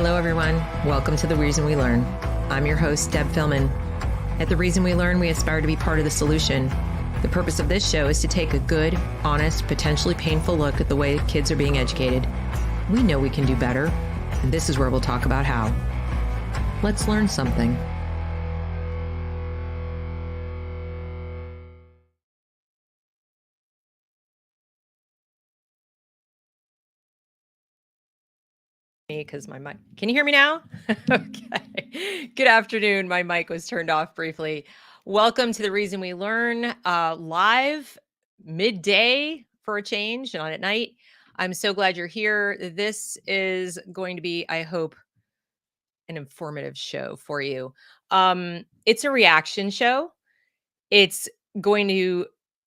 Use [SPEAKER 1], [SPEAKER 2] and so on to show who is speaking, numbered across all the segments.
[SPEAKER 1] Hello, everyone. Welcome to The Reason We Learn. I'm your host, Deb Philman. At The Reason We Learn, we aspire to be part of the solution. The purpose of this show is to take a good, honest, potentially painful look at the way kids are being educated. We know we can do better, and this is where we'll talk about how. Let's learn something. Because my mic, can you hear me now? Okay. Good afternoon. My mic was turned off briefly. Welcome to The Reason We Learn, live midday for a change, not at night. I'm so glad you're here. This is going to be, I hope, an informative show for you. It's a reaction show. It's going to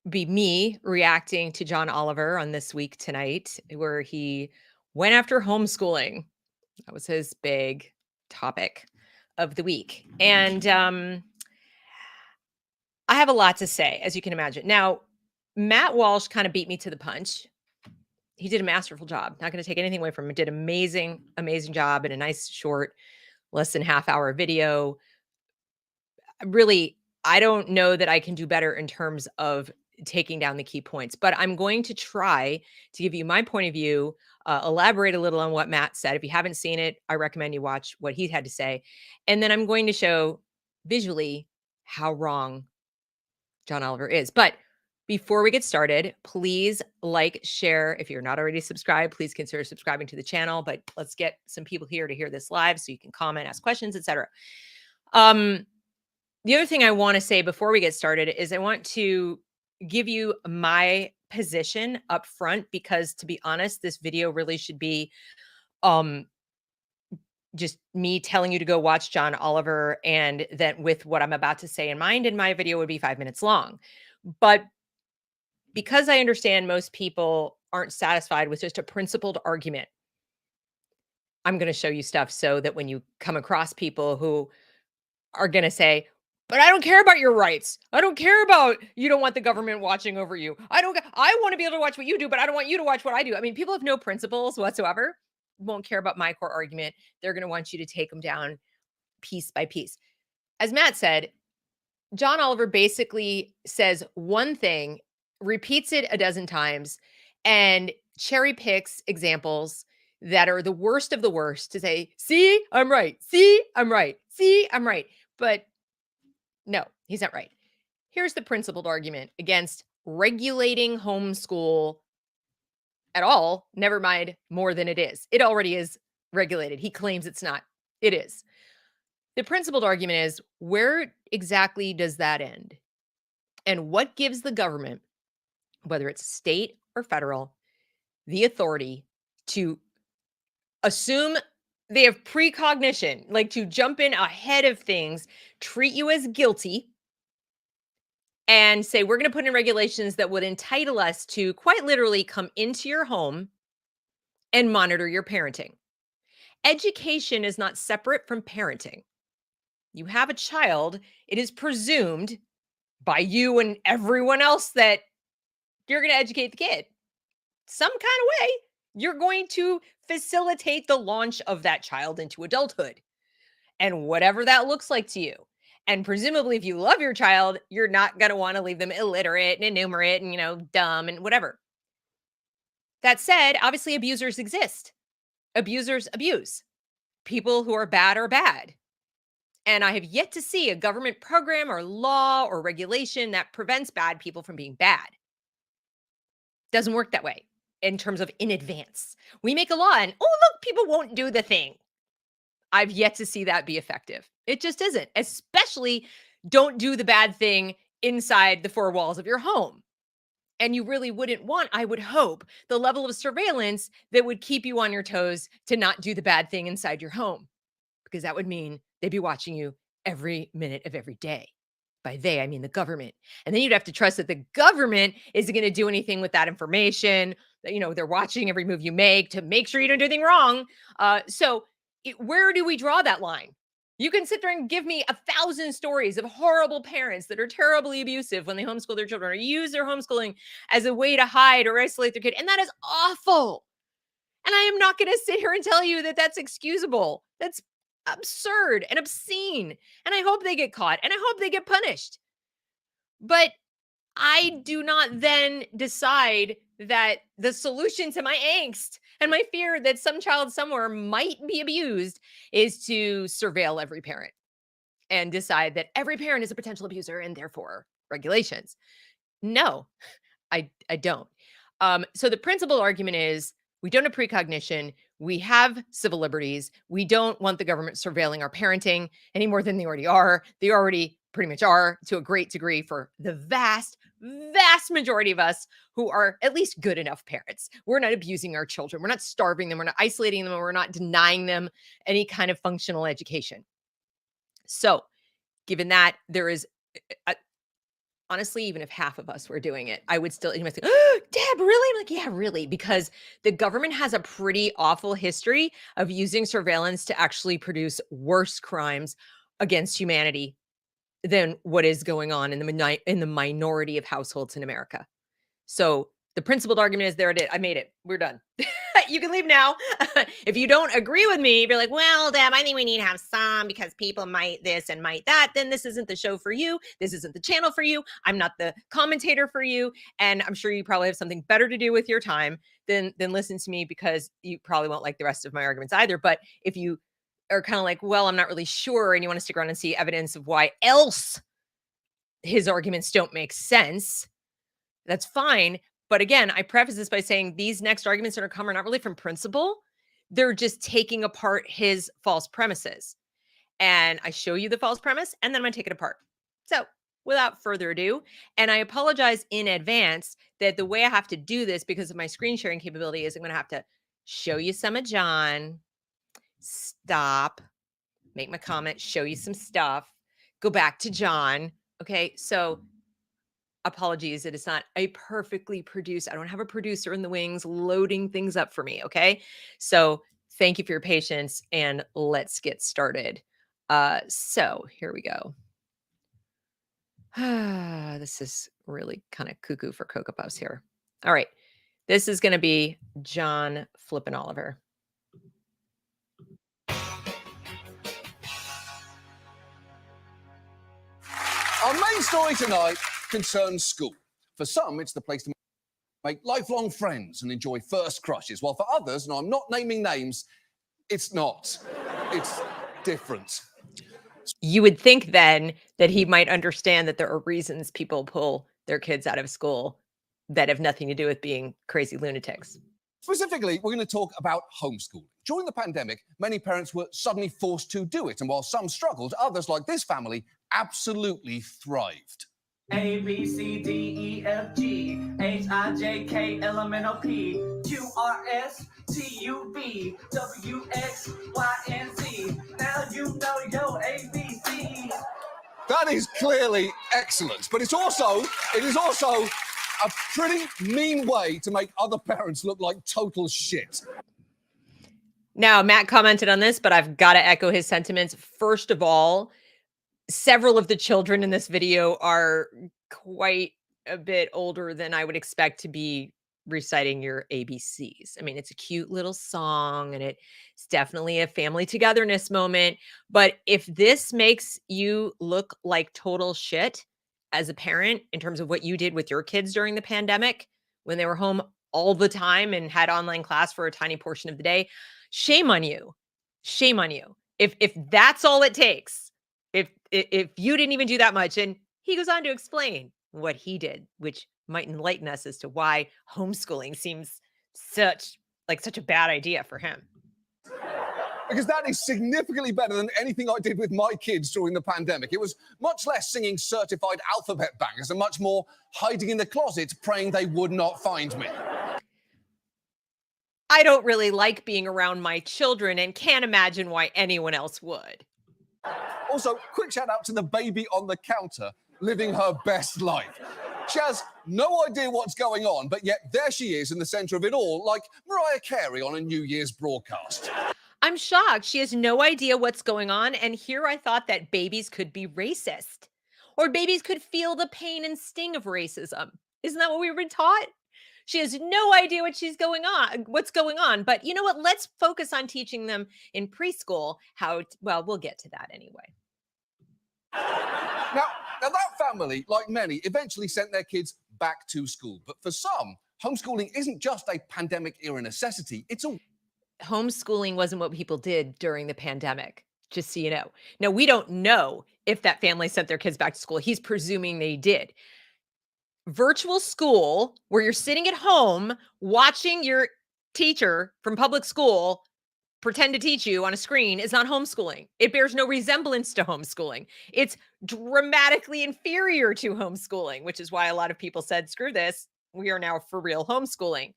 [SPEAKER 1] be me reacting to John Oliver on This Week Tonight, where he went after homeschooling. That was his big topic of the week. And I have a lot to say, as you can imagine. Now, Matt Walsh kind of beat me to the punch. He did a masterful job. Not going to take anything away from him. Did amazing job in a nice, short, less than half-hour video. Really, I don't know that I can do better in terms of taking down the key points, but I'm going to try to give you my point of view, elaborate a little on what Matt said. If you haven't seen it, I recommend you watch what he had to say. And then I'm going to show visually how wrong John Oliver is. But before we get started, please like, share. If you're not already subscribed, please consider subscribing to the channel. But let's get some people here to hear this live so you can comment, ask questions, etc. The other thing I want to say before we get started is I want to give you my position up front, because to be honest, this video really should be just me telling you to go watch John Oliver, and then with what I'm about to say in mind, and my video would be 5 minutes long. But because I understand most people aren't satisfied with just a principled argument, I'm going to show you stuff so that when you come across people who are going to say, but I don't care about your rights. I don't care about, you don't want the government watching over you. I want to be able to watch what you do, but I don't want you to watch what I do. I mean, people have no principles whatsoever, won't care about my core argument. They're going to want you to take them down piece by piece. As Matt said, John Oliver basically says one thing, repeats it a dozen times, and cherry picks examples that are the worst of the worst to say, see, I'm right. See, I'm right. See, I'm right. But no, he's not right. Here's the principled argument against regulating homeschool at all, never mind more than it is. It already is regulated. He claims it's not. It is. The principled argument is, where exactly does that end? And what gives the government, whether it's state or federal, the authority to assume they have precognition, like to jump in ahead of things, treat you as guilty, and say, we're going to put in regulations that would entitle us to quite literally come into your home and monitor your parenting. Education is not separate from parenting. You have a child, it is presumed by you and everyone else that you're going to educate the kid some kind of way. You're going to facilitate the launch of that child into adulthood, and whatever that looks like to you. And presumably, if you love your child, you're not going to want to leave them illiterate and innumerate and, dumb and whatever. That said, obviously abusers exist. Abusers abuse. People who are bad. And I have yet to see a government program or law or regulation that prevents bad people from being bad. Doesn't work that way in terms of in advance. We make a law and, oh, look, people won't do the thing. I've yet to see that be effective. It just isn't. Especially, don't do the bad thing inside the four walls of your home. And you really wouldn't want, I would hope, the level of surveillance that would keep you on your toes to not do the bad thing inside your home, because that would mean they'd be watching you every minute of every day. By they, I mean the government. And then you'd have to trust that the government isn't going to do anything with that information. That, they're watching every move you make to make sure you don't do anything wrong. Where do we draw that line? You can sit there and give me 1,000 stories of horrible parents that are terribly abusive when they homeschool their children, or use their homeschooling as a way to hide or isolate their kid. And that is awful. And I am not going to sit here and tell you that that's excusable. That's absurd and obscene. And I hope they get caught and I hope they get punished. But I do not then decide that the solution to my angst and my fear that some child somewhere might be abused is to surveil every parent and decide that every parent is a potential abuser and therefore regulations. No, I don't. So the principal argument is we don't have precognition. We have civil liberties. We don't want the government surveilling our parenting any more than they already are. They already pretty much are to a great degree for the vast, vast majority of us who are at least good enough parents. We're not abusing our children. We're not starving them. We're not isolating them. We're not denying them any kind of functional education. So, given that, there is honestly, even if half of us were doing it, I would still, you might say, oh, Deb, really? I'm like, yeah, really, because the government has a pretty awful history of using surveillance to actually produce worse crimes against humanity than what is going on in the minority of households in America. So the principled argument is there it is. I made it. We're done. You can leave now. If you don't agree with me, if you're like, well, Deb, I think we need to have some because people might this and might that, then this isn't the show for you. This isn't the channel for you. I'm not the commentator for you. And I'm sure you probably have something better to do with your time than listen to me, because you probably won't like the rest of my arguments either. But if you are kind of like, well, I'm not really sure, and you want to stick around and see evidence of why else his arguments don't make sense, that's fine. But again, I preface this by saying these next arguments that are coming are not really from principle. They're just taking apart his false premises. And I show you the false premise, and then I'm going to take it apart. So without further ado, and I apologize in advance that the way I have to do this because of my screen sharing capability is I'm going to have to show you some of John, stop, make my comment, show you some stuff, go back to John. Okay, so apologies, it is not a perfectly produced, I don't have a producer in the wings loading things up for me. Okay. So thank you for your patience and let's get started. So here we go. This is really kind of cuckoo for Cocoa Puffs here. All right. This is going to be John Flippin' Oliver.
[SPEAKER 2] Our main story tonight concerns school. For some, it's the place to make lifelong friends and enjoy first crushes, while for others, and I'm not naming names, it's not. It's different.
[SPEAKER 1] You would think then that he might understand that there are reasons people pull their kids out of school that have nothing to do with being crazy lunatics.
[SPEAKER 2] Specifically, we're going to talk about homeschooling. During the pandemic, many parents were suddenly forced to do it, and while some struggled, others, like this family, absolutely thrived.
[SPEAKER 3] A, B, C, D, E, F, G, H, I, J, K, L, M, N, O, P, Q, R, S, T, U, V, W, X, Y, and Z. Now you know your ABC.
[SPEAKER 2] That is clearly excellent, but it is also a pretty mean way to make other parents look like total shit.
[SPEAKER 1] Now, Matt commented on this, but I've got to echo his sentiments. First of all, several of the children in this video are quite a bit older than I would expect to be reciting your ABCs. I mean, it's a cute little song and it's definitely a family togetherness moment. But if this makes you look like total shit as a parent in terms of what you did with your kids during the pandemic when they were home all the time and had online class for a tiny portion of the day, shame on you. Shame on you. If that's all it takes, if you didn't even do that much. And he goes on to explain what he did, which might enlighten us as to why homeschooling seems such a bad idea for him.
[SPEAKER 2] Because that is significantly better than anything I did with my kids during the pandemic. It was much less singing certified alphabet bangers and much more hiding in the closet praying they would not find me.
[SPEAKER 1] I don't really like being around my children and can't imagine why anyone else would.
[SPEAKER 2] Also, quick shout out to the baby on the counter living her best life. She has no idea what's going on, but yet there she is in the centre of it all, like Mariah Carey on a New Year's broadcast.
[SPEAKER 1] I'm shocked. She has no idea what's going on. And here I thought that babies could be racist or babies could feel the pain and sting of racism. Isn't that what we were taught? She has no idea what's going on. But you know what? Let's focus on teaching them in preschool well, we'll get to that anyway.
[SPEAKER 2] Now, that family, like many, eventually sent their kids back to school. But for some, homeschooling isn't just a pandemic-era necessity. It's a
[SPEAKER 1] Homeschooling wasn't what people did during the pandemic, just so you know. Now, we don't know if that family sent their kids back to school. He's presuming they did. Virtual school, where you're sitting at home watching your teacher from public school pretend to teach you on a screen, is not homeschooling. It bears no resemblance to homeschooling. It's dramatically inferior to homeschooling, which is why a lot of people said, screw this, we are now for real homeschooling,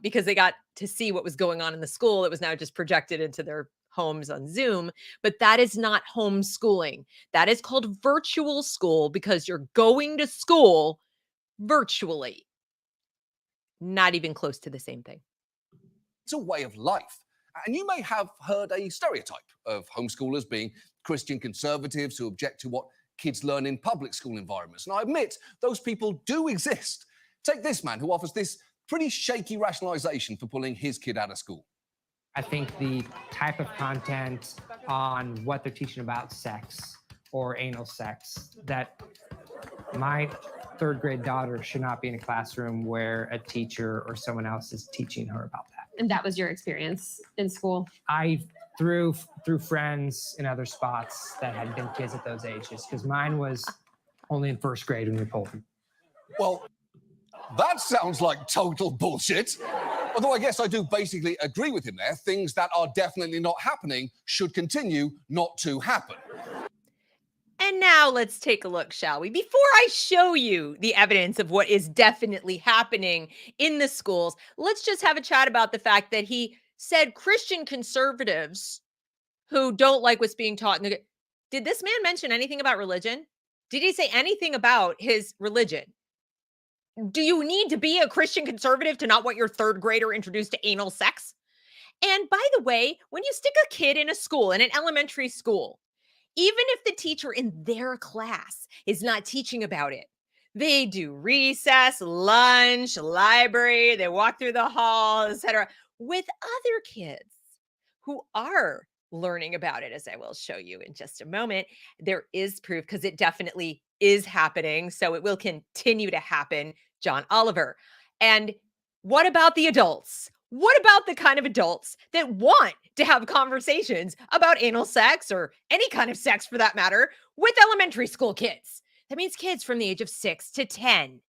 [SPEAKER 1] because they got to see what was going on in the school. It was now just projected into their homes on Zoom, but that is not homeschooling. That is called virtual school because you're going to school virtually. Not even close to the same thing.
[SPEAKER 2] It's a way of life. And you may have heard a stereotype of homeschoolers being Christian conservatives who object to what kids learn in public school environments. And I admit, those people do exist. Take this man who offers this pretty shaky rationalization for pulling his kid out of school.
[SPEAKER 4] I think the type of content on what they're teaching about sex or anal sex, that my third grade daughter should not be in a classroom where a teacher or someone else is teaching her about that.
[SPEAKER 5] And that was your experience in school?
[SPEAKER 4] I through friends in other spots that had been kids at those ages, because mine was only in first grade when we pulled them.
[SPEAKER 2] Well, that sounds like total bullshit. Although I guess I do basically agree with him there. Things that are definitely not happening should continue not to happen.
[SPEAKER 1] And now let's take a look, shall we? Before I show you the evidence of what is definitely happening in the schools, let's just have a chat about the fact that he said Christian conservatives who don't like what's being taught. Did this man mention anything about religion? Did he say anything about his religion? Do you need to be a Christian conservative to not want your third grader introduced to anal sex? And by the way, when you stick a kid in a school, in an elementary school, even if the teacher in their class is not teaching about it, they do recess, lunch, library, they walk through the hall, etc., with other kids who are learning about it, as I will show you in just a moment. There is proof because it definitely is happening. So it will continue to happen, John Oliver. And what about the adults? What about the kind of adults that want to have conversations about anal sex or any kind of sex for that matter with elementary school kids? That means kids from the age of 6 to 10.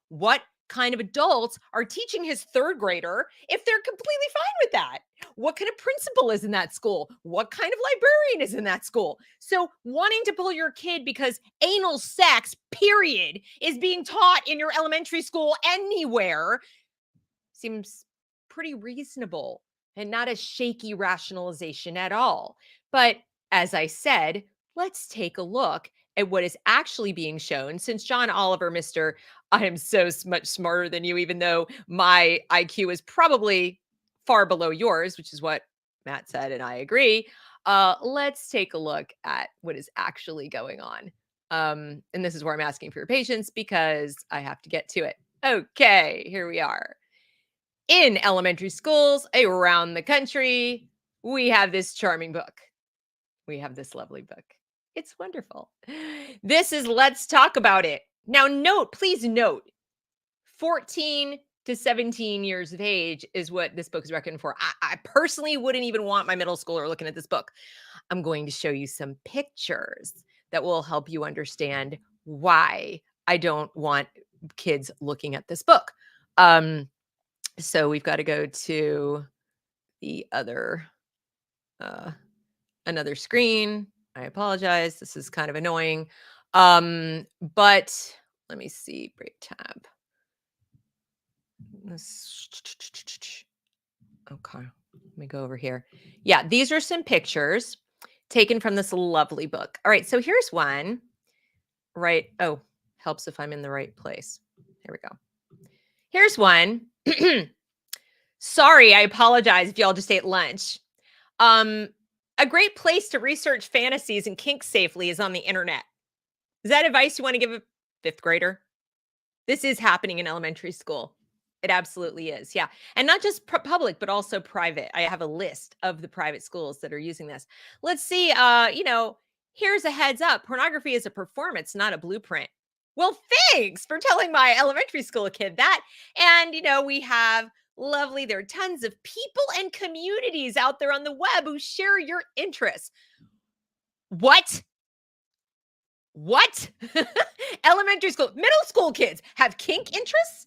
[SPEAKER 1] What kind of adults are teaching his third grader if they're completely fine with that? What kind of principal is in that school? What kind of librarian is in that school? So wanting to pull your kid because anal sex, period, is being taught in your elementary school anywhere seems pretty reasonable and not a shaky rationalization at all. But as I said, let's take a look at what is actually being shown, since John Oliver, Mr. I am so much smarter than you, even though my IQ is probably far below yours, which is what Matt said, and I agree. Let's take a look at what is actually going on. And this is where I'm asking for your patience because I have to get to it. Okay, here we are. In elementary schools around the country, we have this charming book. We have this lovely book. It's wonderful. This is Let's Talk About It. Now please note, 14 to 17 years of age is what this book is recommended for. I personally wouldn't even want my middle schooler looking at this book. I'm going to show you some pictures that will help you understand why I don't want kids looking at this book. So we've got to go to the other, another screen. I apologize. This is kind of annoying. But let me see, break tab. Okay, let me go over here. Yeah, these are some pictures taken from this lovely book. All right, so here's one. Right. Oh, helps if I'm in the right place. Here we go. Here's one. Sorry, I apologize if y'all just ate lunch. A great place to research fantasies and kinks safely is on the internet. Is that advice you want to give a fifth grader? This is happening in elementary school. It absolutely is. Yeah. And not just public, but also private. I have a list of the private schools that are using this. Let's see. Here's a heads up. Pornography is a performance, not a blueprint. Well, thanks for telling my elementary school kid that. And, we have there are tons of people and communities out there on the web who share your interests. What? Elementary school, middle school kids have kink interests?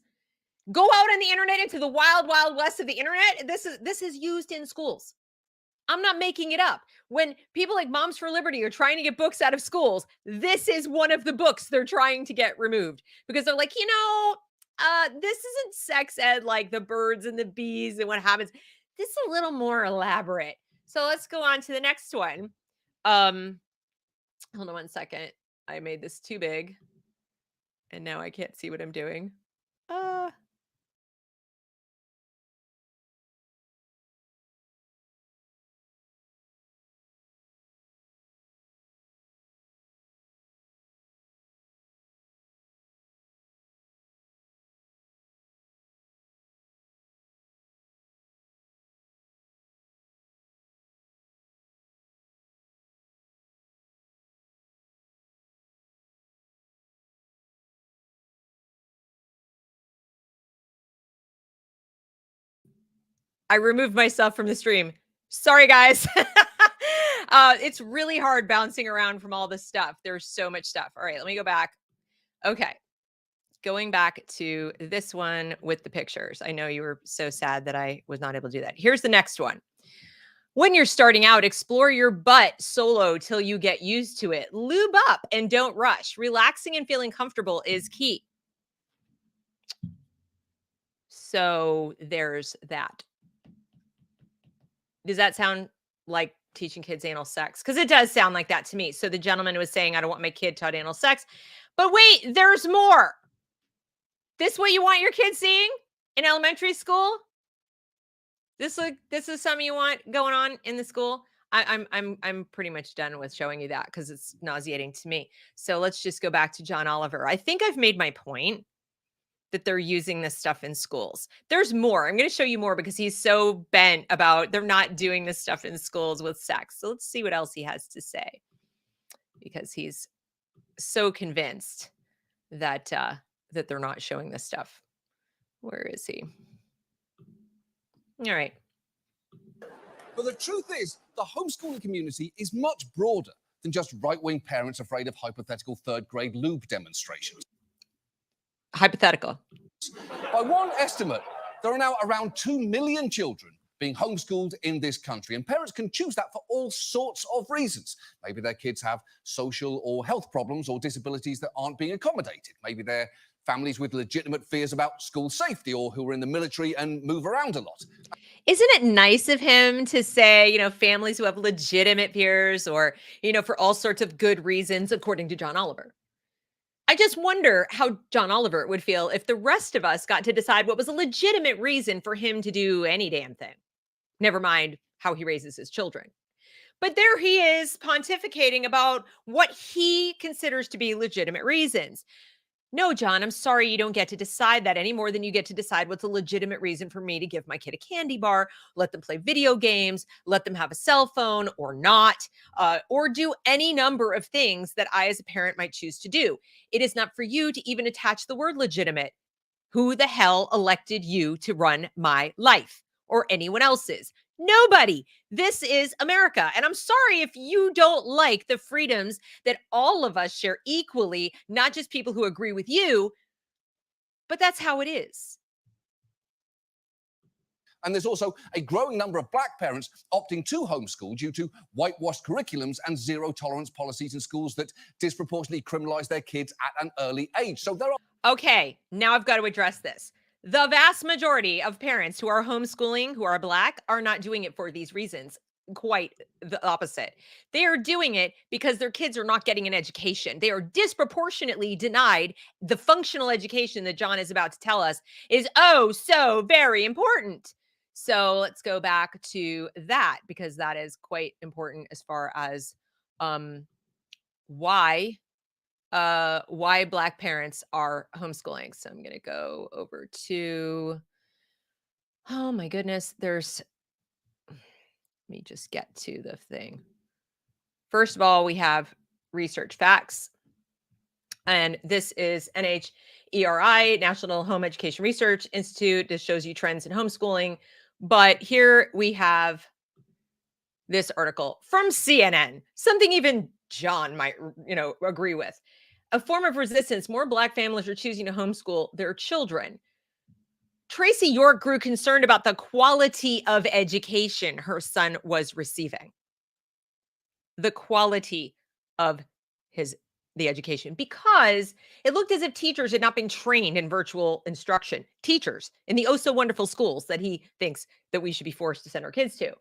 [SPEAKER 1] Go out on the internet into the wild, wild west of the internet. This is used in schools. I'm not making it up. When people like Moms for Liberty are trying to get books out of schools, this is one of the books they're trying to get removed because they're like, this isn't sex ed like the birds and the bees and what happens. This is a little more elaborate. So let's go on to the next one. Hold on one second. I made this too big and now I can't see what I'm doing. I removed myself from the stream. Sorry, guys. It's really hard bouncing around from all this stuff. There's so much stuff. All right, let me go back. Okay. Going back to this one with the pictures. I know you were so sad that I was not able to do that. Here's the next one. When you're starting out, explore your butt solo till you get used to it. Lube up and don't rush. Relaxing and feeling comfortable is key. So there's that. Does that sound like teaching kids anal sex? Because it does sound like that to me. So the gentleman was saying, I don't want my kid taught anal sex. But wait, there's more. This what you want your kids seeing in elementary school? This is something you want going on in the school? I'm pretty much done with showing you that because it's nauseating to me. So let's just go back to John Oliver. I think I've made my point that they're using this stuff in schools. There's more. I'm going to show you more because he's so bent about they're not doing this stuff in schools with sex. So let's see what else he has to say because he's so convinced that that they're not showing this stuff. Where is he? All right.
[SPEAKER 2] But the truth is, the homeschooling community is much broader than just right-wing parents afraid of hypothetical third-grade lube demonstrations.
[SPEAKER 1] Hypothetical.
[SPEAKER 2] By one estimate, there are now around 2 million children being homeschooled in this country, and parents can choose that for all sorts of reasons. Maybe their kids have social or health problems or disabilities that aren't being accommodated. Maybe they're families with legitimate fears about school safety or who are in the military and move around a lot.
[SPEAKER 1] Isn't it nice of him to say, families who have legitimate fears or, for all sorts of good reasons, according to John Oliver? I just wonder how John Oliver would feel if the rest of us got to decide what was a legitimate reason for him to do any damn thing. Never mind how he raises his children. But there he is pontificating about what he considers to be legitimate reasons. No, John, I'm sorry you don't get to decide that any more than you get to decide what's a legitimate reason for me to give my kid a candy bar, let them play video games, let them have a cell phone or not, or do any number of things that I as a parent might choose to do. It is not for you to even attach the word legitimate. Who the hell elected you to run my life or anyone else's? Nobody. This is America. And I'm sorry if you don't like the freedoms that all of us share equally, not just people who agree with you, but that's how it is.
[SPEAKER 2] And there's also a growing number of black parents opting to homeschool due to whitewashed curriculums and zero-tolerance policies in schools that disproportionately criminalize their kids at an early age. So there are...
[SPEAKER 1] Okay, now I've got to address this. The vast majority of parents who are homeschooling, who are black, are not doing it for these reasons. Quite the opposite. They are doing it because their kids are not getting an education. They are disproportionately denied the functional education that John is about to tell us is oh so very important. So let's go back to that because that is quite important as far as why black parents are homeschooling. So I'm going to go over to Oh my goodness. Let me just get to the thing. First of all, we have research facts. And this is NHERI, National Home Education Research Institute. This shows you trends in homeschooling. But here we have this article from CNN, something even John might, agree with. A form of resistance, more Black families are choosing to homeschool their children. Tracy York grew concerned about the quality of education her son was receiving. The quality of the education, because it looked as if teachers had not been trained in virtual instruction. Teachers in the oh so wonderful schools that he thinks that we should be forced to send our kids to.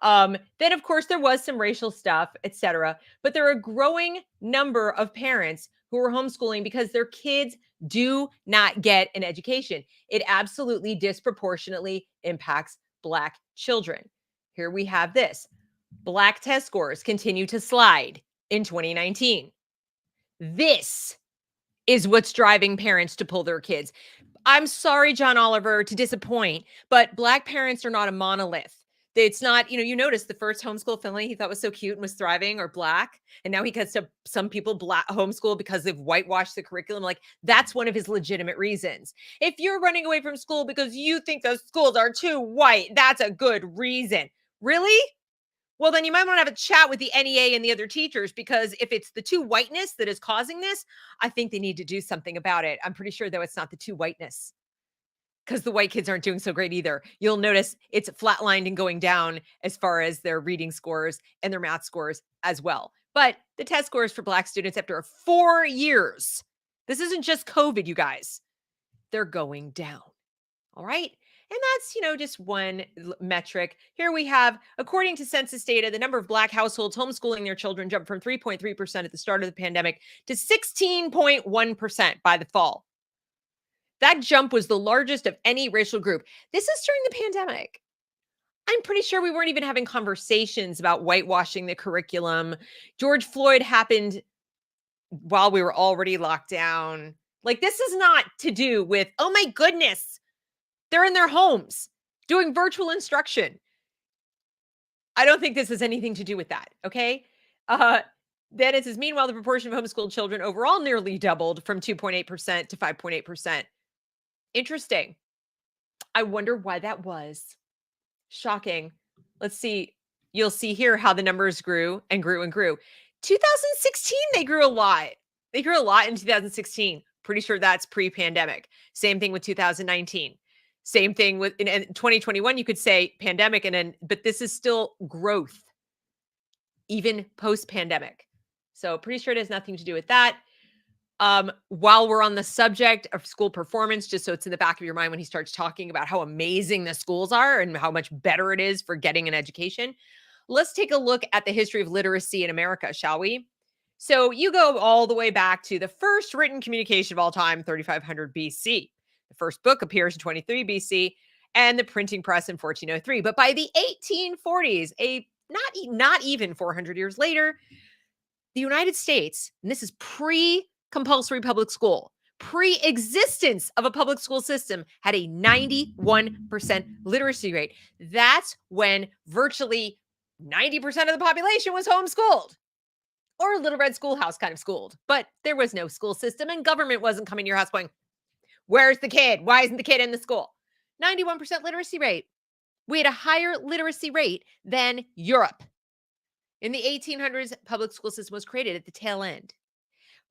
[SPEAKER 1] Then, of course, there was some racial stuff, etc. But there are a growing number of parents who are homeschooling because their kids do not get an education. It absolutely disproportionately impacts Black children. Here we have this. Black test scores continue to slide in 2019. This is what's driving parents to pull their kids. I'm sorry, John Oliver, to disappoint, but Black parents are not a monolith. It's not, you notice the first homeschool family he thought was so cute and was thriving are Black. And now he gets to some people Black homeschool because they've whitewashed the curriculum. Like, that's one of his legitimate reasons. If you're running away from school because you think those schools are too white, that's a good reason. Really? Well, then you might want to have a chat with the NEA and the other teachers, because if it's the too whiteness that is causing this, I think they need to do something about it. I'm pretty sure, though, it's not the too whiteness, because the white kids aren't doing so great either. You'll notice it's flatlined and going down as far as their reading scores and their math scores as well. But the test scores for Black students after 4 years, this isn't just COVID, you guys, they're going down. All right. And that's, just one metric. Here we have, according to census data, the number of Black households homeschooling their children jumped from 3.3% at the start of the pandemic to 16.1% by the fall. That jump was the largest of any racial group. This is during the pandemic. I'm pretty sure we weren't even having conversations about whitewashing the curriculum. George Floyd happened while we were already locked down. Like, this is not to do with, oh my goodness, they're in their homes doing virtual instruction. I don't think this has anything to do with that, okay? Then it says, meanwhile, the proportion of homeschooled children overall nearly doubled from 2.8% to 5.8%. Interesting. I wonder why that was. Shocking. Let's see. You'll see here how the numbers grew and grew and grew. 2016, they grew a lot. They grew a lot in 2016. Pretty sure that's pre-pandemic. Same thing with 2019. Same thing with in 2021, you could say pandemic, but this is still growth, even post-pandemic. So pretty sure it has nothing to do with that. While we're on the subject of school performance, just so it's in the back of your mind when he starts talking about how amazing the schools are and how much better it is for getting an education, let's take a look at the history of literacy in America, shall we? So you go all the way back to the first written communication of all time, 3500 BC. The first book appears in 23 BC and the printing press in 1403. But by the 1840s, not even 400 years later, the United States, and this is pre-compulsory public school, pre-existence of a public school system, had a 91% literacy rate. That's when virtually 90% of the population was homeschooled, or a little red schoolhouse kind of schooled. But there was no school system, and government wasn't coming to your house going, where's the kid? Why isn't the kid in the school? 91% literacy rate. We had a higher literacy rate than Europe. In the 1800s, public school system was created at the tail end.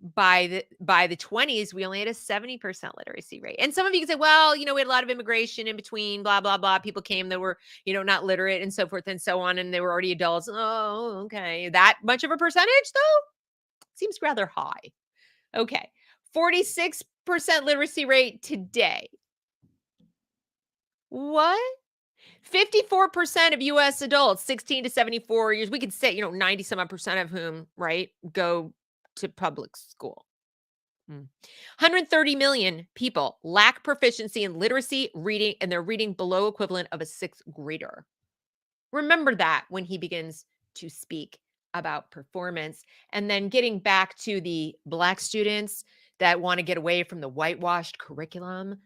[SPEAKER 1] By the 20s, we only had a 70% literacy rate. And some of you can say, well, we had a lot of immigration in between, blah, blah, blah. People came that were, not literate and so forth and so on, and they were already adults. Oh, okay. That much of a percentage, though? Seems rather high. Okay. 46% literacy rate today. What? 54% of U.S. adults, 16 to 74 years, we could say, 90 some odd percent of whom, right, go to public school. 130 million people lack proficiency in literacy, reading, and they're reading below equivalent of a sixth grader. Remember that when he begins to speak about performance. And then getting back to the Black students that want to get away from the whitewashed curriculum,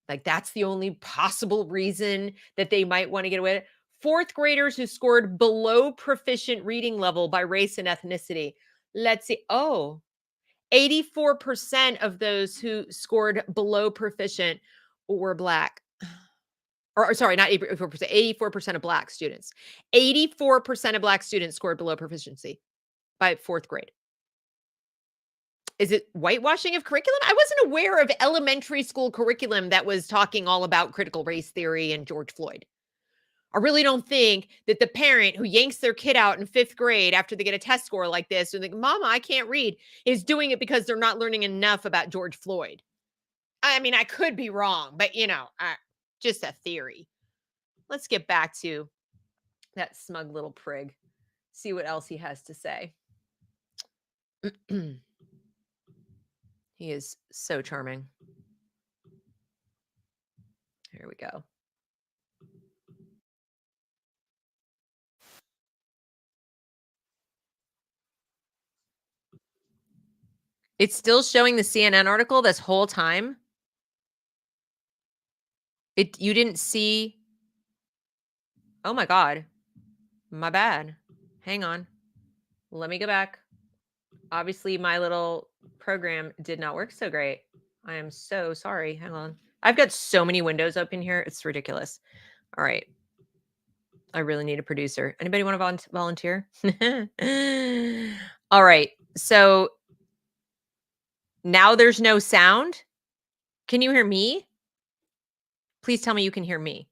[SPEAKER 1] Like, that's the only possible reason that they might want to get away with it. Fourth graders who scored below proficient reading level by race and ethnicity. Let's see. Oh, 84% of those who scored below proficient were Black. Or sorry, not 84%, 84% of Black students. 84% of Black students scored below proficiency by fourth grade. Is it whitewashing of curriculum? I wasn't aware of elementary school curriculum that was talking all about critical race theory and George Floyd. I really don't think that the parent who yanks their kid out in fifth grade after they get a test score like this and think, Mama, I can't read, is doing it because they're not learning enough about George Floyd. I mean, I could be wrong, but just a theory. Let's get back to that smug little prig. See what else he has to say. He is so charming. Here we go. It's still showing the CNN article this whole time. You didn't see. Oh my God. My bad. Hang on. Let me go back. Obviously, my little program did not work so great. I am so sorry. Hang on. I've got so many windows open here. It's ridiculous. All right. I really need a producer. Anybody want to volunteer? All right. So now there's no sound. Can you hear me? Please tell me you can hear me.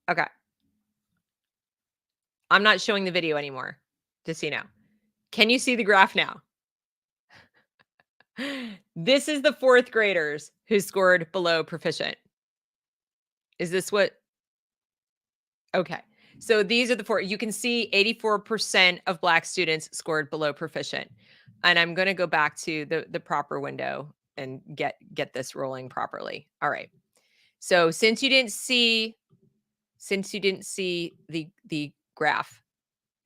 [SPEAKER 1] Okay. I'm not showing the video anymore, just so you know. Can you see the graph now? This is the fourth graders who scored below proficient. Is this what? Okay. So these are the four. You can see 84% of Black students scored below proficient. And I'm going to go back to the proper window and get this rolling properly. All right. So since you didn't see the graph,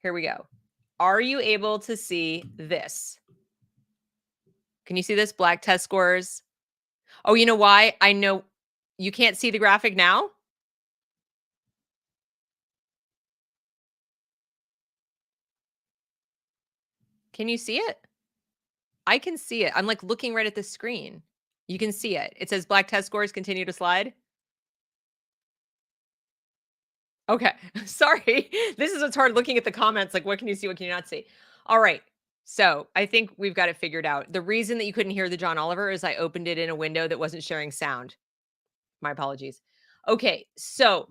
[SPEAKER 1] here we go. Are you able to see this? Can you see this? Black test scores. Oh, you know why? I know you can't see the graphic now. Can you see it? I can see it. I'm like looking right at the screen. You can see it. It says Black test scores continue to slide. Okay. Sorry. This is what's hard looking at the comments. Like, what can you see? What can you not see? All right. So I think we've got it figured out. The reason that you couldn't hear the John Oliver is I opened it in a window that wasn't sharing sound. My apologies. Okay. So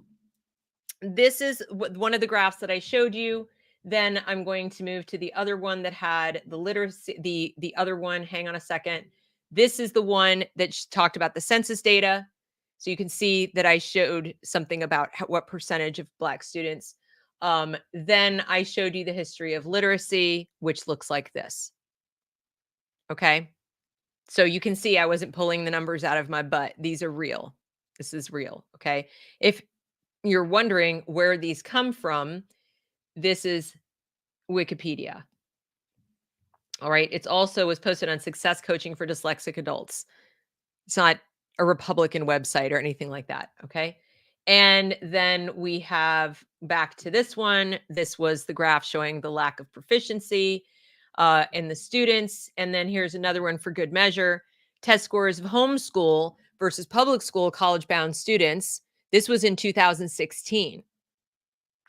[SPEAKER 1] this is one of the graphs that I showed you. Then I'm going to move to the other one that had the literacy, the other one. Hang on a second. This is the one that talked about the census data. So you can see that I showed something about what percentage of Black students. Then I showed you the history of literacy, which looks like this. Okay. So you can see I wasn't pulling the numbers out of my butt. These are real. This is real. Okay. If you're wondering where these come from, this is Wikipedia. All right. It's also was posted on Success Coaching for Dyslexic Adults. It's not a Republican website or anything like that. Okay. And then we have back to this one. This was the graph showing the lack of proficiency in the students. And then here's another one for good measure. Test scores of homeschool versus public school college-bound students. This was in 2016.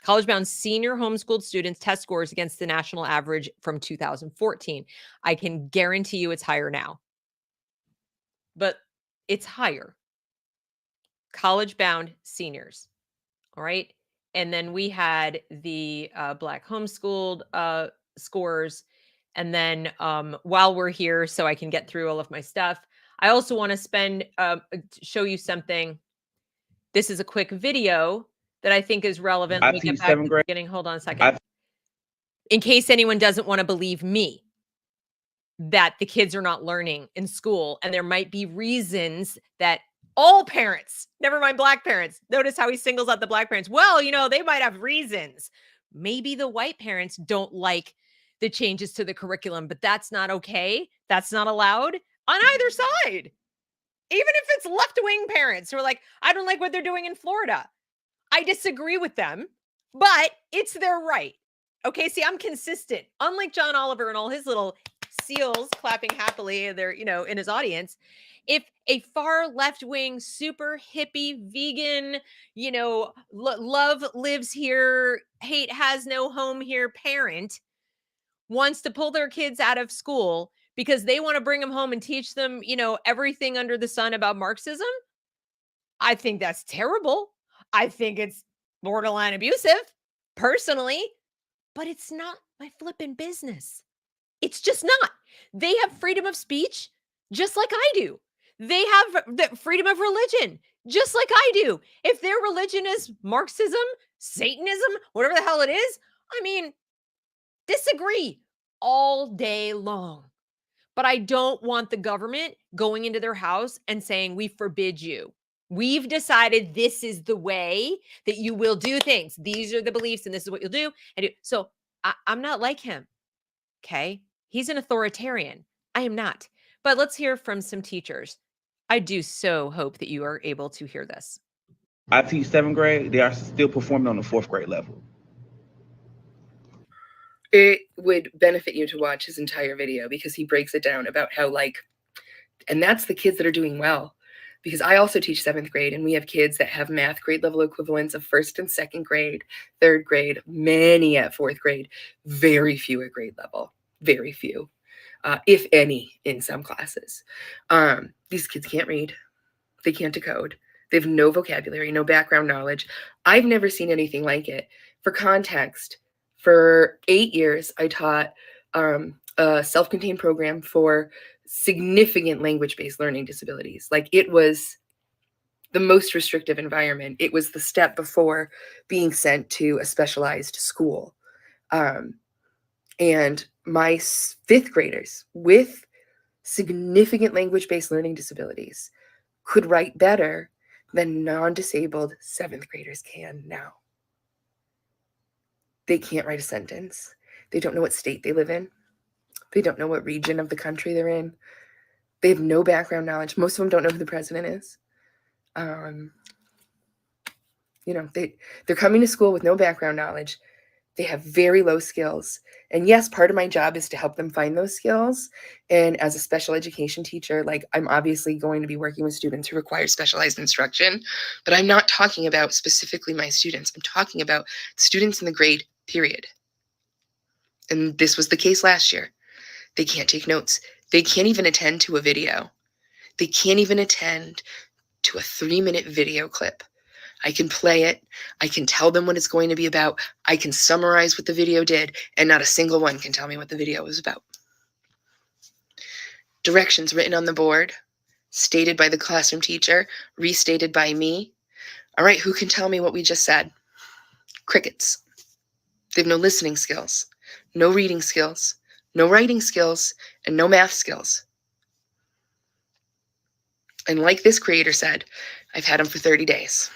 [SPEAKER 1] College-bound senior homeschooled students test scores against the national average from 2014. I can guarantee you it's higher now. But it's higher. College-bound seniors. All right. And then we had the Black homeschooled scores. And then while we're here, so I can get through all of my stuff, I also want to show you something. This is a quick video that I think is relevant. Let me get back to the beginning. Hold on a second. In case anyone doesn't want to believe me that the kids are not learning in school, and there might be reasons that all parents, never mind Black parents, notice how he singles out the Black parents. Well, they might have reasons. Maybe the white parents don't like the changes to the curriculum, but that's not okay. That's not allowed. on either side. Even if it's left-wing parents who are like, I don't like what they're doing in Florida. I disagree with them, but it's their right. Okay, see, I'm consistent. Unlike John Oliver and all his little seals clapping happily there, in his audience. If a far left-wing, super hippie, vegan, love lives here, hate has no home here parent wants to pull their kids out of school because they want to bring them home and teach them, everything under the sun about Marxism, I think that's terrible. I think it's borderline abusive, personally, but it's not my flipping business. It's just not. They have freedom of speech just like I do. They have the freedom of religion just like I do. If their religion is Marxism, Satanism, whatever the hell it is, I mean, disagree all day long. But I don't want the government going into their house and saying, we forbid you. We've decided this is the way that you will do things. These are the beliefs and this is what you'll do. So I'm not like him. Okay. He's an authoritarian. I am not. But let's hear from some teachers. I do so hope that you are able to hear this.
[SPEAKER 6] I teach 7th grade. They are still performing on the 4th grade level.
[SPEAKER 7] It would benefit you to watch his entire video because he breaks it down about how and that's the kids that are doing well. Because I also teach 7th grade and we have kids that have math grade level equivalents of 1st and 2nd grade, 3rd grade, many at 4th grade, very few at grade level, very few, if any in some classes. These kids can't read. They can't decode. They have no vocabulary, no background knowledge. I've never seen anything like it. For context, for 8 years, I taught a self-contained program for significant language-based learning disabilities. It was the most restrictive environment. It was the step before being sent to a specialized school. And my 5th graders with significant language-based learning disabilities could write better than non-disabled 7th graders can now. They can't write a sentence. They don't know what state they live in. They don't know what region of the country they're in. They have no background knowledge. Most of them don't know who the president is. They're coming to school with no background knowledge. They have very low skills. And yes, part of my job is to help them find those skills. And as a special education teacher, I'm obviously going to be working with students who require specialized instruction, but I'm not talking about specifically my students. I'm talking about students in the grade, period. And this was the case last year. They can't take notes. They can't even attend to a video. They can't even attend to a 3-minute video clip. I can play it. I can tell them what it's going to be about. I can summarize what the video did, and not a single one can tell me what the video was about. Directions written on the board, stated by the classroom teacher, restated by me. All right, who can tell me what we just said? Crickets. They have no listening skills, no reading skills, no writing skills, and no math skills. And like this creator said, I've had them for 30 days.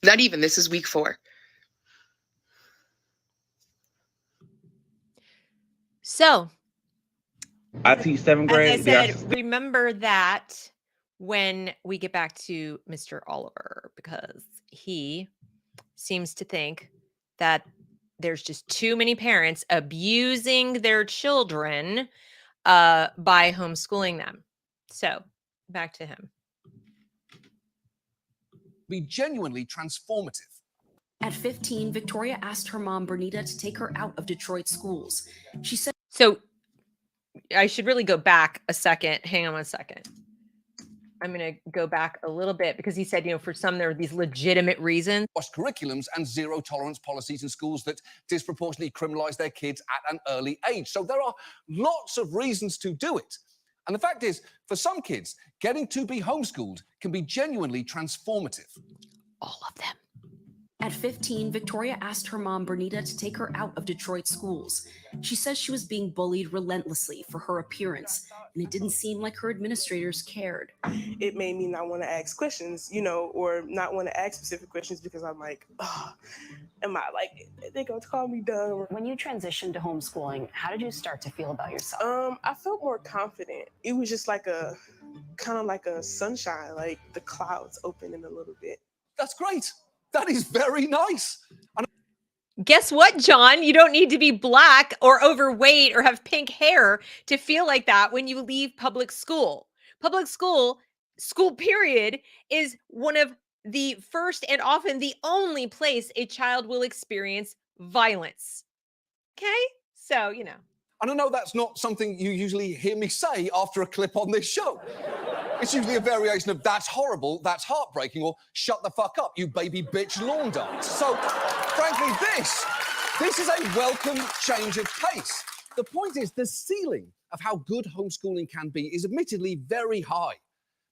[SPEAKER 7] Not even, this is week 4.
[SPEAKER 1] So,
[SPEAKER 6] I teach 7th grade.
[SPEAKER 1] as I said, remember that when we get back to Mr. Oliver, because he seems to think that there's just too many parents abusing their children by homeschooling them. So, back to him.
[SPEAKER 2] Be genuinely transformative.
[SPEAKER 8] At 15, Victoria asked her mom, Bernita, to take her out of Detroit schools. She said,
[SPEAKER 1] So I should really go back a second. Hang on one second. I'm going to go back a little bit because he said, for some, there are these legitimate reasons.
[SPEAKER 2] Curriculums and zero tolerance policies in schools that disproportionately criminalize their kids at an early age. So there are lots of reasons to do it. And the fact is, for some kids, getting to be homeschooled can be genuinely transformative.
[SPEAKER 1] All of them.
[SPEAKER 8] At 15, Victoria asked her mom, Bernita, to take her out of Detroit schools. She says she was being bullied relentlessly for her appearance, and it didn't seem like her administrators cared.
[SPEAKER 9] It made me not want to ask questions, you know, or not want to ask specific questions because I'm like, oh, am I like, they're going to call me dumb.
[SPEAKER 10] When you transitioned to homeschooling, how did you start to feel about yourself?
[SPEAKER 9] I felt more confident. It was just like a, kind of like a sunshine, like the clouds opening a little bit.
[SPEAKER 2] That's great. That is very nice. And
[SPEAKER 1] Guess what, John? You don't need to be black or overweight or have pink hair to feel like that when you leave public school. Public school period, is one of the first and often the only place a child will experience violence. Okay? So, you know.
[SPEAKER 2] I know that's not something you usually hear me say after a clip on this show. It's usually a variation of "that's horrible, that's heartbreaking," or "shut the fuck up, you baby bitch lawn dance." So, frankly, this is a welcome change of pace. The point is, the ceiling of how good homeschooling can be is admittedly very high,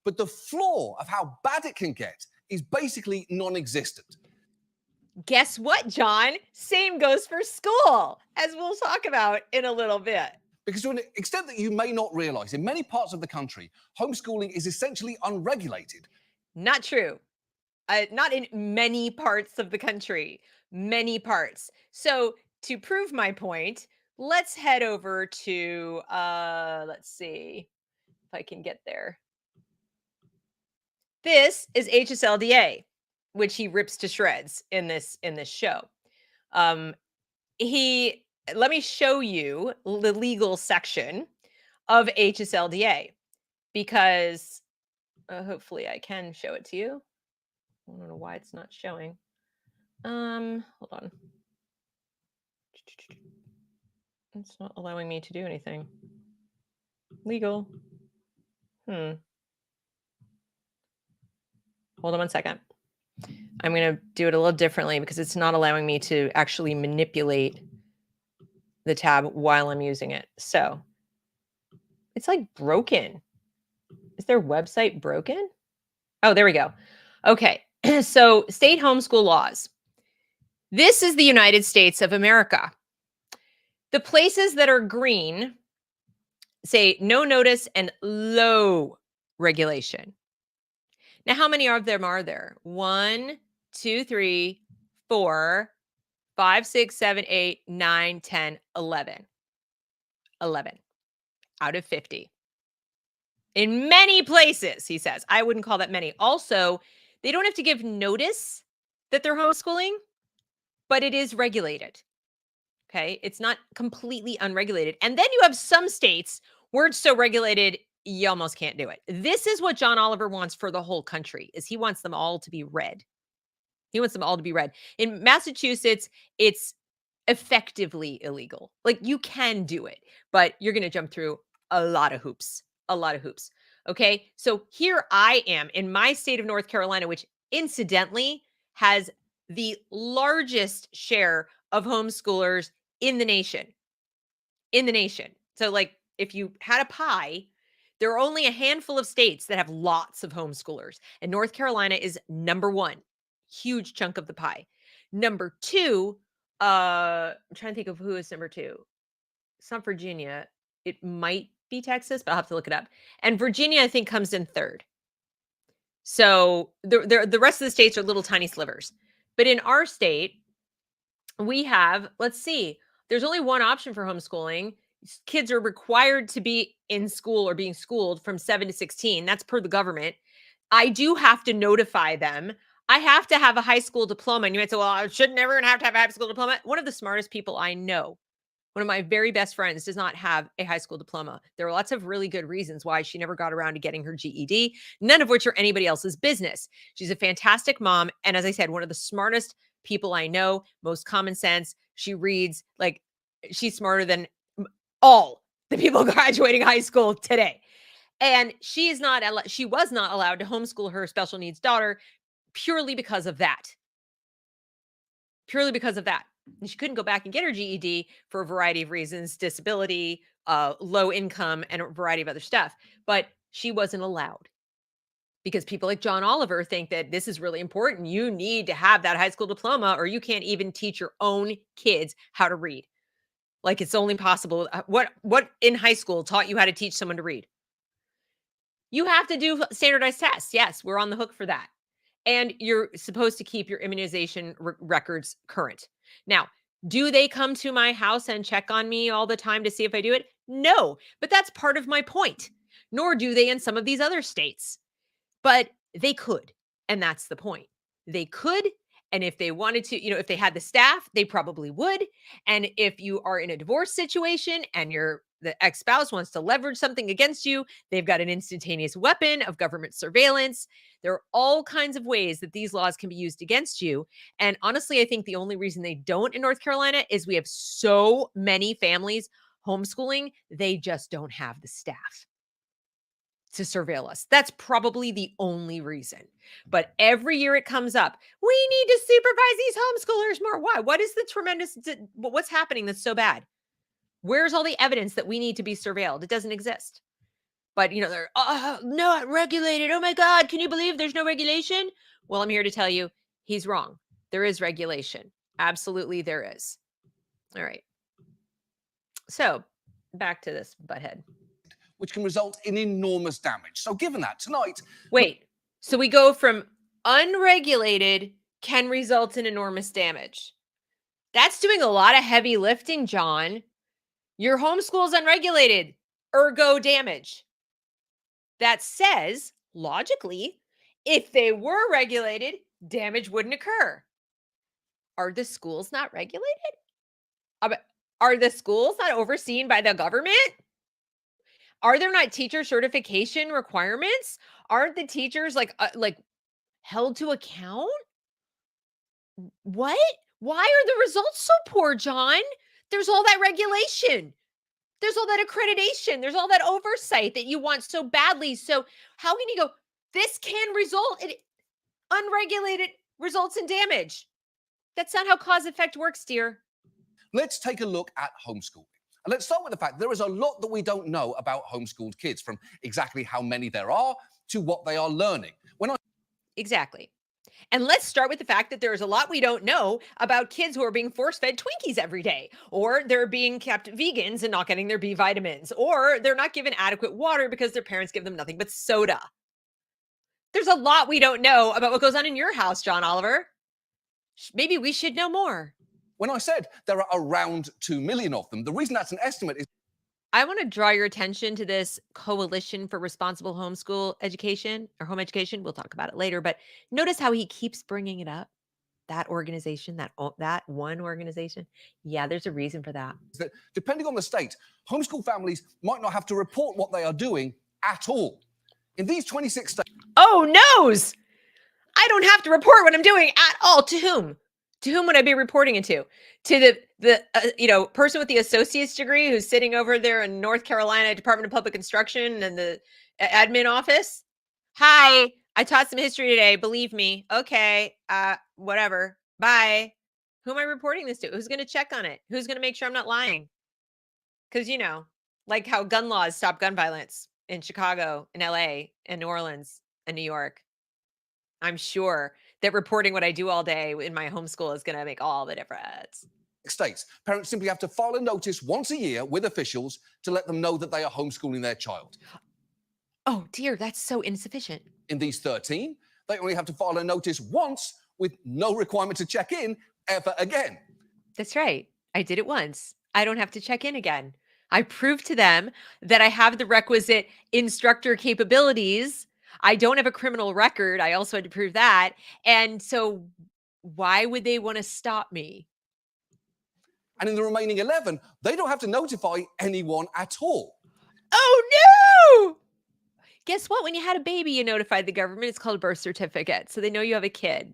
[SPEAKER 2] but the floor of how bad it can get is basically non-existent.
[SPEAKER 1] Guess what, John? Same goes for school, as we'll talk about in a little bit.
[SPEAKER 2] Because to an extent that you may not realize, in many parts of the country, homeschooling is essentially unregulated.
[SPEAKER 1] Not true. Not in many parts of the country. Many parts. So to prove my point, let's head over to, let's see if I can get there. This is HSLDA, which he rips to shreds in this show. Let me show you the legal section of HSLDA, because hopefully I can show it to you. I don't know why it's not showing. Hold on. It's not allowing me to do anything. Legal. Hold on one second. I'm going to do it a little differently because it's not allowing me to actually manipulate the tab while I'm using it. So it's like broken. Is their website broken? Oh, there we go. Okay. So state homeschool laws. This is the United States of America. The places that are green say no notice and low regulation. Now, how many of them are there? 1, 2, 3, 4, 5, 6, 7, 8, 9, 10, 11. 11 out of 50. In many places, he says. I wouldn't call that many. Also, they don't have to give notice that they're homeschooling, but it is regulated. Okay? It's not completely unregulated. And then you have some states where it's so regulated, you almost can't do it. This is what John Oliver wants for the whole country, is he wants them all to be red. He wants them all to be red. In Massachusetts, it's effectively illegal. Like, you can do it, but you're going to jump through a lot of hoops. A lot of hoops. Okay? So here I am in my state of North Carolina, which incidentally has the largest share of homeschoolers in the nation. In the nation. So, like, if you had a pie, there are only a handful of states that have lots of homeschoolers, and North Carolina is number 1. Huge chunk of the pie. Number 2, I'm trying to think of who is number 2. It's not Virginia. It might be Texas, but I'll have to look it up. And Virginia, I think, comes in 3rd. So the rest of the states are little tiny slivers. But in our state, we have, let's see, there's only one option for homeschooling. Kids are required to be in school or being schooled from 7 to 16. That's per the government. I do have to notify them. I have to have a high school diploma. And you might say, well, I shouldn't ever have to have a high school diploma. One of the smartest people I know, one of my very best friends, does not have a high school diploma. There are lots of really good reasons why she never got around to getting her GED, none of which are anybody else's business. She's a fantastic mom. And as I said, one of the smartest people I know, most common sense. She reads, like, she's smarter than all the people graduating high school today. And she was not allowed to homeschool her special needs daughter purely because of that. Purely because of that. And she couldn't go back and get her GED for a variety of reasons, disability, low income, and a variety of other stuff. But she wasn't allowed because people like John Oliver think that this is really important. You need to have that high school diploma or you can't even teach your own kids how to read. Like it's only possible. What in high school taught you how to teach someone to read? You have to do standardized tests. Yes, we're on the hook for that. And you're supposed to keep your immunization records current. Now, do they come to my house and check on me all the time to see if I do it? No, but that's part of my point. Nor do they in some of these other states. But they could. And that's the point. They could. And if they wanted to, if they had the staff, they probably would. And if you are in a divorce situation and the ex-spouse wants to leverage something against you, they've got an instantaneous weapon of government surveillance. There are all kinds of ways that these laws can be used against you. And honestly, I think the only reason they don't in North Carolina is we have so many families homeschooling, they just don't have the staff to surveil us. That's probably the only reason. But every year it comes up, we need to supervise these homeschoolers more. Why? What is what's happening that's so bad? Where's all the evidence that we need to be surveilled? It doesn't exist. But, they're not regulated. Oh my God, can you believe there's no regulation? Well, I'm here to tell you he's wrong. There is regulation. Absolutely there is. All right. So back to this butthead.
[SPEAKER 2] Which can result in enormous damage. So given that, tonight...
[SPEAKER 1] Wait, so we go from unregulated can result in enormous damage. That's doing a lot of heavy lifting, John. Your homeschool is unregulated, ergo damage. That says, logically, if they were regulated, damage wouldn't occur. Are the schools not regulated? Are the schools not overseen by the government? Are there not teacher certification requirements? Aren't the teachers like held to account? What? Why are the results so poor, John? There's all that regulation. There's all that accreditation. There's all that oversight that you want so badly. So how can you go, this can result in unregulated results in damage? That's not how cause effect works, dear.
[SPEAKER 2] Let's take a look at homeschooling. And let's start with the fact there is a lot that we don't know about homeschooled kids, from exactly how many there are to what they are learning.
[SPEAKER 1] Exactly. And let's start with the fact that there's a lot we don't know about kids who are being force-fed Twinkies every day, or they're being kept vegans and not getting their B vitamins, or they're not given adequate water because their parents give them nothing but soda. There's a lot we don't know about what goes on in your house, John Oliver. Maybe we should know more.
[SPEAKER 2] When I said there are around 2 million of them, the reason that's an estimate is...
[SPEAKER 1] I want to draw your attention to this Coalition for Responsible Homeschool Education or Home Education. We'll talk about it later, but notice how he keeps bringing it up. That organization, that one organization. Yeah, there's a reason for that.
[SPEAKER 2] That depending on the state, homeschool families might not have to report what they are doing at all. In these 26 states...
[SPEAKER 1] Oh, noes! I don't have to report what I'm doing at all. To whom? To whom would I be reporting it to? To the person with the associate's degree who's sitting over there in North Carolina Department of Public Instruction and the admin office? Hi, I taught some history today. Believe me. Okay, whatever. Bye. Who am I reporting this to? Who's going to check on it? Who's going to make sure I'm not lying? Because, like how gun laws stop gun violence in Chicago, in LA, in New Orleans, and New York. I'm sure that reporting what I do all day in my homeschool is going to make all the difference.
[SPEAKER 2] States, parents simply have to file a notice once a year with officials to let them know that they are homeschooling their child.
[SPEAKER 1] Oh dear, that's so insufficient.
[SPEAKER 2] In these 13, they only have to file a notice once with no requirement to check in ever again.
[SPEAKER 1] That's right. I did it once. I don't have to check in again. I proved to them that I have the requisite instructor capabilities. I don't have a criminal record. I also had to prove that. And so why would they want to stop me?
[SPEAKER 2] And in the remaining 11, they don't have to notify anyone at all.
[SPEAKER 1] Oh, no! Guess what? When you had a baby, you notified the government. It's called a birth certificate. So they know you have a kid.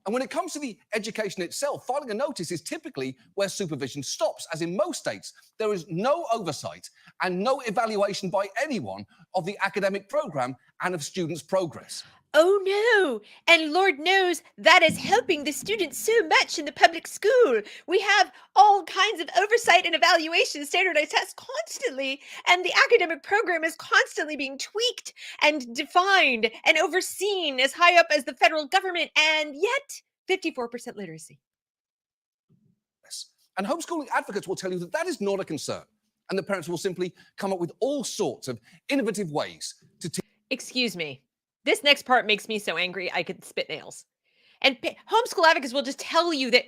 [SPEAKER 2] And when it comes to the education itself, filing a notice is typically where supervision stops, as in most states, there is no oversight and no evaluation by anyone of the academic program and of students' progress.
[SPEAKER 1] Oh no, and Lord knows that is helping the students so much in the public school. We have all kinds of oversight and evaluation, standardized tests constantly, and the academic program is constantly being tweaked and defined and overseen as high up as the federal government, and yet 54% literacy.
[SPEAKER 2] And homeschooling advocates will tell you that that is not a concern, and the parents will simply come up with all sorts of innovative ways to teach.
[SPEAKER 1] Excuse me. This next part makes me so angry I could spit nails. And homeschool advocates will just tell you that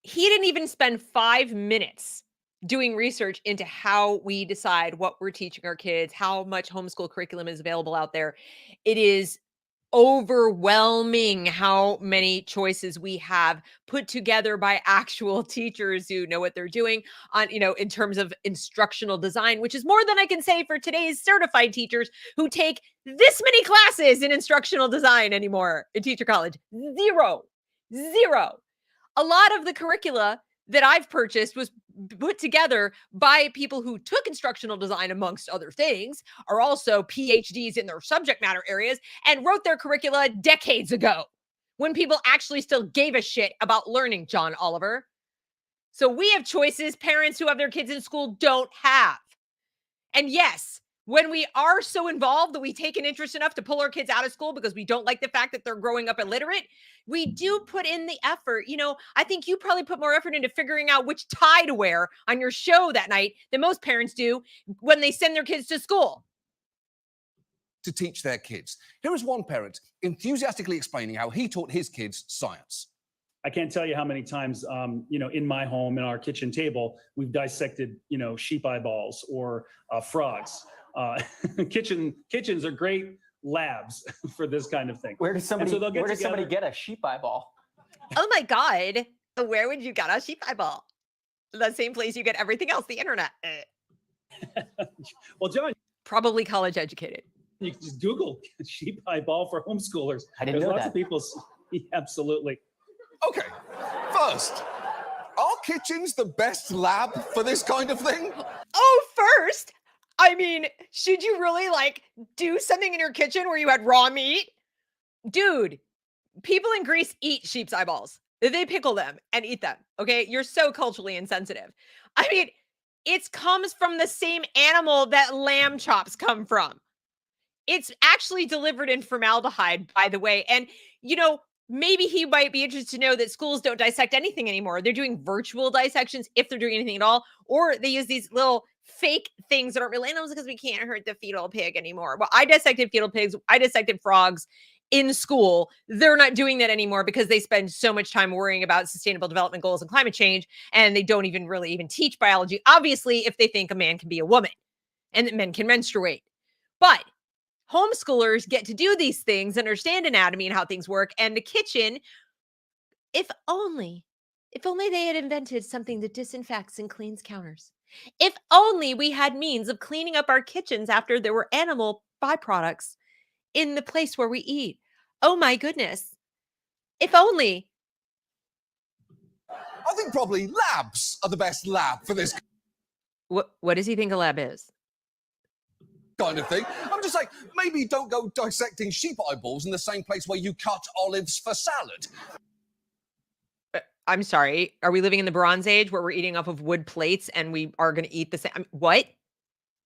[SPEAKER 1] he didn't even spend 5 minutes doing research into how we decide what we're teaching our kids, how much homeschool curriculum is available out there. It is overwhelming how many choices we have put together by actual teachers who know what they're doing on, in terms of instructional design, which is more than I can say for today's certified teachers who take this many classes in instructional design anymore in teacher college. Zero. A lot of the curricula that I've purchased was put together by people who took instructional design, amongst other things, are also PhDs in their subject matter areas, and wrote their curricula decades ago when people actually still gave a shit about learning, John Oliver. So we have choices parents who have their kids in school don't have. And yes, when we are so involved that we take an interest enough to pull our kids out of school because we don't like the fact that they're growing up illiterate, we do put in the effort. I think you probably put more effort into figuring out which tie to wear on your show that night than most parents do when they send their kids to school.
[SPEAKER 2] To teach their kids. Here is one parent enthusiastically explaining how he taught his kids science.
[SPEAKER 11] I can't tell you how many times, in my home, in our kitchen table, we've dissected, sheep eyeballs or frogs. Kitchens are great labs for this kind of thing.
[SPEAKER 12] Where does somebody get a sheep eyeball?
[SPEAKER 1] Oh my God. Where would you get a sheep eyeball? The same place you get everything else, the internet.
[SPEAKER 11] Well, John.
[SPEAKER 1] Probably college educated.
[SPEAKER 11] You can just Google sheep eyeball for homeschoolers.
[SPEAKER 12] I didn't know
[SPEAKER 11] lots
[SPEAKER 12] that.
[SPEAKER 11] Of people. Absolutely.
[SPEAKER 2] Okay, first, are kitchens the best lab for this kind of thing?
[SPEAKER 1] Oh, first, should you really do something in your kitchen where you had raw meat? Dude, people in Greece eat sheep's eyeballs. They pickle them and eat them. Okay. You're so culturally insensitive. It comes from the same animal that lamb chops come from. It's actually delivered in formaldehyde, by the way. And, maybe he might be interested to know that schools don't dissect anything anymore. They're doing virtual dissections, if they're doing anything at all, or they use these little fake things that aren't real animals because we can't hurt the fetal pig anymore. Well, I dissected fetal pigs. I dissected frogs in school. They're not doing that anymore because they spend so much time worrying about sustainable development goals and climate change, and they don't even teach biology, obviously, if they think a man can be a woman and that men can menstruate. But homeschoolers get to do these things, understand anatomy and how things work. And the kitchen, if only they had invented something that disinfects and cleans counters. If only we had means of cleaning up our kitchens after there were animal byproducts in the place where we eat. Oh my goodness. If only.
[SPEAKER 2] I think probably labs are the best lab for this.
[SPEAKER 1] What does he think a lab is?
[SPEAKER 2] Kind of thing. I'm just like, maybe don't go dissecting sheep eyeballs in the same place where you cut olives for salad.
[SPEAKER 1] I'm sorry. Are we living in the Bronze Age where we're eating off of wood plates and we are going to eat the same? What?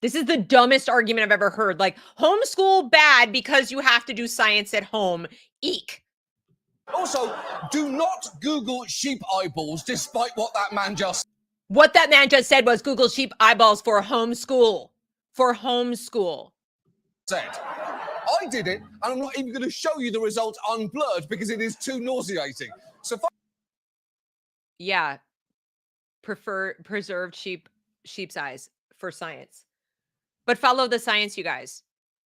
[SPEAKER 1] This is the dumbest argument I've ever heard. Homeschool bad because you have to do science at home. Eek.
[SPEAKER 2] Also, do not Google sheep eyeballs despite what that man just.
[SPEAKER 1] What that man just said was Google sheep eyeballs for homeschool. For homeschool.
[SPEAKER 2] Said. I did it, and I'm not even going to show you the results unblurred because it is too nauseating. So
[SPEAKER 1] yeah. Prefer preserved sheep's eyes for science. But follow the science, you guys.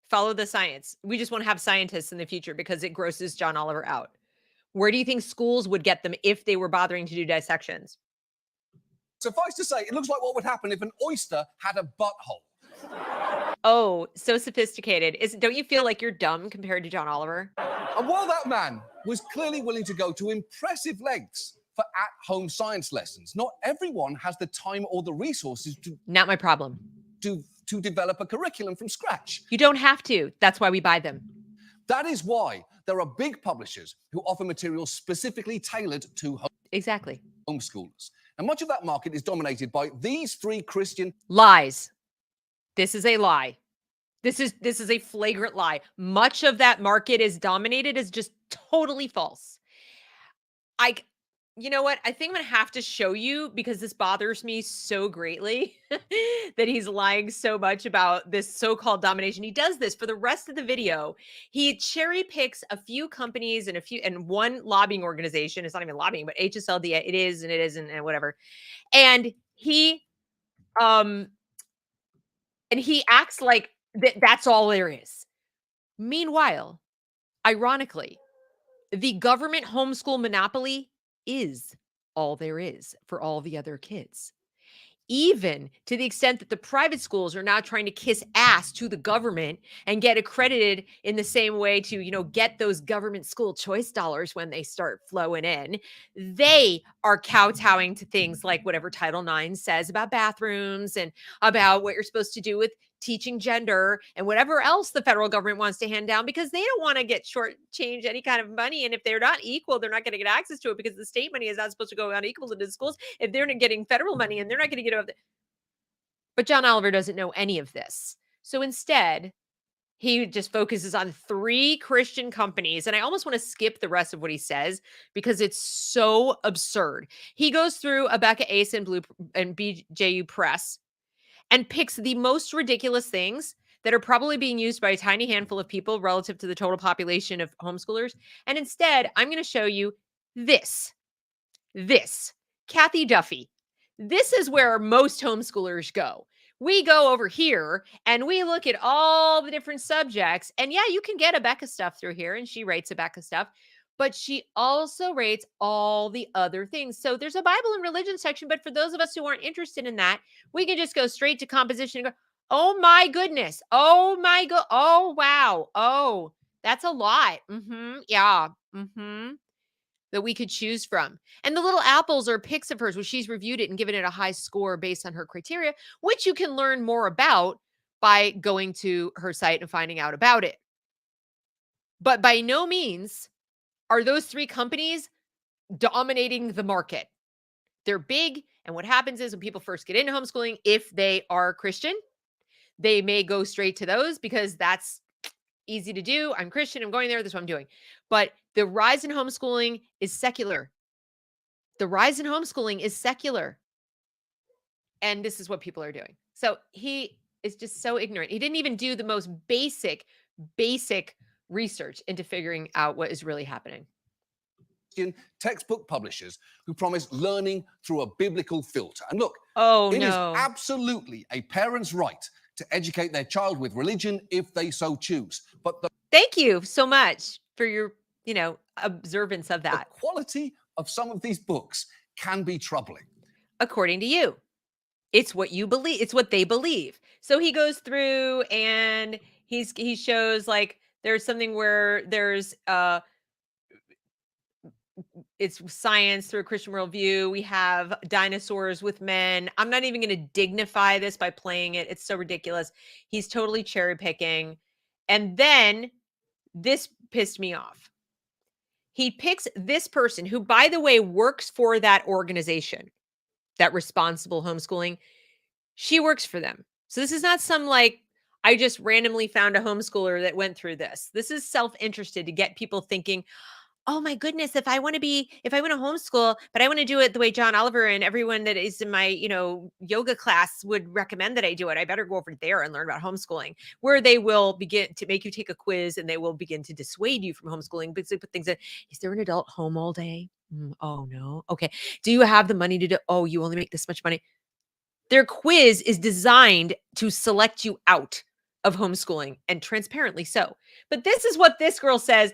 [SPEAKER 1] Follow the science. We just want to have scientists in the future because it grosses John Oliver out. Where do you think schools would get them if they were bothering to do dissections?
[SPEAKER 2] Suffice to say, it looks like what would happen if an oyster had a butthole.
[SPEAKER 1] Oh, so sophisticated. Don't you feel like you're dumb compared to John Oliver?
[SPEAKER 2] And while that man was clearly willing to go to impressive lengths for at-home science lessons, not everyone has the time or the resources to...
[SPEAKER 1] Not my problem.
[SPEAKER 2] To develop a curriculum from scratch.
[SPEAKER 1] You don't have to. That's why we buy them.
[SPEAKER 2] That is why there are big publishers who offer materials specifically tailored to
[SPEAKER 1] Exactly.
[SPEAKER 2] homeschoolers. And much of that market is dominated by these three Christian
[SPEAKER 1] lies. This is a lie. This is a flagrant lie. Much of that market is dominated as just totally false. You know what? I think I'm gonna have to show you because this bothers me so greatly that he's lying so much about this so-called domination. He does this for the rest of the video. He cherry picks a few companies and one lobbying organization. It's not even lobbying, but HSLD. It is and it isn't and whatever. And he acts like that's all there is. Meanwhile, ironically, the government homeschool monopoly is all there is for all the other kids. Even to the extent that the private schools are now trying to kiss ass to the government and get accredited in the same way to, get those government school choice dollars when they start flowing in. They are kowtowing to things like whatever Title IX says about bathrooms and about what you're supposed to do with teaching gender and whatever else the federal government wants to hand down because they don't want to get shortchanged any kind of money. And if they're not equal, they're not going to get access to it because the state money is not supposed to go unequal to the schools. If they're not getting federal money and they're not going to get it. But John Oliver doesn't know any of this. So instead, he just focuses on three Christian companies. And I almost want to skip the rest of what he says because it's so absurd. He goes through Abeka Ace and BJU Press and picks the most ridiculous things that are probably being used by a tiny handful of people relative to the total population of homeschoolers. And instead, I'm going to show you this. Kathy Duffy. This is where most homeschoolers go. We go over here and we look at all the different subjects. And yeah, you can get Abeka stuff through here, and she rates Abeka stuff. But she also rates all the other things. So there's a Bible and religion section. But for those of us who aren't interested in that, we can just go straight to composition and go, oh my goodness. Oh my God. Oh, wow. Oh, that's a lot. Yeah. That we could choose from. And the little apples are pics of hers where she's reviewed it and given it a high score based on her criteria, which you can learn more about by going to her site and finding out about it. But by no means are those three companies dominating the market. They're big. And what happens is when people first get into homeschooling, if they are Christian, they may go straight to those because that's easy to do. I'm Christian. I'm going there. That's what I'm doing. But the rise in homeschooling is secular. And this is what people are doing. So he is just so ignorant. He didn't even do the most basic research into figuring out what is really happening.
[SPEAKER 2] Textbook publishers who promise learning through a biblical filter. And look, it is absolutely a parent's right to educate their child with religion if they so choose. But
[SPEAKER 1] thank you so much for your, observance of that.
[SPEAKER 2] The quality of some of these books can be troubling.
[SPEAKER 1] According to you. It's what you believe. It's what they believe. So he goes through and he shows like there's something where there's it's science through a Christian worldview. We have dinosaurs with men. I'm not even going to dignify this by playing it. It's so ridiculous. He's totally cherry picking. And then this pissed me off. He picks this person who, by the way, works for that organization, that Responsible Homeschooling. She works for them. So this is not some I just randomly found a homeschooler that went through this. This is self-interested to get people thinking, oh my goodness, if I want to homeschool, but I want to do it the way John Oliver and everyone that is in my, yoga class would recommend that I do it, I better go over there and learn about homeschooling, where they will begin to make you take a quiz and they will begin to dissuade you from homeschooling because they put things in. Is there an adult home all day? Oh no. Okay. Do you have the money to do? Oh, you only make this much money. Their quiz is designed to select you out of homeschooling, and transparently so. But this is what this girl says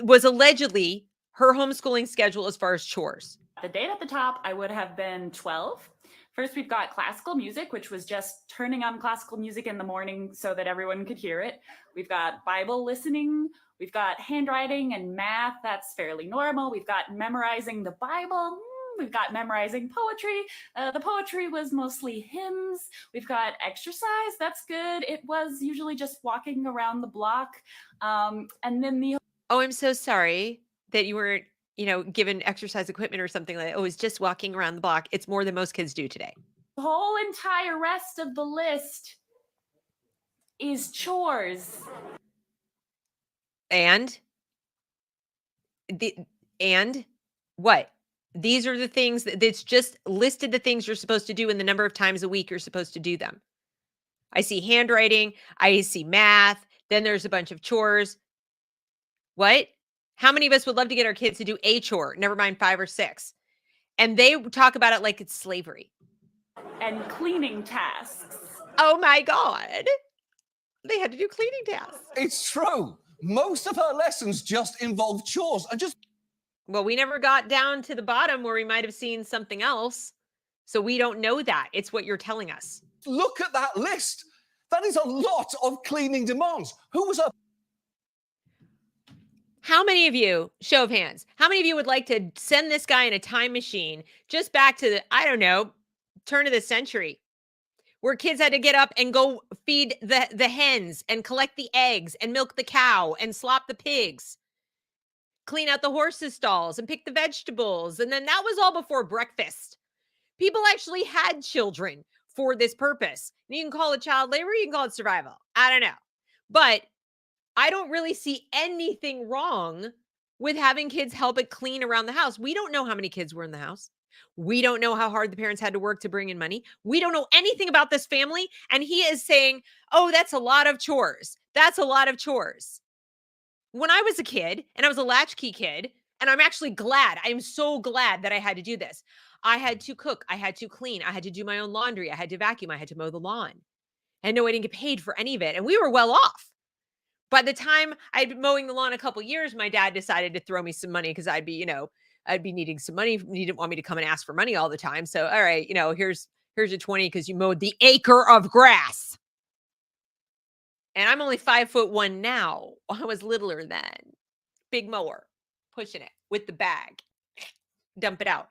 [SPEAKER 1] was allegedly her homeschooling schedule as far as chores.
[SPEAKER 13] The date at the top, I would have been 12. First, we've got classical music, which was just turning on classical music in the morning so that everyone could hear it. We've got Bible listening. We've got handwriting and math. That's fairly normal. We've got memorizing the Bible. We've got memorizing poetry. The poetry was mostly hymns. We've got exercise. That's good. It was usually just walking around the block. And then the
[SPEAKER 1] Oh, I'm so sorry that you weren't, given exercise equipment or something like that. Oh, it's just walking around the block. It's more than most kids do today.
[SPEAKER 13] whole entire rest of the list is chores.
[SPEAKER 1] And what? These are the things that's just listed the things you're supposed to do and the number of times a week you're supposed to do them. I see handwriting, I see math, then there's a bunch of chores. What? How many of us would love to get our kids to do a chore, never mind 5 or 6? And they talk about it like it's slavery.
[SPEAKER 13] And cleaning tasks.
[SPEAKER 1] Oh my God. They had to do cleaning tasks.
[SPEAKER 2] It's true. Most of her lessons just involve chores and just...
[SPEAKER 1] Well, we never got down to the bottom where we might have seen something else. So we don't know that. It's what you're telling us.
[SPEAKER 2] Look at that list. That is a lot of cleaning demands. Who was her...
[SPEAKER 1] How many of you, show of hands, how many of you would like to send this guy in a time machine just back to the, I don't know, turn of the century, where kids had to get up and go feed the hens and collect the eggs and milk the cow and slop the pigs, clean out the horses' stalls and pick the vegetables. And then that was all before breakfast. People actually had children for this purpose. You can call it child labor, you can call it survival. I don't know. But I don't really see anything wrong with having kids help it clean around the house. We don't know how many kids were in the house. We don't know how hard the parents had to work to bring in money. We don't know anything about this family. And he is saying, oh, that's a lot of chores. That's a lot of chores. When I was a kid and I was a latchkey kid, and I'm actually glad, I'm so glad that I had to do this. I had to cook. I had to clean. I had to do my own laundry. I had to vacuum. I had to mow the lawn. And no, I didn't get paid for any of it. And we were well off. By the time I'd been mowing the lawn a couple years, my dad decided to throw me some money because I'd be needing some money. He didn't want me to come and ask for money all the time. So, all right, here's a 20 because you mowed the acre of grass. And I'm only 5'1" now. I was littler then. Big mower, pushing it with the bag, dump it out.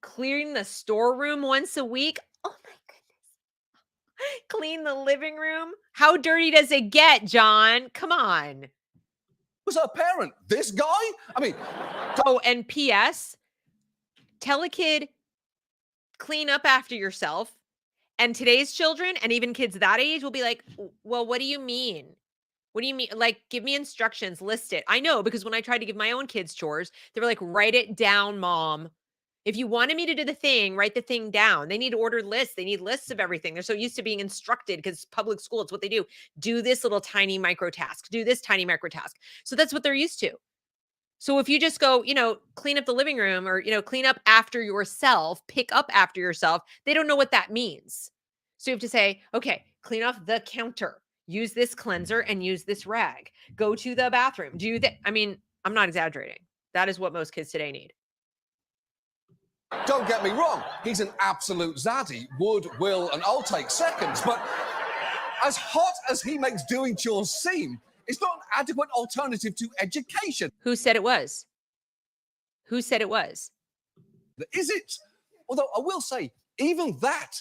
[SPEAKER 1] Clearing the storeroom once a week. Oh my goodness. Clean the living room. How dirty does it get, John? Come on.
[SPEAKER 2] Was her parent this guy? I mean...
[SPEAKER 1] Oh, and P.S. Tell a kid, clean up after yourself. And today's children, and even kids that age, will be like, well, what do you mean? What do you mean? Like, give me instructions, list it. I know, because when I tried to give my own kids chores, they were like, write it down, Mom. If you wanted me to do the thing, write the thing down. They need ordered lists. They need lists of everything. They're so used to being instructed because public school, it's what they do. Do this little tiny micro task. Do this tiny micro task. So that's what they're used to. So if you just go, clean up the living room or, clean up after yourself, pick up after yourself, they don't know what that means. So you have to say, okay, clean off the counter, use this cleanser and use this rag, go to the bathroom, do that. I mean, I'm not exaggerating. That is what most kids today need.
[SPEAKER 2] Don't get me wrong, he's an absolute zaddy. Would, will, and I'll take seconds. But as hot as he makes doing chores seem, it's not an adequate alternative to education.
[SPEAKER 1] Who said it was? Who said it was?
[SPEAKER 2] Is it? Although I will say, even that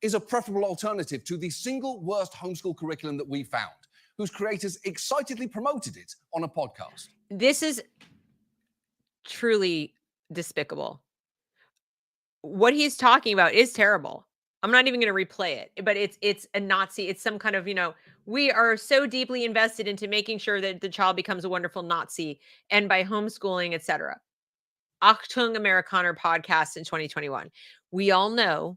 [SPEAKER 2] is a preferable alternative to the single worst homeschool curriculum that we found, whose creators excitedly promoted it on a podcast.
[SPEAKER 1] This is truly despicable. What he's talking about is terrible. I'm not even going to replay it, but it's a Nazi. It's some kind of, we are so deeply invested into making sure that the child becomes a wonderful Nazi, and by homeschooling, etc. Achtung Amerikaner podcast in 2021. We all know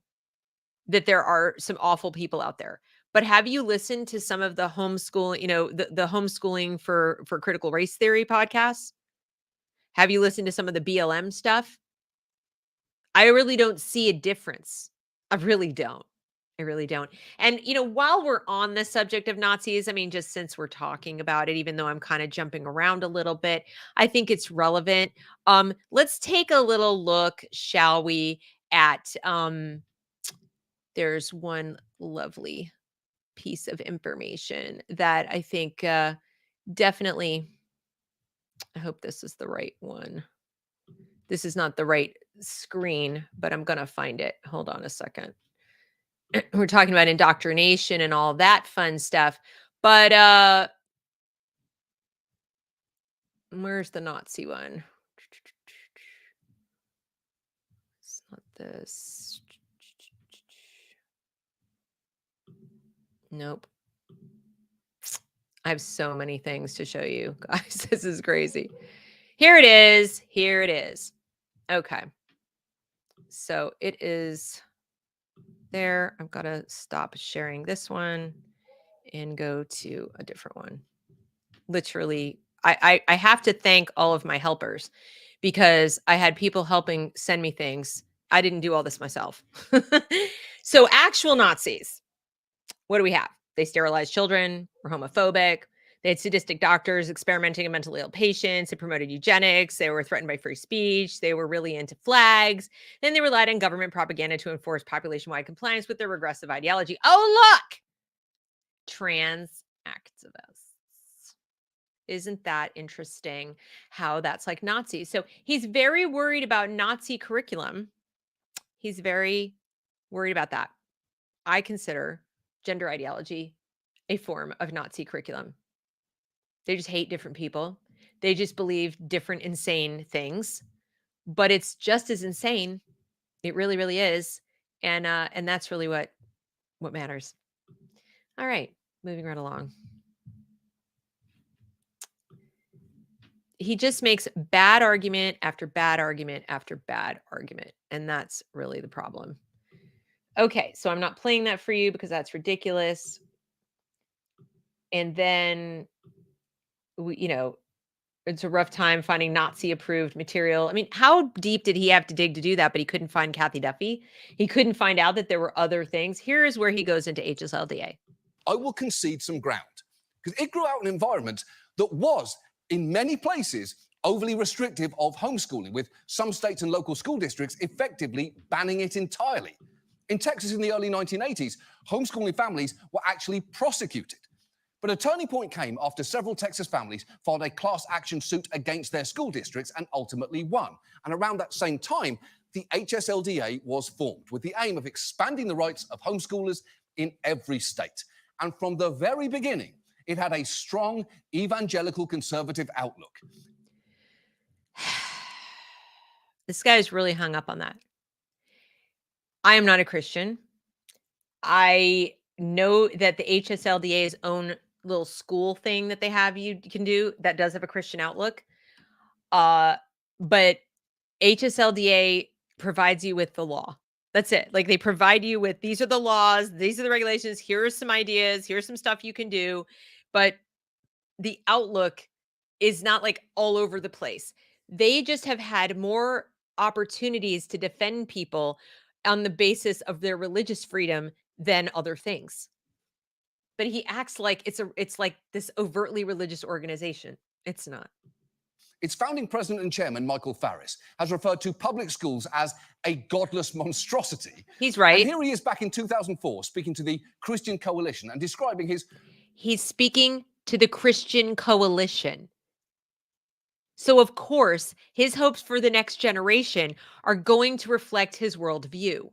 [SPEAKER 1] that there are some awful people out there, but have you listened to some of the homeschooling, the homeschooling for critical race theory podcasts? Have you listened to some of the BLM stuff? I really don't see a difference. I really don't. And, while we're on the subject of Nazis, I mean, just since we're talking about it, even though I'm kind of jumping around a little bit, I think it's relevant. Let's take a little look, shall we, at, there's one lovely piece of information that I think definitely, I hope this is the right one. This is not the right screen, but I'm going to find it. Hold on a second. We're talking about indoctrination and all that fun stuff. But where's the Nazi one? It's not this. Nope. I have so many things to show you guys. This is crazy. Here it is. Here it is. Okay. So it is there. I've got to stop sharing this one and go to a different one. Literally, I have to thank all of my helpers because I had people helping send me things. I didn't do all this myself. So actual Nazis, what do we have? They sterilized children, were homophobic. They had sadistic doctors experimenting on mentally ill patients. They promoted eugenics. They were threatened by free speech. They were really into flags. Then they relied on government propaganda to enforce population-wide compliance with their regressive ideology. Oh, look! Trans activists. Isn't that interesting how that's like Nazis? So he's very worried about Nazi curriculum. He's very worried about that. I consider gender ideology a form of Nazi curriculum. They just hate different people. They just believe different insane things, but it's just as insane. It really, really is. And that's really what matters. All right, moving right along. He just makes bad argument after bad argument after bad argument. And that's really the problem. Okay, so I'm not playing that for you because that's ridiculous. And then, it's a rough time finding Nazi-approved material. I mean, how deep did he have to dig to do that? But he couldn't find Kathy Duffy. He couldn't find out that there were other things. Here is where he goes into HSLDA.
[SPEAKER 2] I will concede some ground because it grew out in an environment that was, in many places, overly restrictive of homeschooling, with some states and local school districts effectively banning it entirely. In Texas in the early 1980s, homeschooling families were actually prosecuted. But a turning point came after several Texas families filed a class action suit against their school districts and ultimately won. And around that same time, the HSLDA was formed with the aim of expanding the rights of homeschoolers in every state. And from the very beginning, it had a strong evangelical conservative outlook.
[SPEAKER 1] This guy's really hung up on that. I am not a Christian. I know that the HSLDA's own little school thing that they have you can do that does have a Christian outlook. But HSLDA provides you with the law. That's it. Like they provide you with, these are the laws, these are the regulations, here are some ideas, here's some stuff you can do. But the outlook is not like all over the place. They just have had more opportunities to defend people on the basis of their religious freedom than other things. But he acts like it's like this overtly religious organization. It's not.
[SPEAKER 2] Its founding president and chairman, Michael Farris, has referred to public schools as a godless monstrosity.
[SPEAKER 1] He's right.
[SPEAKER 2] And here he is back in 2004 speaking to the Christian Coalition and describing his...
[SPEAKER 1] He's speaking to the Christian Coalition. So, of course, his hopes for the next generation are going to reflect his worldview,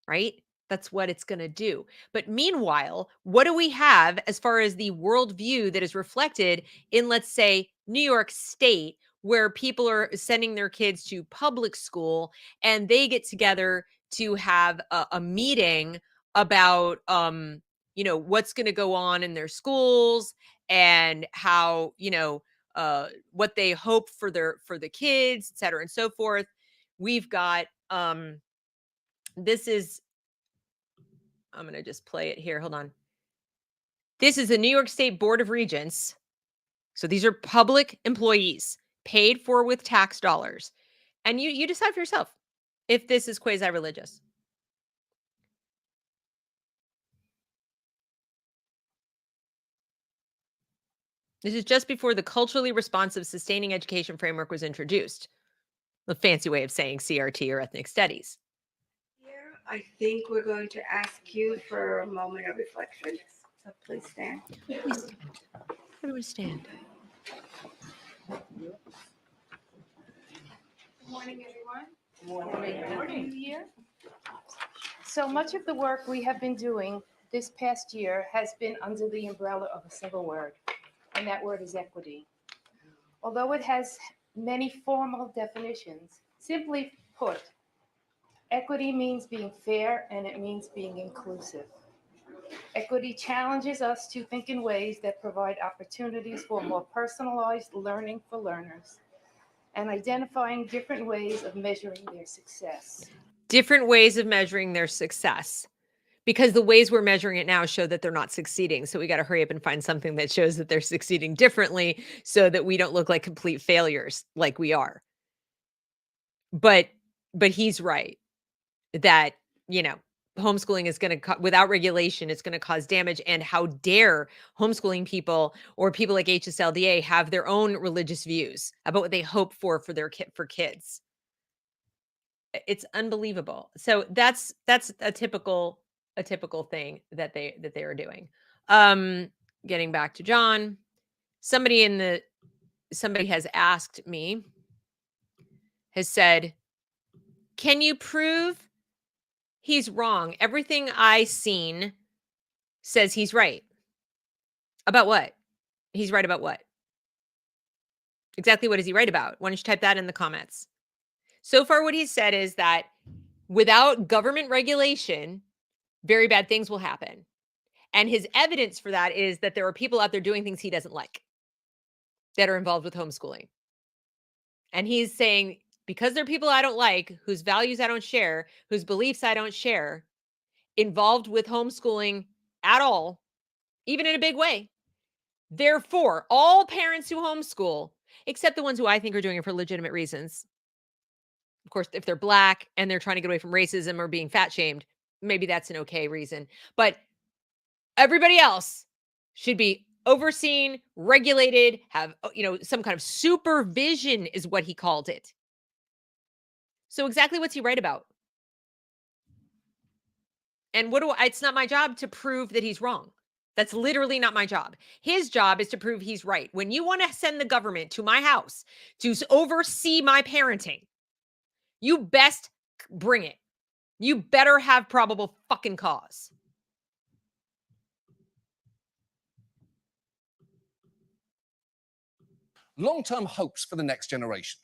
[SPEAKER 1] right? That's what it's going to do. But meanwhile, what do we have as far as the worldview that is reflected in, let's say, New York State, where people are sending their kids to public school and they get together to have a meeting about, what's going to go on in their schools and how, what they hope for the kids, et cetera, and so forth. We've got, this is, I'm going to just play it here. Hold on. This is the New York State Board of Regents. So these are public employees paid for with tax dollars. And you decide for yourself if this is quasi-religious. This is just before the culturally responsive sustaining education framework was introduced. A fancy way of saying CRT or ethnic studies.
[SPEAKER 14] I think we're going to ask you for a moment of reflection. So please stand.
[SPEAKER 1] Please stand. Everyone stand.
[SPEAKER 15] Morning, everyone. Morning. New Year. So much of the work we have been doing this past year has been under the umbrella of a single word, and that word is equity. Although it has many formal definitions, simply put, equity means being fair and it means being inclusive. Equity challenges us to think in ways that provide opportunities for more personalized learning for learners and identifying different ways of measuring their success.
[SPEAKER 1] Different ways of measuring their success. Because the ways we're measuring it now show that they're not succeeding. So we got to hurry up and find something that shows that they're succeeding differently so that we don't look like complete failures like we are. But he's right that, you know, homeschooling is going to, without regulation, it's going to cause damage. And how dare homeschooling people or people like HSLDA have their own religious views about what they hope for their kids. It's unbelievable. So that's a typical thing that they are doing. Getting back to John, somebody has asked me, has said, can you prove he's wrong? Everything I seen says he's right. About what? He's right about what? Exactly what is he right about? Why don't you type that in the comments? So far, what he's said is that without government regulation, very bad things will happen. And his evidence for that is that there are people out there doing things he doesn't like that are involved with homeschooling. And he's saying, because there are people I don't like, whose values I don't share, whose beliefs I don't share, involved with homeschooling at all, even in a big way. Therefore, all parents who homeschool, except the ones who I think are doing it for legitimate reasons. Of course, if they're Black and they're trying to get away from racism or being fat shamed, maybe that's an okay reason. But everybody else should be overseen, regulated, have, you know, some kind of supervision is what he called it. So exactly what's he right about? And it's not my job to prove that he's wrong. That's literally not my job. His job is to prove he's right. When you want to send the government to my house to oversee my parenting, you best bring it. You better have probable fucking cause.
[SPEAKER 2] Long-term hopes for the next generation.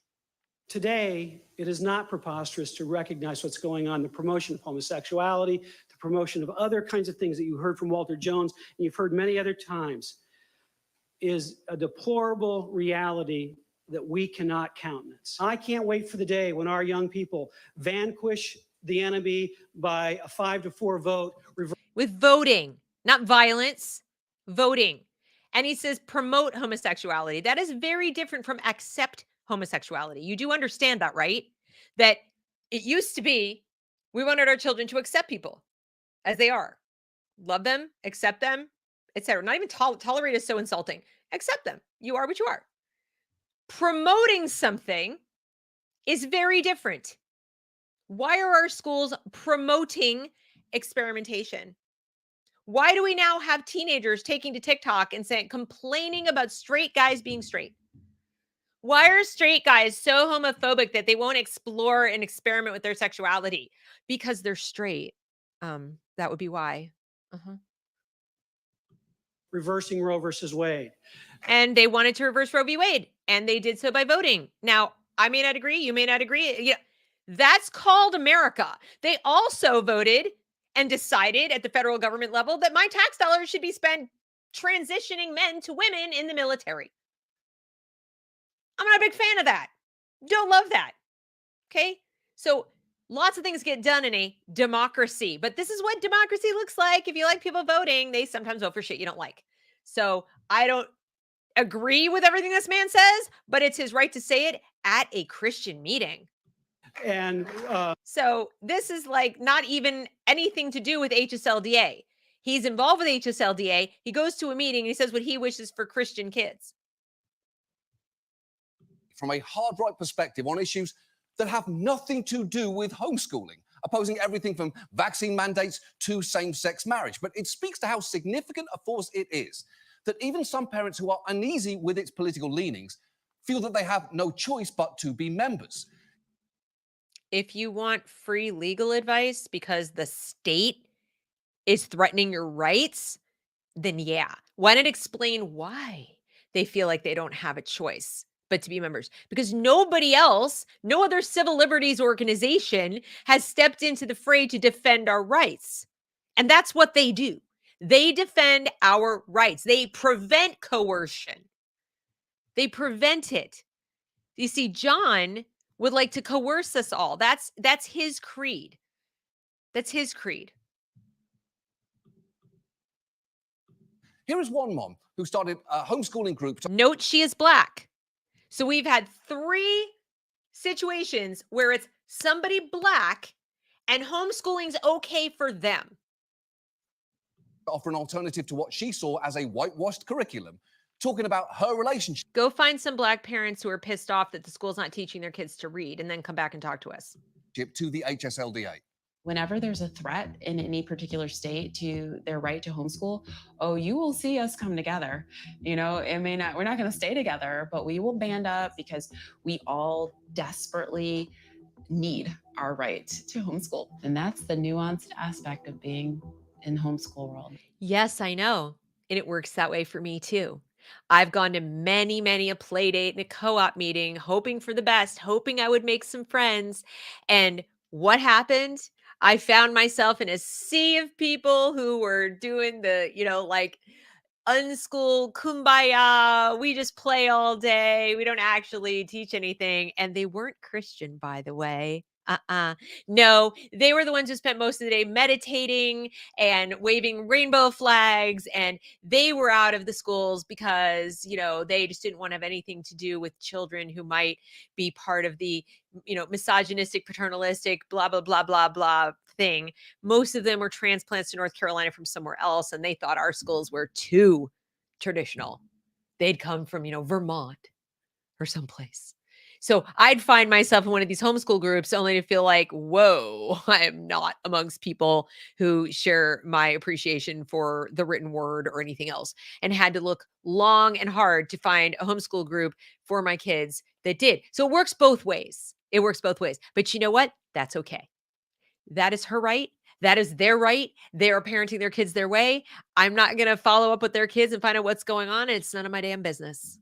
[SPEAKER 16] Today, it is not preposterous to recognize what's going on, the promotion of homosexuality, the promotion of other kinds of things that you heard from Walter Jones, and you've heard many other times, is a deplorable reality that we cannot countenance. I can't wait for the day when our young people vanquish the enemy by a 5-4 vote.
[SPEAKER 1] With voting, not violence, voting. And he says promote homosexuality. That is very different from accept homosexuality. You do understand that, right? That it used to be we wanted our children to accept people as they are. Love them, accept them, etc. Not even tolerate is so insulting. Accept them. You are what you are. Promoting something is very different. Why are our schools promoting experimentation? Why do we now have teenagers taking to TikTok and complaining about straight guys being straight? Why are straight guys so homophobic that they won't explore and experiment with their sexuality? Because they're straight. That would be why.
[SPEAKER 16] Reversing Roe versus Wade.
[SPEAKER 1] And they wanted to reverse Roe v. Wade, and they did so by voting. Now, I may not agree. You may not agree. Yeah, that's called America. They also voted and decided at the federal government level that my tax dollars should be spent transitioning men to women in the military. I'm not a big fan of that. Don't love that. Okay? So lots of things get done in a democracy, but this is what democracy looks like. If you like people voting, they sometimes vote for shit you don't like. So I don't agree with everything this man says, but it's his right to say it at a Christian meeting.
[SPEAKER 16] And
[SPEAKER 1] so this is like not even anything to do with HSLDA. He's involved with HSLDA. He goes to a meeting and he says what he wishes for Christian kids.
[SPEAKER 2] From a hard right perspective on issues that have nothing to do with homeschooling, opposing everything from vaccine mandates to same-sex marriage. But it speaks to how significant a force it is that even some parents who are uneasy with its political leanings feel that they have no choice but to be members.
[SPEAKER 1] If you want free legal advice because the state is threatening your rights, then yeah. Why not explain why they feel like they don't have a choice but to be members? Because nobody else, no other civil liberties organization has stepped into the fray to defend our rights. And that's what they do. They defend our rights. They prevent coercion. They prevent it. You see, John would like to coerce us all. That's his creed. That's his creed.
[SPEAKER 2] Here is one mom who started a homeschooling group.
[SPEAKER 1] Note she is Black. So we've had 3 situations where it's somebody Black and homeschooling's okay for them.
[SPEAKER 2] Offer an alternative to what she saw as a whitewashed curriculum, talking about her relationship.
[SPEAKER 1] Go find some Black parents who are pissed off that the school's not teaching their kids to read, and then come back and talk to us.
[SPEAKER 2] To the HSLDA.
[SPEAKER 17] Whenever there's a threat in any particular state to their right to homeschool, oh, you will see us come together. You know, it may not, we're not going to stay together, but we will band up because we all desperately need our right to homeschool. And that's the nuanced aspect of being in the homeschool world.
[SPEAKER 1] Yes, I know. And it works that way for me too. I've gone to many, many a play date and a co-op meeting, hoping for the best, hoping I would make some friends. And what happened? I found myself in a sea of people who were doing the, like unschool kumbaya. We just play all day. We don't actually teach anything. And they weren't Christian, by the way. No, they were the ones who spent most of the day meditating and waving rainbow flags. And they were out of the schools because, they just didn't want to have anything to do with children who might be part of the, misogynistic, paternalistic, blah, blah, blah, blah, blah thing. Most of them were transplants to North Carolina from somewhere else. And they thought our schools were too traditional. They'd come from, Vermont or someplace. So I'd find myself in one of these homeschool groups only to feel like, whoa, I am not amongst people who share my appreciation for the written word or anything else, and had to look long and hard to find a homeschool group for my kids that did. So it works both ways. It works both ways. But you know what? That's okay. That is her right. That is their right. They are parenting their kids their way. I'm not going to follow up with their kids and find out what's going on. It's none of my damn business.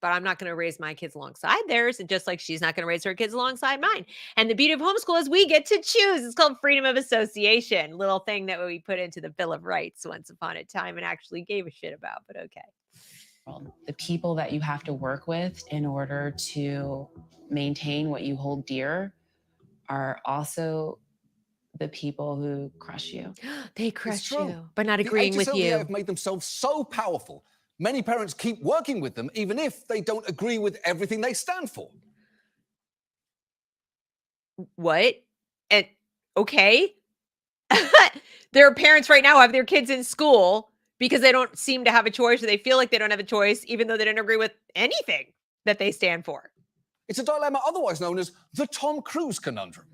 [SPEAKER 1] But I'm not going to raise my kids alongside theirs. And just like she's not going to raise her kids alongside mine. And the beauty of homeschool is we get to choose. It's called freedom of association. Little thing that we put into the Bill of Rights once upon a time and actually gave a shit about, but okay.
[SPEAKER 17] The people that you have to work with in order to maintain what you hold dear are also the people who crush you.
[SPEAKER 1] They crush you by not agreeing with
[SPEAKER 2] the
[SPEAKER 1] you.
[SPEAKER 2] HSLDA have made themselves so powerful. Many parents keep working with them, even if they don't agree with everything they stand for.
[SPEAKER 1] What? And okay. There are parents right now who have their kids in school because they don't seem to have a choice, or they feel like they don't have a choice, even though they don't agree with anything that they stand for.
[SPEAKER 2] It's a dilemma otherwise known as the Tom Cruise conundrum.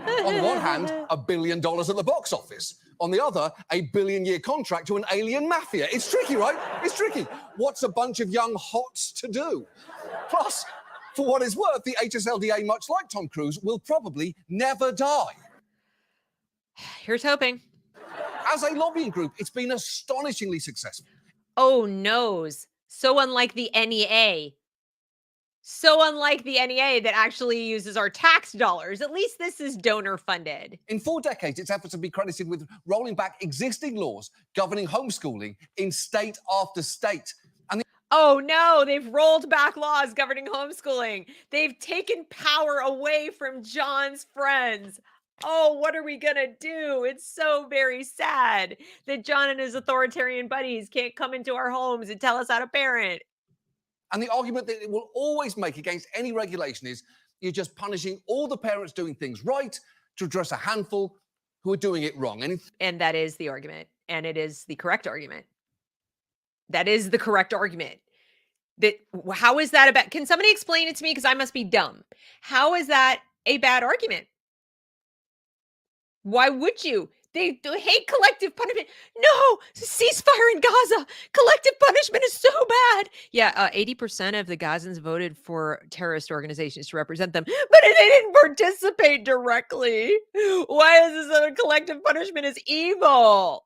[SPEAKER 2] On the one hand, $1 billion at the box office. On the other, a billion-year contract to an alien mafia. It's tricky, right? It's tricky. What's a bunch of young hots to do? Plus, for what it's worth, the HSLDA, much like Tom Cruise, will probably never die.
[SPEAKER 1] Here's hoping.
[SPEAKER 2] As a lobbying group, it's been astonishingly successful.
[SPEAKER 1] Oh, noes. So unlike the NEA. So unlike the NEA that actually uses our tax dollars. At least this is donor funded.
[SPEAKER 2] In 4 decades, its efforts have been credited with rolling back existing laws governing homeschooling in state after state.
[SPEAKER 1] Oh no, they've rolled back laws governing homeschooling. They've taken power away from John's friends. Oh, what are we going to do? It's so very sad that John and his authoritarian buddies can't come into our homes and tell us how to parent.
[SPEAKER 2] And the argument that it will always make against any regulation is you're just punishing all the parents doing things right to address a handful who are doing it wrong.
[SPEAKER 1] And that is the argument. And it is the correct argument. That is the correct argument. How is that about? Can somebody explain it to me? Because I must be dumb. How is that a bad argument? Why would you They hate collective punishment. No, ceasefire in Gaza. Collective punishment is so bad. Yeah, 80% of the Gazans voted for terrorist organizations to represent them, but they didn't participate directly. Why is this a collective punishment is evil?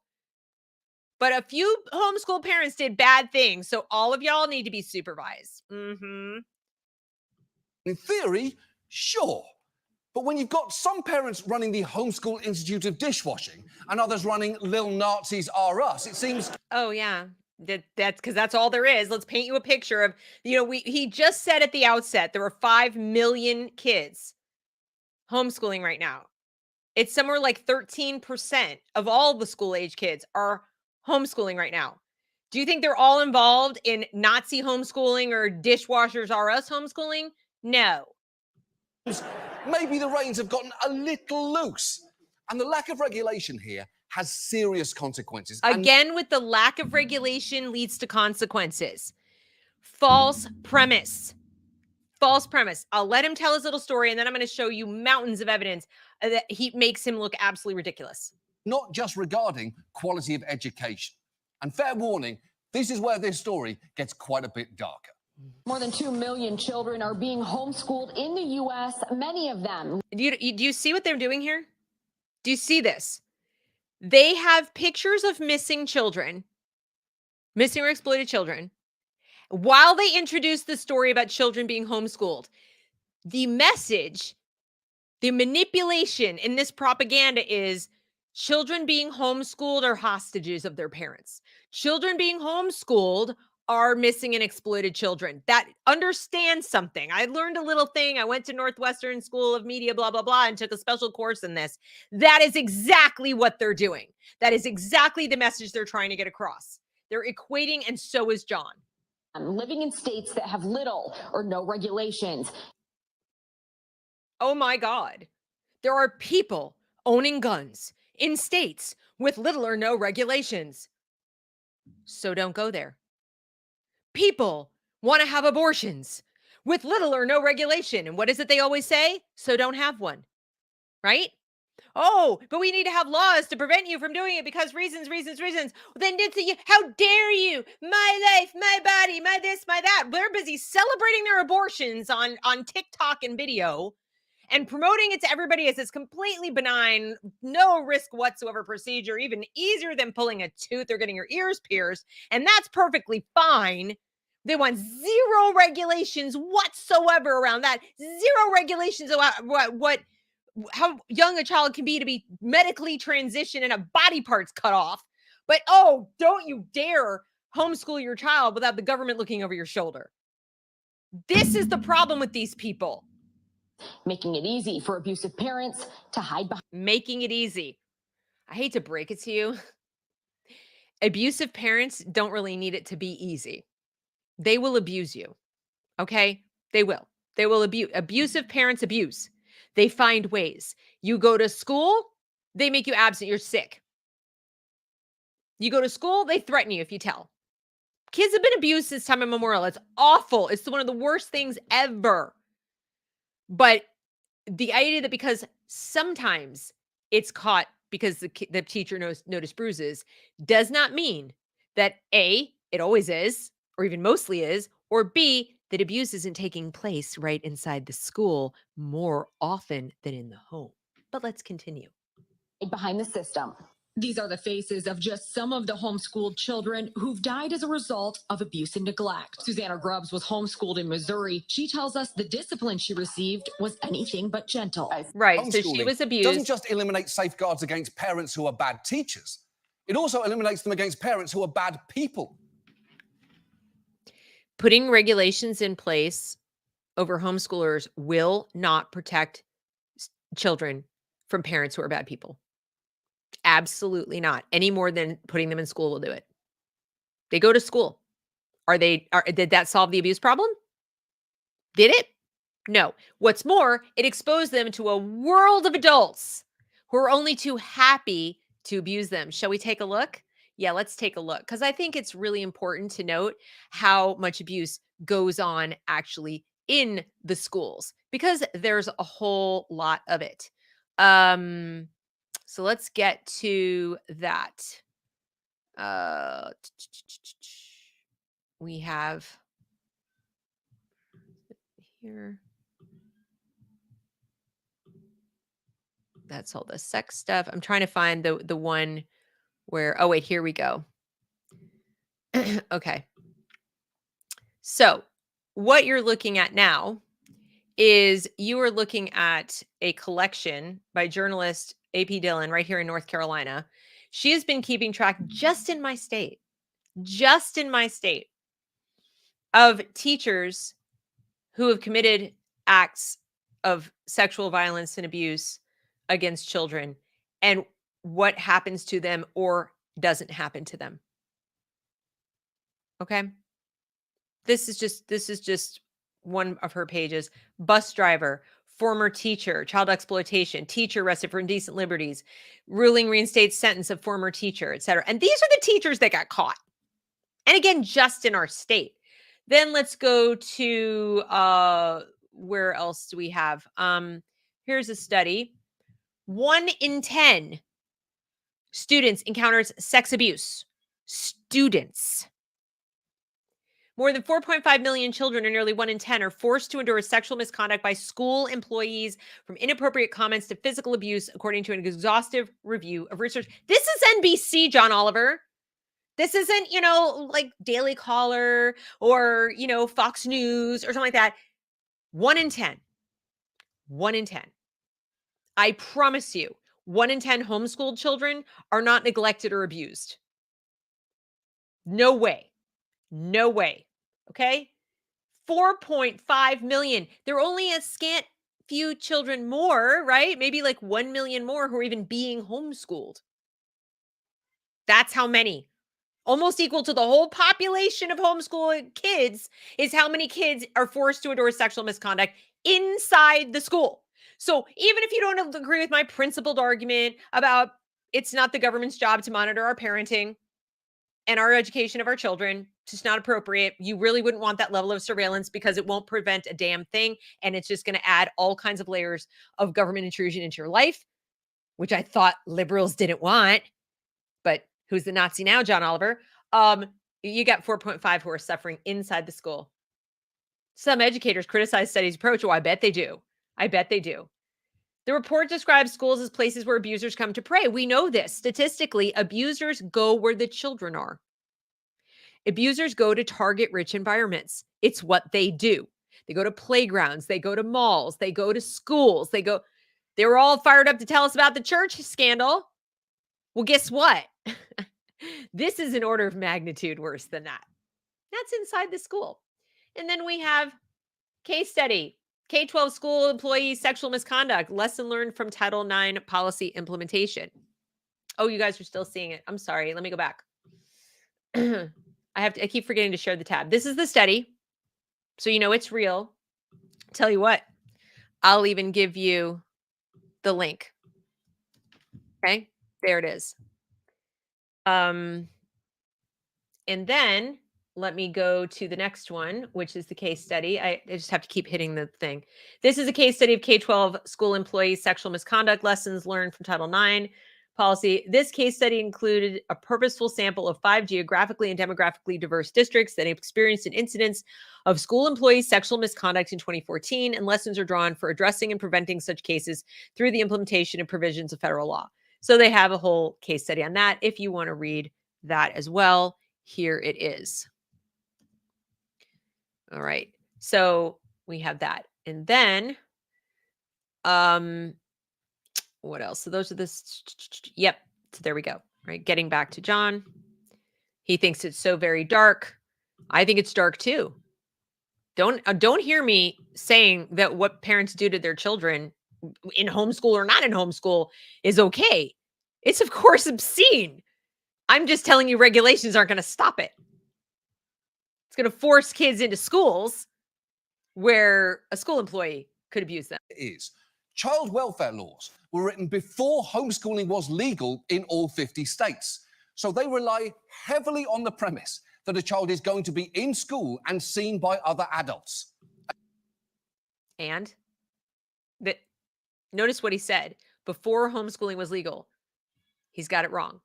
[SPEAKER 1] But a few homeschool parents did bad things, so all of y'all need to be supervised. Mm-hmm.
[SPEAKER 2] In theory, sure. But when you've got some parents running the Homeschool Institute of Dishwashing and others running Lil Nazis Are Us, it seems...
[SPEAKER 1] Oh, yeah. That's because that's all there is. Let's paint you a picture of, he just said at the outset, there are 5 million kids homeschooling right now. It's somewhere like 13% of all the school-age kids are homeschooling right now. Do you think they're all involved in Nazi homeschooling or Dishwashers Are Us homeschooling? No.
[SPEAKER 2] Maybe the reins have gotten a little loose. And the lack of regulation here has serious consequences.
[SPEAKER 1] Again, with the lack of regulation leads to consequences. False premise. False premise. I'll let him tell his little story, and then I'm going to show you mountains of evidence that he makes him look absolutely ridiculous.
[SPEAKER 2] Not just regarding quality of education. And fair warning, this is where this story gets quite a bit darker.
[SPEAKER 18] More than 2 million children are being homeschooled in the U.S., many of them.
[SPEAKER 1] Do you see what they're doing here? Do you see this? They have pictures of missing children, missing or exploited children, while they introduce the story about children being homeschooled. The message, the manipulation in this propaganda is children being homeschooled are hostages of their parents. Children being homeschooled are missing and exploited children. That understands something. I learned a little thing. I went to Northwestern School of Media, blah, blah, blah, and took a special course in this. That is exactly what they're doing. That is exactly the message they're trying to get across. They're equating, and so is John.
[SPEAKER 18] Living in states that have little or no regulations.
[SPEAKER 1] Oh my God. There are people owning guns in states with little or no regulations. So don't go there. People want to have abortions with little or no regulation. And what is it they always say? So don't have one, right? Oh, but we need to have laws to prevent you from doing it because reasons. Then how dare you? My life, my body, my this, my that. They're busy celebrating their abortions on TikTok and video and promoting it to everybody as this completely benign, no risk whatsoever procedure, even easier than pulling a tooth or getting your ears pierced. And that's perfectly fine. They want zero regulations whatsoever around that. Zero regulations about how young a child can be to be medically transitioned and have body parts cut off. But, oh, don't you dare homeschool your child without the government looking over your shoulder. This is the problem with these people.
[SPEAKER 18] Making it easy for abusive parents to hide behind.
[SPEAKER 1] Making it easy. I hate to break it to you. Abusive parents don't really need it to be easy. They will abuse you. Okay? They will. They will abuse. Abusive parents abuse. They find ways. You go to school, they make you absent. You're sick. You go to school, they threaten you if you tell. Kids have been abused since time immemorial. It's awful. It's one of the worst things ever. But the idea that because sometimes it's caught because the teacher noticed bruises does not mean that A, it always is, or even mostly is, or B, that abuse isn't taking place right inside the school more often than in the home. But let's continue.
[SPEAKER 18] Behind the system. These are the faces of just some of the homeschooled children who've died as a result of abuse and neglect. Susanna Grubbs was homeschooled in Missouri. She tells us the discipline she received was anything but gentle.
[SPEAKER 1] Right, so she was abused.
[SPEAKER 2] Doesn't just eliminate safeguards against parents who are bad teachers. It also eliminates them against parents who are bad people.
[SPEAKER 1] Putting regulations in place over homeschoolers will not protect children from parents who are bad people. Absolutely not. Any more than putting them in school will do it. They go to school. Did that solve the abuse problem? Did it? No. What's more, it exposed them to a world of adults who are only too happy to abuse them. Shall we take a look? Yeah, let's take a look. Because I think it's really important to note how much abuse goes on actually in the schools. Because there's a whole lot of it. So let's get to that. We have here. That's all the sex stuff. I'm trying to find the one where, oh wait, here we go. Okay. So what you're looking at now is you are looking at a collection by journalist AP Dillon right here in North Carolina. She has been keeping track just in my state, of teachers who have committed acts of sexual violence and abuse against children and what happens to them or doesn't happen to them. Okay. This is just one of her pages. Bus driver, former teacher, child exploitation, teacher arrested for indecent liberties, ruling reinstates sentence of former teacher, etc. And these are the teachers that got caught. And again, just in our state. Then let's go to where else do we have? Here's a study. 1 in 10 students encounters sex abuse. Students. More than 4.5 million children, or nearly 1 in 10, are forced to endure sexual misconduct by school employees, from inappropriate comments to physical abuse, according to an exhaustive review of research. This is NBC, John Oliver. This isn't, like Daily Caller or, Fox News or something like that. 1 in 10. 1 in 10. I promise you, 1 in 10 homeschooled children are not neglected or abused. No way. No way. Okay? 4.5 million. There are only a scant few children more, right? Maybe like 1 million more who are even being homeschooled. That's how many. Almost equal to the whole population of homeschool kids is how many kids are forced to endure sexual misconduct inside the school. So even if you don't agree with my principled argument about it's not the government's job to monitor our parenting and our education of our children, it's just not appropriate. You really wouldn't want that level of surveillance because it won't prevent a damn thing. And it's just going to add all kinds of layers of government intrusion into your life, which I thought liberals didn't want. But who's the Nazi now, John Oliver? You got 4.5 who are suffering inside the school. Some educators criticize study's approach. Oh, I bet they do. I bet they do. The report describes schools as places where abusers come to prey. We know this. Statistically, abusers go where the children are. Abusers go to target-rich environments. It's what they do. They go to playgrounds. They go to malls. They go to schools. They were all fired up to tell us about the church scandal. Well, guess what? This is an order of magnitude worse than that. That's inside the school. And then we have case study, K-12 school employee sexual misconduct, lesson learned from Title IX policy implementation. Oh, you guys are still seeing it. I'm sorry. Let me go back. I keep forgetting to share the tab. This is the study. So you know it's real. Tell you what, I'll even give you the link. Okay, there it is. And then let me go to the next one, which is the case study. I just have to keep hitting the thing. This is a case study of K-12 school employees' sexual misconduct, lessons learned from Title IX policy. This case study included a purposeful sample of 5 geographically and demographically diverse districts that experienced an incidence of school employees' sexual misconduct in 2014, and lessons are drawn for addressing and preventing such cases through the implementation of provisions of federal law. So they have a whole case study on that. If you want to read that as well, here it is. All right. So we have that. And then, what else? So those are the, yep. So there we go. Right. Getting back to John. He thinks it's so very dark. I think it's dark too. Don't hear me saying that what parents do to their children in homeschool or not in homeschool is okay. It's of course obscene. I'm just telling you regulations aren't going to stop it. It's going to force kids into schools where a school employee could abuse them.
[SPEAKER 2] Child welfare laws were written before homeschooling was legal in all 50 states. So they rely heavily on the premise that a child is going to be in school and seen by other adults.
[SPEAKER 1] And notice what he said. Before homeschooling was legal. He's got it wrong.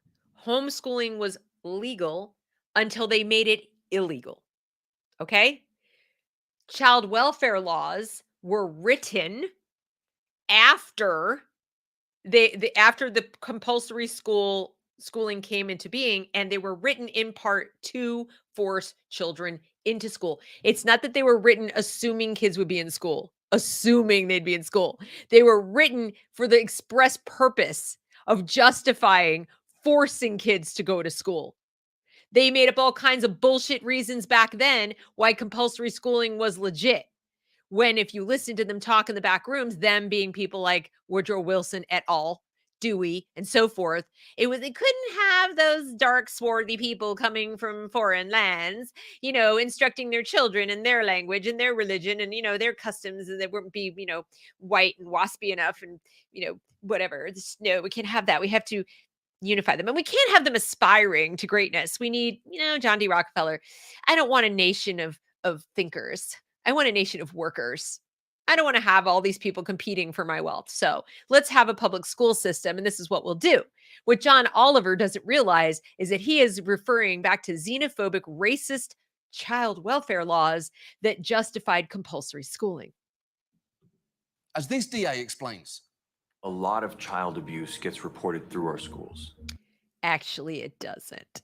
[SPEAKER 1] Homeschooling was legal until they made it illegal. Okay? Child welfare laws were written after after the compulsory schooling came into being, and they were written in part to force children into school. It's not that they were written assuming kids would be in school, assuming they'd be in school. They were written for the express purpose of justifying forcing kids to go to school. They made up all kinds of bullshit reasons back then why compulsory schooling was legit. When if you listen to them talk in the back rooms, them being people like Woodrow Wilson et al., Dewey, and so forth, it was they couldn't have those dark, swarthy people coming from foreign lands, instructing their children in their language and their religion and, their customs, and they wouldn't be, white and waspy enough and, whatever. No, we can't have that. We have to unify them. And we can't have them aspiring to greatness. We need, John D. Rockefeller. I don't want a nation of thinkers. I want a nation of workers. I don't want to have all these people competing for my wealth. So let's have a public school system. And this is what we'll do. What John Oliver doesn't realize is that he is referring back to xenophobic, racist child welfare laws that justified compulsory schooling.
[SPEAKER 2] As this DA explains,
[SPEAKER 19] a lot of child abuse gets reported through our schools.
[SPEAKER 1] Actually, it doesn't.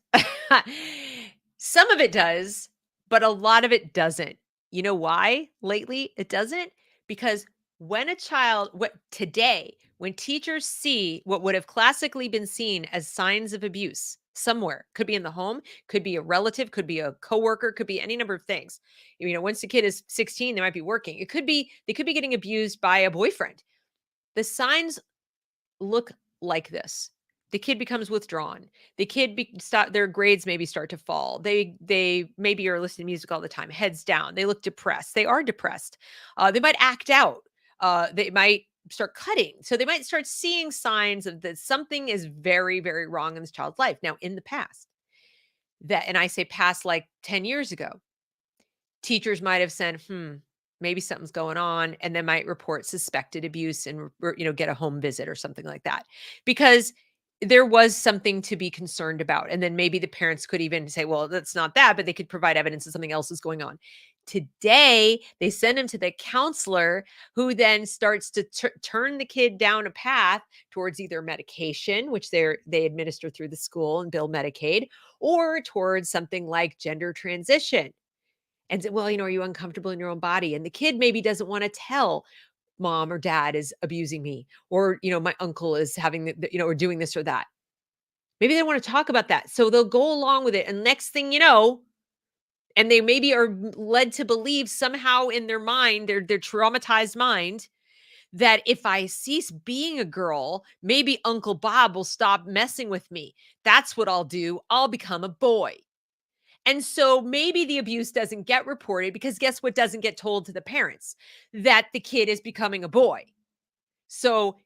[SPEAKER 1] Some of it does, but a lot of it doesn't. You know why lately it doesn't? Because when when teachers see what would have classically been seen as signs of abuse somewhere, could be in the home, could be a relative, could be a coworker, could be any number of things. Once the kid is 16, they might be working. They could be getting abused by a boyfriend. The signs look like this. The kid becomes withdrawn. The kid their grades maybe start to fall. They maybe are listening to music all the time, heads down. They look depressed. They are depressed. They might act out. They might start cutting. So they might start seeing signs of that something is very, very wrong in this child's life. Now, in the past, and I say past like 10 years ago, teachers might have said, maybe something's going on, and they might report suspected abuse and get a home visit or something like that, because there was something to be concerned about. And then maybe the parents could even say, well, that's not that, but they could provide evidence that something else is going on. Today, they send him to the counselor, who then starts to turn the kid down a path towards either medication, which they administer through the school and bill Medicaid, or towards something like gender transition. And say, well, are you uncomfortable in your own body? And the kid maybe doesn't want to tell mom or dad is abusing me, or, my uncle is having, or doing this or that. Maybe they want to talk about that. So they'll go along with it. And next thing you know, and they maybe are led to believe somehow in their mind, their traumatized mind, that if I cease being a girl, maybe Uncle Bob will stop messing with me. That's what I'll do. I'll become a boy. And so maybe the abuse doesn't get reported, because guess what doesn't get told to the parents? That the kid is becoming a boy. So,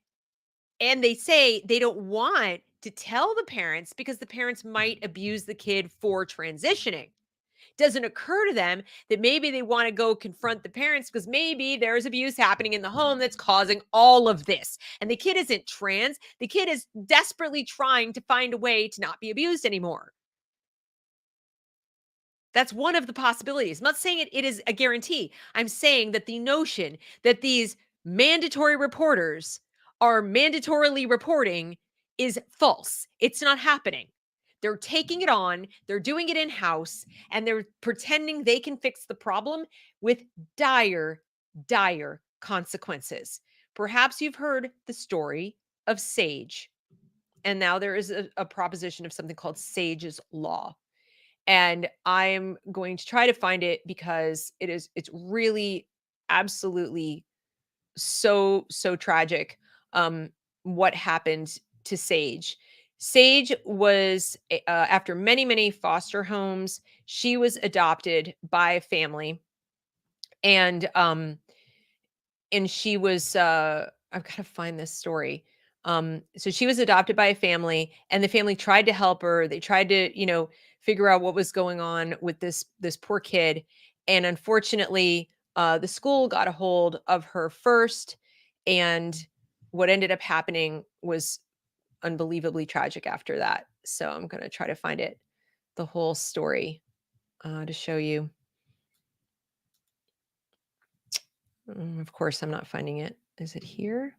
[SPEAKER 1] and they say they don't want to tell the parents because the parents might abuse the kid for transitioning. Doesn't occur to them that maybe they want to go confront the parents because maybe there's abuse happening in the home that's causing all of this. And the kid isn't trans. The kid is desperately trying to find a way to not be abused anymore. That's one of the possibilities. I'm not saying it is a guarantee. I'm saying that the notion that these mandatory reporters are mandatorily reporting is false. It's not happening. They're taking it on, they're doing it in-house, and they're pretending they can fix the problem with dire, dire consequences. Perhaps you've heard the story of SAGE. And now there is a proposition of something called Sage's Law. And I'm going to try to find it because it's really absolutely so tragic what happened to Sage. Sage was after many foster homes, she was adopted by a family, and she was I've got to find this story. So she was adopted by a family, and the family tried to help her. They tried to, figure out what was going on with this poor kid. And unfortunately, the school got a hold of her first. And what ended up happening was unbelievably tragic after that. So I'm going to try to find it, the whole story, to show you. Of course, I'm not finding it. Is it here?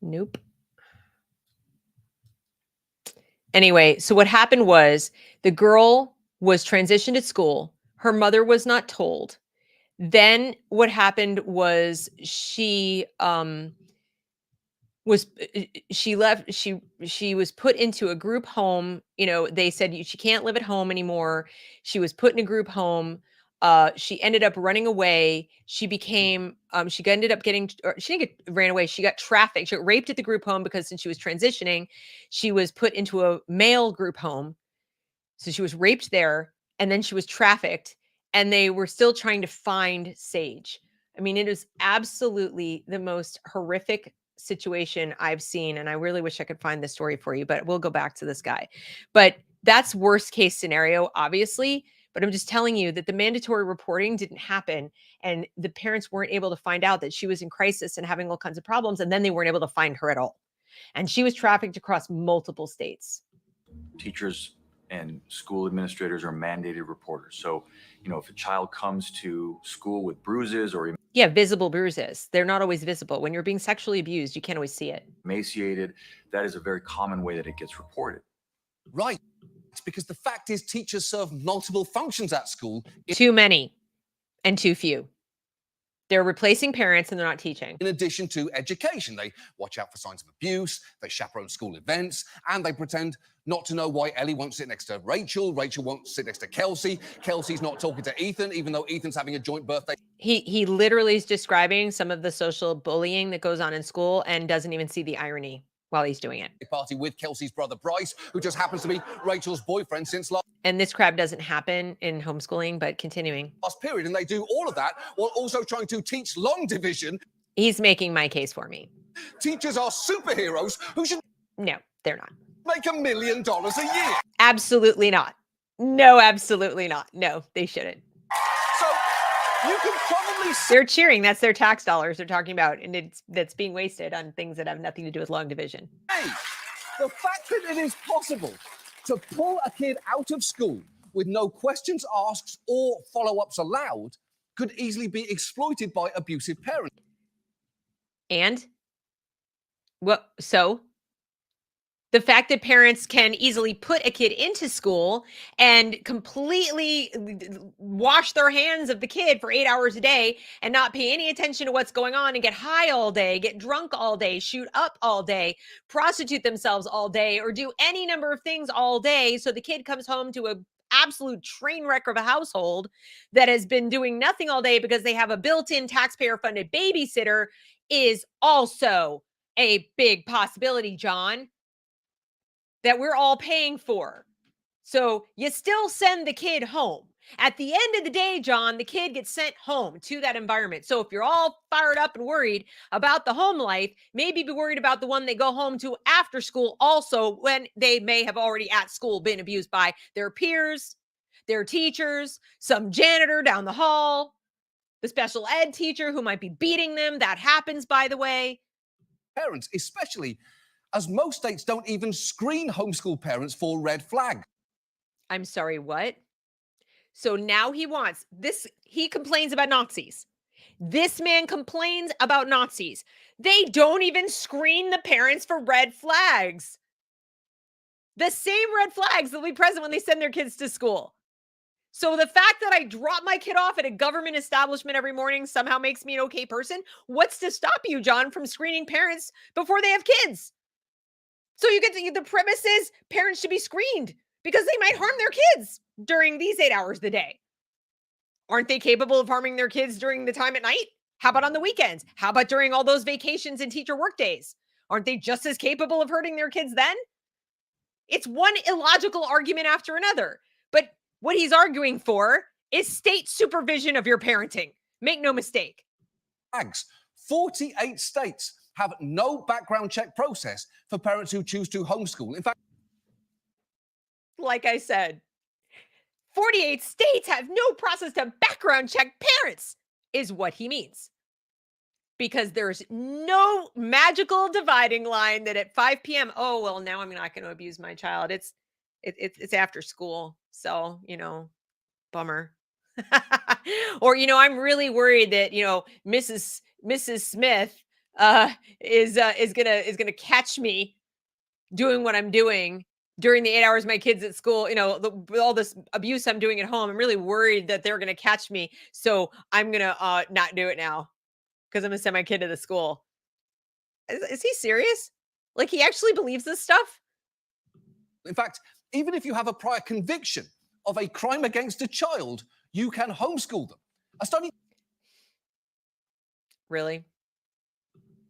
[SPEAKER 1] Nope. Anyway, so what happened was the girl was transitioned at school. Her mother was not told. Then what happened was she left. She was put into a group home. You know, they said she can't live at home anymore. She was put in a group home. She ended up running away. She became she ended up getting, or she didn't get ran away. She got trafficked. She got raped at the group home because since she was transitioning, she was put into a male group home. So she was raped there, and then she was trafficked, and they were still trying to find Sage. I mean, it is absolutely the most horrific situation I've seen, and I really wish I could find the story for you, but we'll go back to this guy. But that's worst case scenario, obviously, but I'm just telling you that the mandatory reporting didn't happen, and the parents weren't able to find out that she was in crisis and having all kinds of problems, and then they weren't able to find her at all. And she was trafficked across multiple states.
[SPEAKER 19] Teachers and school administrators are mandated reporters. So, you know, if a child comes to school with bruises or
[SPEAKER 1] Yeah, visible bruises. They're not always visible. When you're being sexually abused, you can't always see it.
[SPEAKER 19] emaciated, that is a very common way that it gets reported.
[SPEAKER 2] Right. It's because the fact is teachers serve multiple functions at school.
[SPEAKER 1] Too many and too few. They're replacing parents and they're not teaching.
[SPEAKER 2] In addition to education, they watch out for signs of abuse, they chaperone school events, and they pretend not to know why Ellie won't sit next to Rachel, Rachel won't sit next to Kelsey, Kelsey's not talking to Ethan, even though Ethan's having a joint birthday.
[SPEAKER 1] He literally is describing some of the social bullying that goes on in school and doesn't even see the irony while he's doing it.
[SPEAKER 2] Party with Kelsey's brother Bryce, who just happens to be Rachel's boyfriend since last
[SPEAKER 1] And this crap doesn't happen in homeschooling, but continuing.
[SPEAKER 2] period. And they do all of that while also trying to teach long division.
[SPEAKER 1] He's making my case for me.
[SPEAKER 2] Teachers are superheroes who should...
[SPEAKER 1] No, they're not.
[SPEAKER 2] ...make $1 million a year.
[SPEAKER 1] Absolutely not. No, absolutely not. No, they shouldn't.
[SPEAKER 2] So you can probably...
[SPEAKER 1] They're cheering. That's their tax dollars they're talking about. And that's being wasted on things that have nothing to do with long division.
[SPEAKER 2] Hey, the fact that it is possible to pull a kid out of school with no questions asked or follow-ups allowed could easily be exploited by abusive parents.
[SPEAKER 1] And what? So the fact that parents can easily put a kid into school and completely wash their hands of the kid for 8 hours a day and not pay any attention to what's going on and get high all day, get drunk all day, shoot up all day, prostitute themselves all day, or do any number of things all day. So the kid comes home to an absolute train wreck of a household that has been doing nothing all day because they have a built-in taxpayer-funded babysitter is also a big possibility, John, that we're all paying for. So you still send the kid home. At the end of the day, John, the kid gets sent home to that environment. So if you're all fired up and worried about the home life, maybe be worried about the one they go home to after school also, when they may have already at school been abused by their peers, their teachers, some janitor down the hall, the special ed teacher who might be beating them. That happens, by the way.
[SPEAKER 2] Parents, especially as most states don't even screen homeschool parents for red flags.
[SPEAKER 1] I'm sorry, what? So now he wants this. He complains about Nazis. This man complains about Nazis. They don't even screen the parents for red flags. The same red flags that will be present when they send their kids to school. So the fact that I drop my kid off at a government establishment every morning somehow makes me an okay person. What's to stop you, John, from screening parents before they have kids? So you get to, the premise is parents should be screened because they might harm their kids during these 8 hours of the day. Aren't they capable of harming their kids during the time at night? How about on the weekends? How about during all those vacations and teacher work days? Aren't they just as capable of hurting their kids then? It's one illogical argument after another. But what he's arguing for is state supervision of your parenting. Make no mistake.
[SPEAKER 2] 48 states have no background check process for parents who choose to homeschool. In fact,
[SPEAKER 1] like I said, 48 states have no process to background check parents, is what he means. because there's no magical dividing line that at 5 p.m., oh, well, now I'm not going to abuse my child. It's after school. So, bummer. Or, I'm really worried that, Mrs. Smith is gonna catch me doing what I'm doing during the 8 hours my kids at school, with all this abuse I'm doing at home. I'm really worried that they're gonna catch me. So I'm gonna not do it now because I'm gonna send my kid to the school. Is he serious? Like, he actually believes this stuff?
[SPEAKER 2] In fact, even if you have a prior conviction of a crime against a child, you can homeschool them. A study
[SPEAKER 1] Really?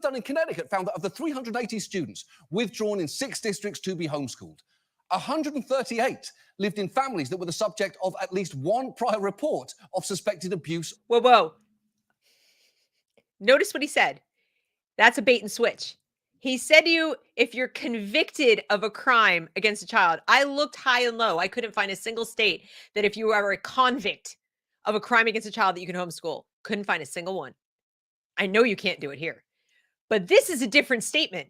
[SPEAKER 2] done in Connecticut found that of the 380 students withdrawn in 6 districts to be homeschooled, 138 lived in families that were the subject of at least one prior report of suspected abuse.
[SPEAKER 1] Whoa. Notice what he said. That's a bait and switch. He said to you, if you're convicted of a crime against a child, I looked high and low. I couldn't find a single state that if you are a convict of a crime against a child that you can homeschool. Couldn't find a single one. I know you can't do it here. But this is a different statement.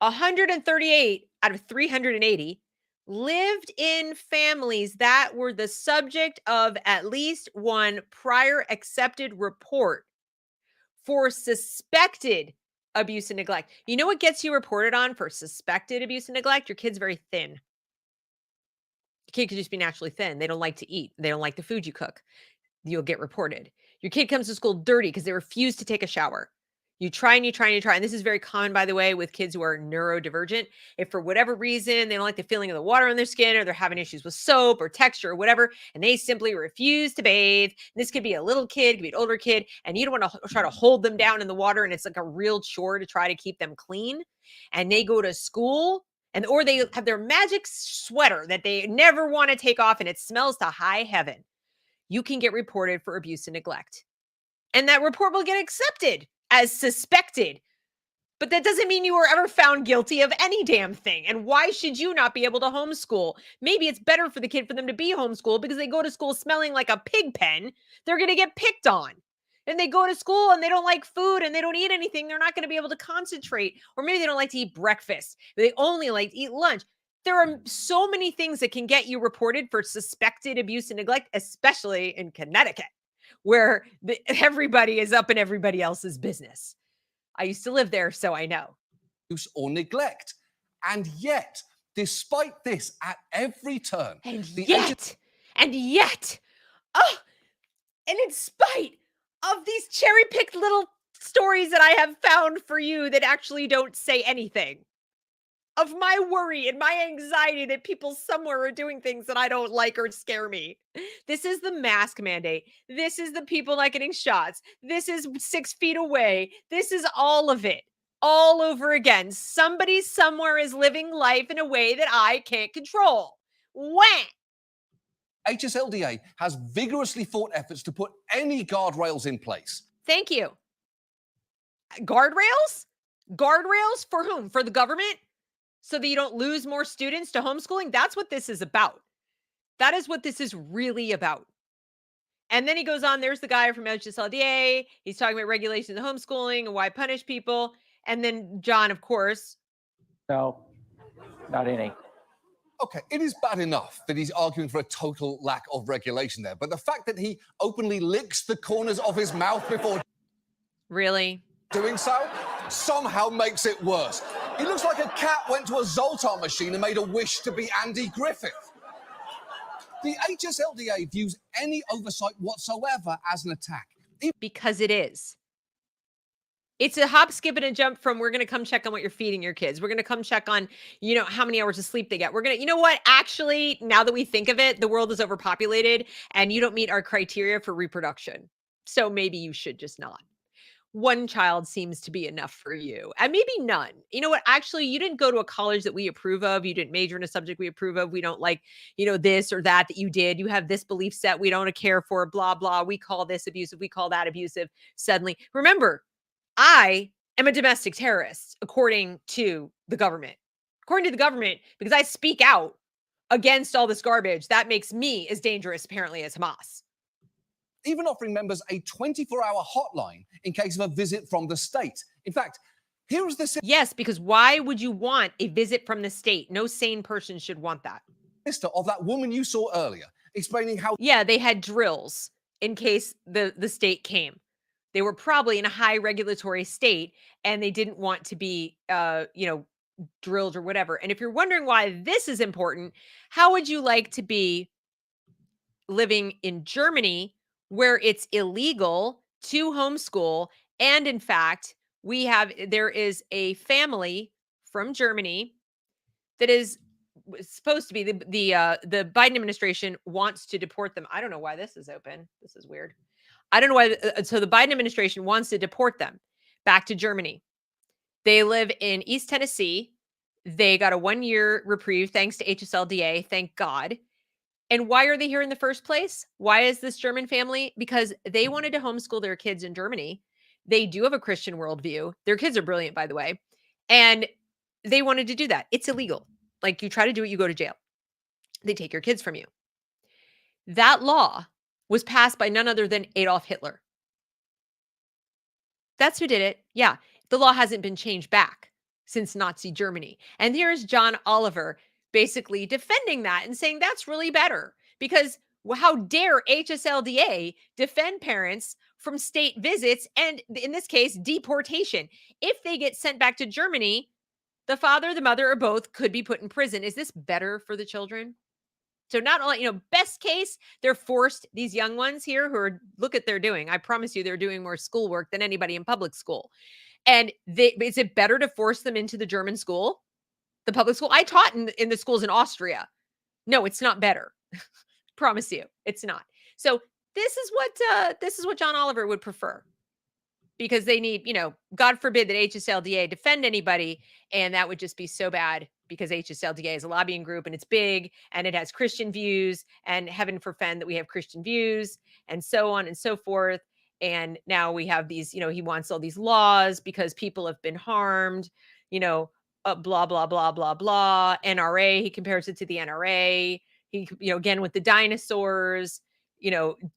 [SPEAKER 1] 138 out of 380 lived in families that were the subject of at least one prior accepted report for suspected abuse and neglect. You know what gets you reported on for suspected abuse and neglect? Your kid's very thin. Your kid could just be naturally thin. They don't like to eat. They don't like the food you cook. You'll get reported. Your kid comes to school dirty because they refuse to take a shower. You try and you try and you try. And this is very common, by the way, with kids who are neurodivergent. If for whatever reason they don't like the feeling of the water on their skin, or they're having issues with soap or texture or whatever, and they simply refuse to bathe. This could be a little kid, it could be an older kid, and you don't want to try to hold them down in the water, and it's like a real chore to try to keep them clean. And they go to school, or they have their magic sweater that they never want to take off, and it smells to high heaven. You can get reported for abuse and neglect. And that report will get accepted as suspected. But that doesn't mean you were ever found guilty of any damn thing. And why should you not be able to homeschool? Maybe it's better for the kid for them to be homeschooled because they go to school smelling like a pig pen. They're going to get picked on. And they go to school and they don't like food and they don't eat anything. They're not going to be able to concentrate. Or maybe they don't like to eat breakfast. They only like to eat lunch. There are so many things that can get you reported for suspected abuse and neglect, especially in Connecticut, where everybody is up in everybody else's business. I used to live there, so I know.
[SPEAKER 2] Abuse or neglect. And yet, despite this, at every turn,
[SPEAKER 1] and yet, and in spite of these cherry-picked little stories that I have found for you that actually don't say anything, of my worry and my anxiety that people somewhere are doing things that I don't like or scare me. This is the mask mandate. This is the people not getting shots. This is 6 feet away. This is all of it, all over again. Somebody somewhere is living life in a way that I can't control. When?
[SPEAKER 2] HSLDA has vigorously fought efforts to put any guardrails in place.
[SPEAKER 1] Thank you. Guardrails? Guardrails for whom? For the government? So that you don't lose more students to homeschooling? That's what this is about. That is what this is really about. And then he goes on, there's the guy from HSLDA. He's talking about regulations of homeschooling and why punish people. And then John, of course.
[SPEAKER 12] No, not any.
[SPEAKER 2] Okay, it is bad enough that he's arguing for a total lack of regulation there. But the fact that he openly licks the corners of his mouth before
[SPEAKER 1] really
[SPEAKER 2] doing so somehow makes it worse. He looks like a cat went to a Zoltar machine and made a wish to be Andy Griffith. The HSLDA views any oversight whatsoever as an attack.
[SPEAKER 1] Because it is. It's a hop, skip, and a jump from we're going to come check on what you're feeding your kids. We're going to come check on, how many hours of sleep they get. We're going to, you know what? Actually, now that we think of it, the world is overpopulated and you don't meet our criteria for reproduction. So maybe you should just not. One child seems to be enough for you, and maybe none. You know what? Actually, you didn't go to a college that we approve of. You didn't major in a subject we approve of. We don't like, this or that you did. You have this belief set we don't care for, blah, blah. We call this abusive. We call that abusive. Suddenly, remember, I am a domestic terrorist, according to the government. According to the government, because I speak out against all this garbage, that makes me as dangerous, apparently, as Hamas.
[SPEAKER 2] even offering members a 24-hour hotline in case of a visit from the state. In fact, here is the
[SPEAKER 1] Yes, because why would you want a visit from the state? No sane person should want that.
[SPEAKER 2] sister of that woman you saw earlier, explaining how
[SPEAKER 1] Yeah, they had drills in case the state came. They were probably in a high regulatory state and they didn't want to be drilled or whatever. And if you're wondering why this is important, how would you like to be living in Germany where it's illegal to homeschool? And in fact, there is a family from Germany that is supposed to be the Biden administration wants to deport them. I don't know why this is open. This is weird. I don't know why. So the Biden administration wants to deport them back to Germany. They live in East Tennessee. They got a 1-year reprieve thanks to HSLDA. Thank God. And why are they here in the first place? Why is this German family? Because they wanted to homeschool their kids in Germany. They do have a Christian worldview. Their kids are brilliant, by the way. And they wanted to do that. It's illegal. Like, you try to do it, you go to jail. They take your kids from you. That law was passed by none other than Adolf Hitler. That's who did it. Yeah. The law hasn't been changed back since Nazi Germany. And here's John Oliver basically defending that and saying that's really better because how dare HSLDA defend parents from state visits and, in this case, deportation. If they get sent back to Germany, the father, the mother, or both could be put in prison. Is this better for the children? So not only, best case, they're forced, these young ones here who are, look at they're doing. I promise you they're doing more schoolwork than anybody in public school. And is it better to force them into the German school, the public school? I taught in the schools in Austria. No, it's not better. Promise you, it's not. So this is what John Oliver would prefer. Because they need, God forbid that HSLDA defend anybody. And that would just be so bad because HSLDA is a lobbying group and it's big and it has Christian views, and heaven forfend that we have Christian views and so on and so forth. And now we have these, he wants all these laws because people have been harmed, blah, blah, blah, blah, blah. NRA, he compares it to the NRA. He, again, with the dinosaurs.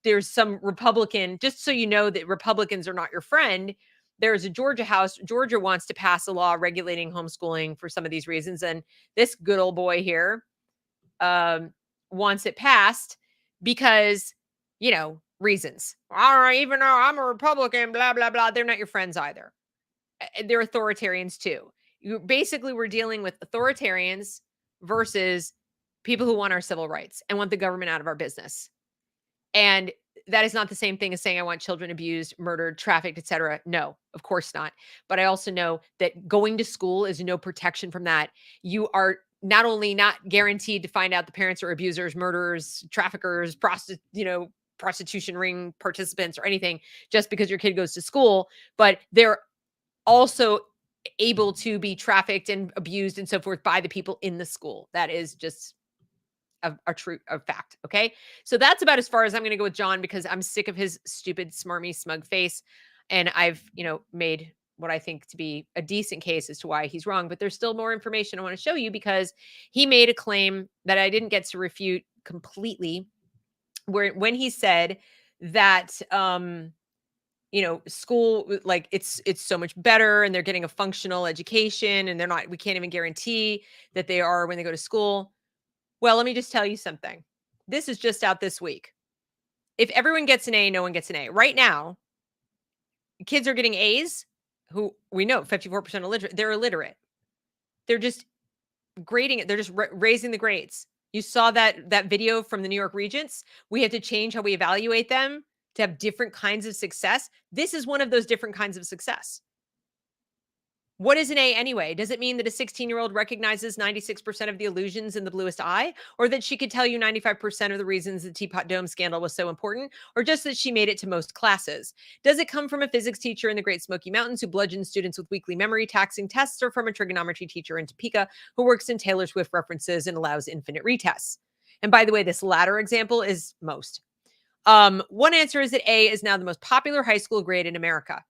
[SPEAKER 1] There's some Republican, just so you know that Republicans are not your friend. There's a Georgia House. Georgia wants to pass a law regulating homeschooling for some of these reasons. And this good old boy here wants it passed because, reasons. All right, even though I'm a Republican, blah, blah, blah. They're not your friends either. They're authoritarians too. We're dealing with authoritarians versus people who want our civil rights and want the government out of our business. And that is not the same thing as saying I want children abused, murdered, trafficked, etc. No, of course not. But I also know that going to school is no protection from that. You are not only not guaranteed to find out the parents are abusers, murderers, traffickers, prostitution ring participants or anything just because your kid goes to school, but they're also able to be trafficked and abused and so forth by the people in the school. That is just a fact. Okay. So that's about as far as I'm going to go with John because I'm sick of his stupid, smarmy, smug face. And I've, made what I think to be a decent case as to why he's wrong, but there's still more information I want to show you because he made a claim that I didn't get to refute completely when he said that, school, like it's so much better and they're getting a functional education and we can't even guarantee that they are when they go to school. Well, let me just tell you something. This is just out this week. If everyone gets an A, no one gets an A. Right now, kids are getting A's who we know 54% illiterate. They're illiterate. They're just grading it. They're just raising the grades. You saw that video from the New York Regents. We have to change how we evaluate them to have different kinds of success. This is one of those different kinds of success. What is an A anyway? Does it mean that a 16-year-old recognizes 96% of the illusions in the bluest eye? Or that she could tell you 95% of the reasons the Teapot Dome scandal was so important? Or just that she made it to most classes? Does it come from a physics teacher in the Great Smoky Mountains who bludgeons students with weekly memory taxing tests, or from a trigonometry teacher in Topeka who works in Taylor Swift references and allows infinite retests? And by the way, this latter example is most. One answer is that A is now the most popular high school grade in America.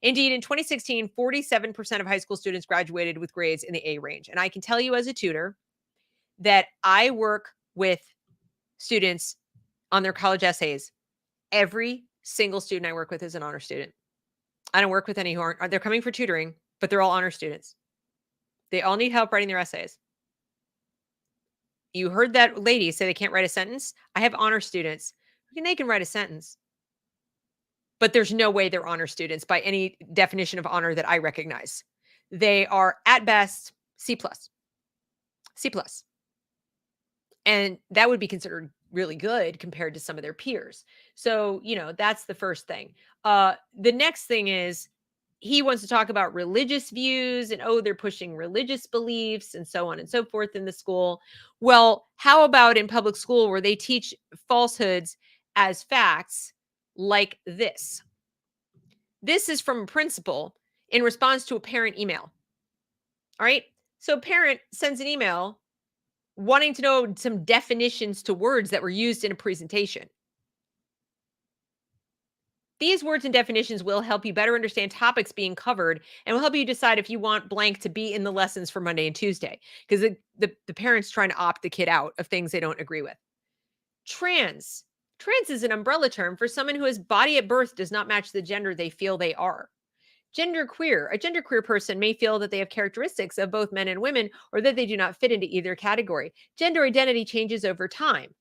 [SPEAKER 1] Indeed, in 2016, 47% of high school students graduated with grades in the A range. And I can tell you as a tutor that I work with students on their college essays, Every single student I work with is an honor student. I don't work with any who aren't. They're coming for tutoring, but they're all honor students. They all need help writing their essays. You heard that lady say they can't write a sentence. I have honor students. They can write a sentence. But there's no way they're honor students by any definition of honor that I recognize. They are at best C+. C+. And that would be considered really good compared to some of their peers. So, that's the first thing. The next thing is he wants to talk about religious views and, they're pushing religious beliefs and so on and so forth in the school. Well, how about in public school where they teach falsehoods as facts like this? This is from a principal in response to a parent email. All right. So a parent sends an email wanting to know some definitions to words that were used in a presentation. These words and definitions will help you better understand topics being covered and will help you decide if you want blank to be in the lessons for Monday and Tuesday, because the parent's trying to opt the kid out of things they don't agree with. Trans is an umbrella term for someone whose body at birth does not match the gender they feel they are. Genderqueer, a genderqueer person may feel that they have characteristics of both men and women or that they do not fit into either category. Gender identity changes over time.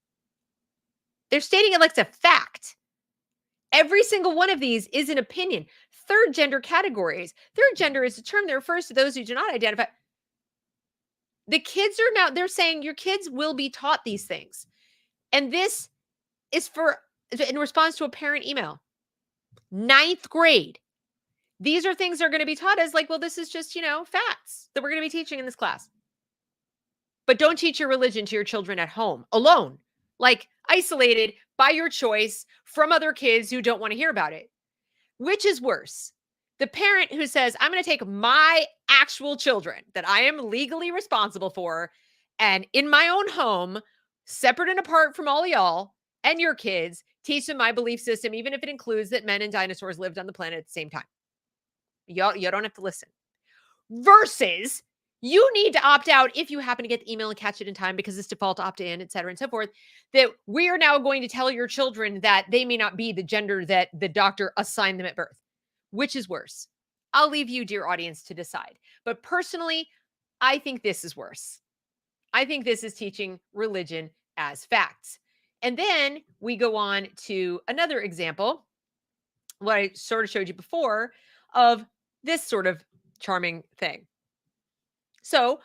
[SPEAKER 1] They're stating it like it's a fact. Every single one of these is an opinion. Third gender categories. Third gender is a term that refers to those who do not identify. The kids are now, they're saying your kids will be taught these things. And this is in response to a parent email. 9th grade. These are things they're going to be taught as like, well, this is just, facts that we're going to be teaching in this class. But don't teach your religion to your children at home alone, like isolated by your choice from other kids who don't want to hear about it. Which is worse? The parent who says, I'm going to take my actual children that I am legally responsible for and in my own home, separate and apart from all y'all and your kids, teach them my belief system, even if it includes that men and dinosaurs lived on the planet at the same time. You don't have to listen. Versus you need to opt out if you happen to get the email and catch it in time because it's default opt-in, et cetera, and so forth, that we are now going to tell your children that they may not be the gender that the doctor assigned them at birth. Which is worse? I'll leave you, dear audience, to decide. But personally, I think this is worse. I think this is teaching religion as facts. And then we go on to another example, what I sort of showed you before, of this sort of charming thing. So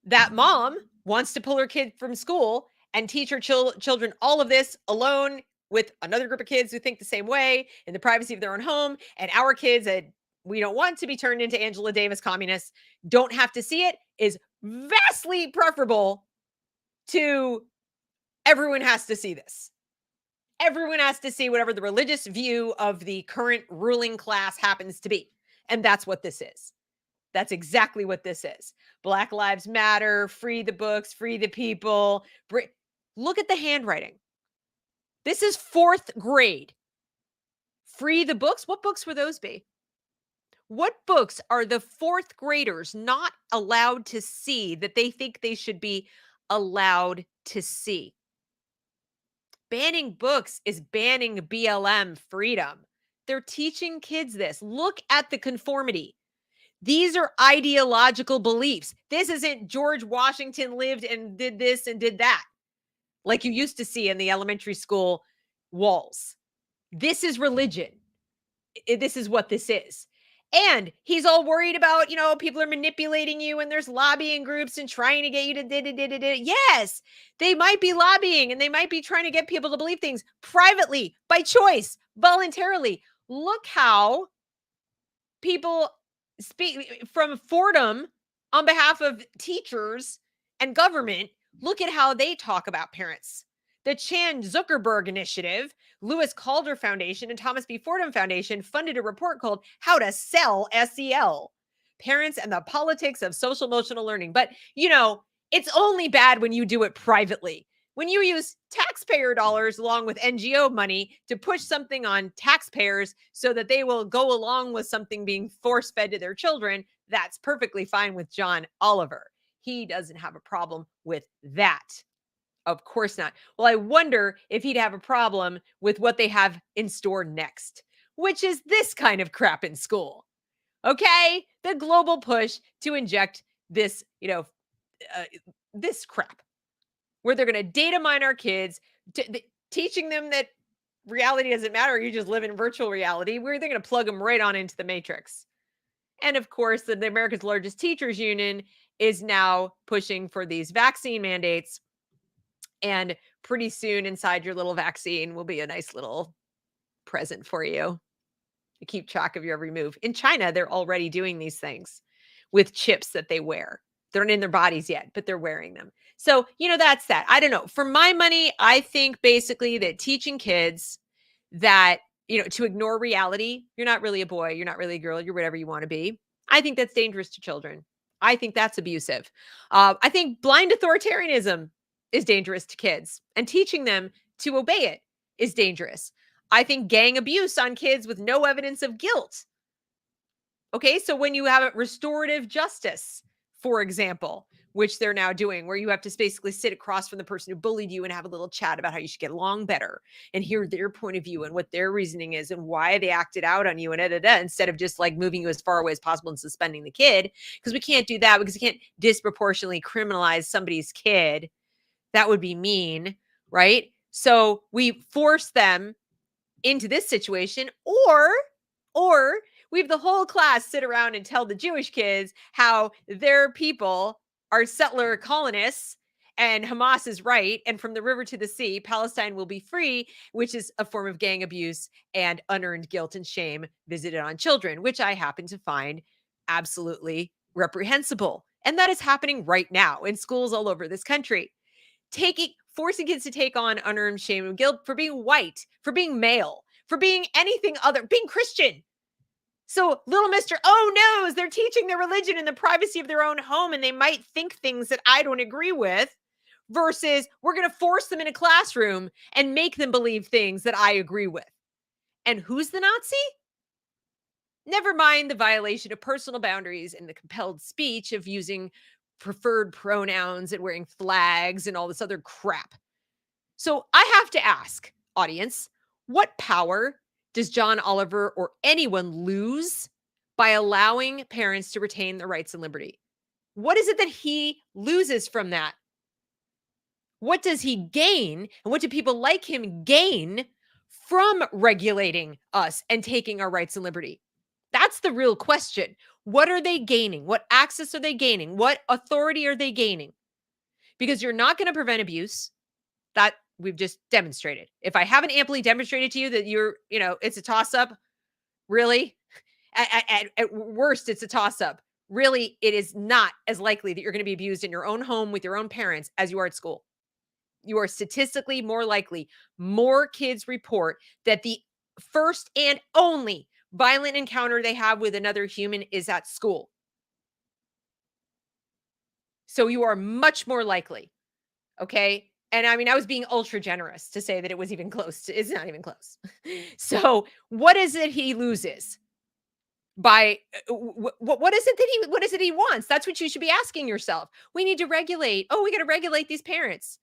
[SPEAKER 1] that mom wants to pull her kid from school and teach her children all of this alone with another group of kids who think the same way in the privacy of their own home. And our kids that we don't want to be turned into Angela Davis communists don't have to see it is vastly preferable to everyone has to see this. Everyone has to see whatever the religious view of the current ruling class happens to be. And that's what this is. That's exactly what this is. Black Lives Matter, free the books, free the people. Look at the handwriting. This is 4th grade. Free the books? What books would those be? What books are the 4th graders not allowed to see that they think they should be allowed to see? Banning books is banning BLM freedom. They're teaching kids this. Look at the conformity. These are ideological beliefs. This isn't George Washington lived and did this and did that, like you used to see in the elementary school walls. This is religion. This is what this is. And he's all worried about, people are manipulating you and there's lobbying groups and trying to get you to Yes, they might be lobbying and they might be trying to get people to believe things privately, by choice, voluntarily. Look how people speak from Fordham on behalf of teachers and government. Look at how they talk about parents. The Chan Zuckerberg Initiative, Lewis Calder Foundation, and Thomas B. Fordham Foundation funded a report called How to Sell SEL, Parents and the Politics of Social Emotional Learning. But, it's only bad when you do it privately. When you use taxpayer dollars along with NGO money to push something on taxpayers so that they will go along with something being force-fed to their children, that's perfectly fine with John Oliver. He doesn't have a problem with that. Of course not. Well, I wonder if he'd have a problem with what they have in store next, which is this kind of crap in school. Okay? The global push to inject this, this crap where they're going to data mine our kids, teaching them that reality doesn't matter. You just live in virtual reality, where they're going to plug them right on into the matrix. And of course, the America's largest teachers union is now pushing for these vaccine mandates. And pretty soon inside your little vaccine will be a nice little present for you to keep track of your every move. In China, they're already doing these things with chips that they wear. They're not in their bodies yet, but they're wearing them. So, that's that. I don't know. For my money, I think basically that teaching kids that, to ignore reality, you're not really a boy, you're not really a girl, you're whatever you want to be. I think that's dangerous to children. I think that's abusive. I think blind authoritarianism is dangerous to kids, and teaching them to obey it is dangerous. I think gang abuse on kids with no evidence of guilt. Okay, so when you have restorative justice, for example, which they're now doing, where you have to basically sit across from the person who bullied you and have a little chat about how you should get along better and hear their point of view and what their reasoning is and why they acted out on you and instead of just like moving you as far away as possible and suspending the kid, because we can't do that, because we can't disproportionately criminalize somebody's kid. That would be mean, right? So we force them into this situation, or we have the whole class sit around and tell the Jewish kids how their people are settler colonists and Hamas is right. And from the river to the sea, Palestine will be free, which is a form of gang abuse and unearned guilt and shame visited on children, which I happen to find absolutely reprehensible. And that is happening right now in schools all over this country. Forcing kids to take on unearned shame and guilt for being white, for being male, for being anything other, being Christian. So little Mr. Oh knows they're teaching their religion in the privacy of their own home, and they might think things that I don't agree with, versus we're going to force them in a classroom and make them believe things that I agree with. And who's the Nazi? Never mind the violation of personal boundaries and the compelled speech of using preferred pronouns and wearing flags and all this other crap. So I have to ask, audience, what power does John Oliver or anyone lose by allowing parents to retain their rights and liberty? What is it that he loses from that? What does he gain? And what do people like him gain from regulating us and taking our rights and liberty? That's the real question. What are they gaining? What access are they gaining? What authority are they gaining? Because you're not going to prevent abuse. That we've just demonstrated. If I haven't amply demonstrated to you that it's a toss-up, really, at worst, it's a toss-up. Really, it is not as likely that you're going to be abused in your own home with your own parents as you are at school. You are statistically more likely. More kids report that the first and only violent encounter they have with another human is at school. So you are much more likely. Okay. And I mean, I was being ultra generous to say that it was even close. It's not even close. So what is it he loses by what is it he wants? That's what you should be asking yourself. We need to regulate. Oh, we got to regulate these parents.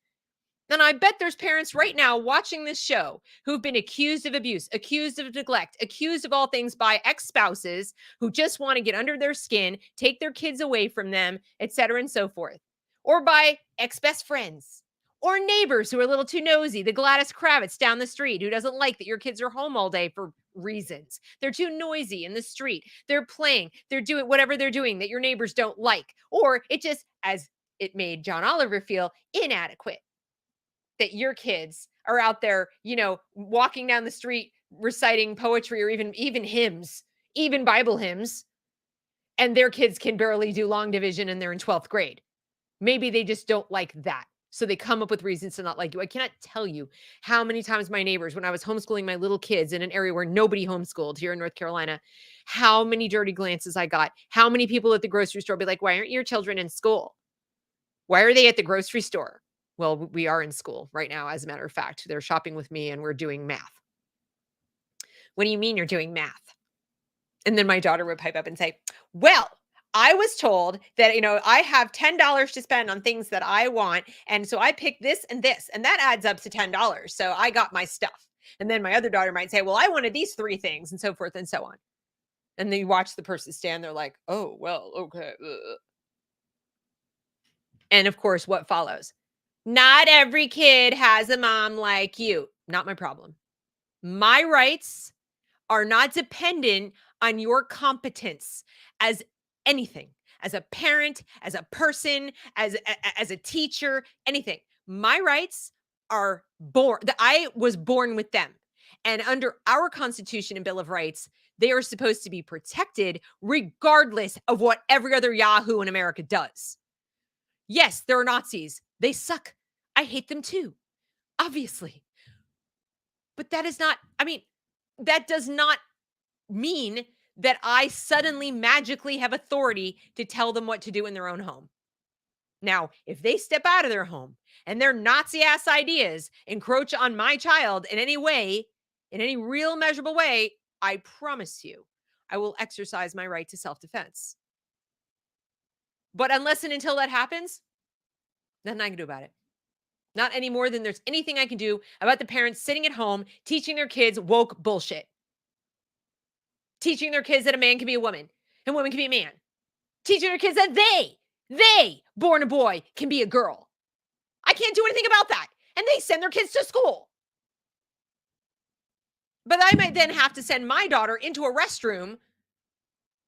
[SPEAKER 1] And I bet there's parents right now watching this show who've been accused of abuse, accused of neglect, accused of all things by ex-spouses who just want to get under their skin, take their kids away from them, etc. and so forth. Or by ex-best friends or neighbors who are a little too nosy, the Gladys Kravitz down the street who doesn't like that your kids are home all day for reasons. They're too noisy in the street. They're playing. They're doing whatever they're doing that your neighbors don't like. Or it just, as it made John Oliver feel, inadequate. That your kids are out there, walking down the street, reciting poetry or even hymns, even Bible hymns, and their kids can barely do long division and they're in 12th grade. Maybe they just don't like that. So they come up with reasons to not like you. I cannot tell you how many times my neighbors, when I was homeschooling my little kids in an area where nobody homeschooled here in North Carolina, how many dirty glances I got. How many people at the grocery store be like, why aren't your children in school? Why are they at the grocery store? Well, we are in school right now, as a matter of fact. They're shopping with me and we're doing math. What do you mean you're doing math? And then my daughter would pipe up and say, well, I was told that, I have $10 to spend on things that I want. And so I pick this, and that adds up to $10. So I got my stuff. And then my other daughter might say, well, I wanted these 3 things, and so forth and so on. And then you watch the person stand there like, oh, well, okay. Ugh. And of course, what follows? Not every kid has a mom like you. Not my problem. My rights are not dependent on your competence as anything, as a parent, as a person, as a teacher, anything. My rights are born. I was born with them. And under our Constitution and Bill of Rights, they are supposed to be protected regardless of what every other Yahoo in America does. Yes, there are Nazis. They suck. I hate them too, obviously. But that does not mean that I suddenly magically have authority to tell them what to do in their own home. Now, if they step out of their home and their Nazi ass ideas encroach on my child in any way, in any real measurable way, I promise you, I will exercise my right to self-defense. But unless and until that happens, nothing I can do about it. Not any more than there's anything I can do about the parents sitting at home teaching their kids woke bullshit. Teaching their kids that a man can be a woman and a woman can be a man. Teaching their kids that they, born a boy, can be a girl. I can't do anything about that. And they send their kids to school. But I might then have to send my daughter into a restroom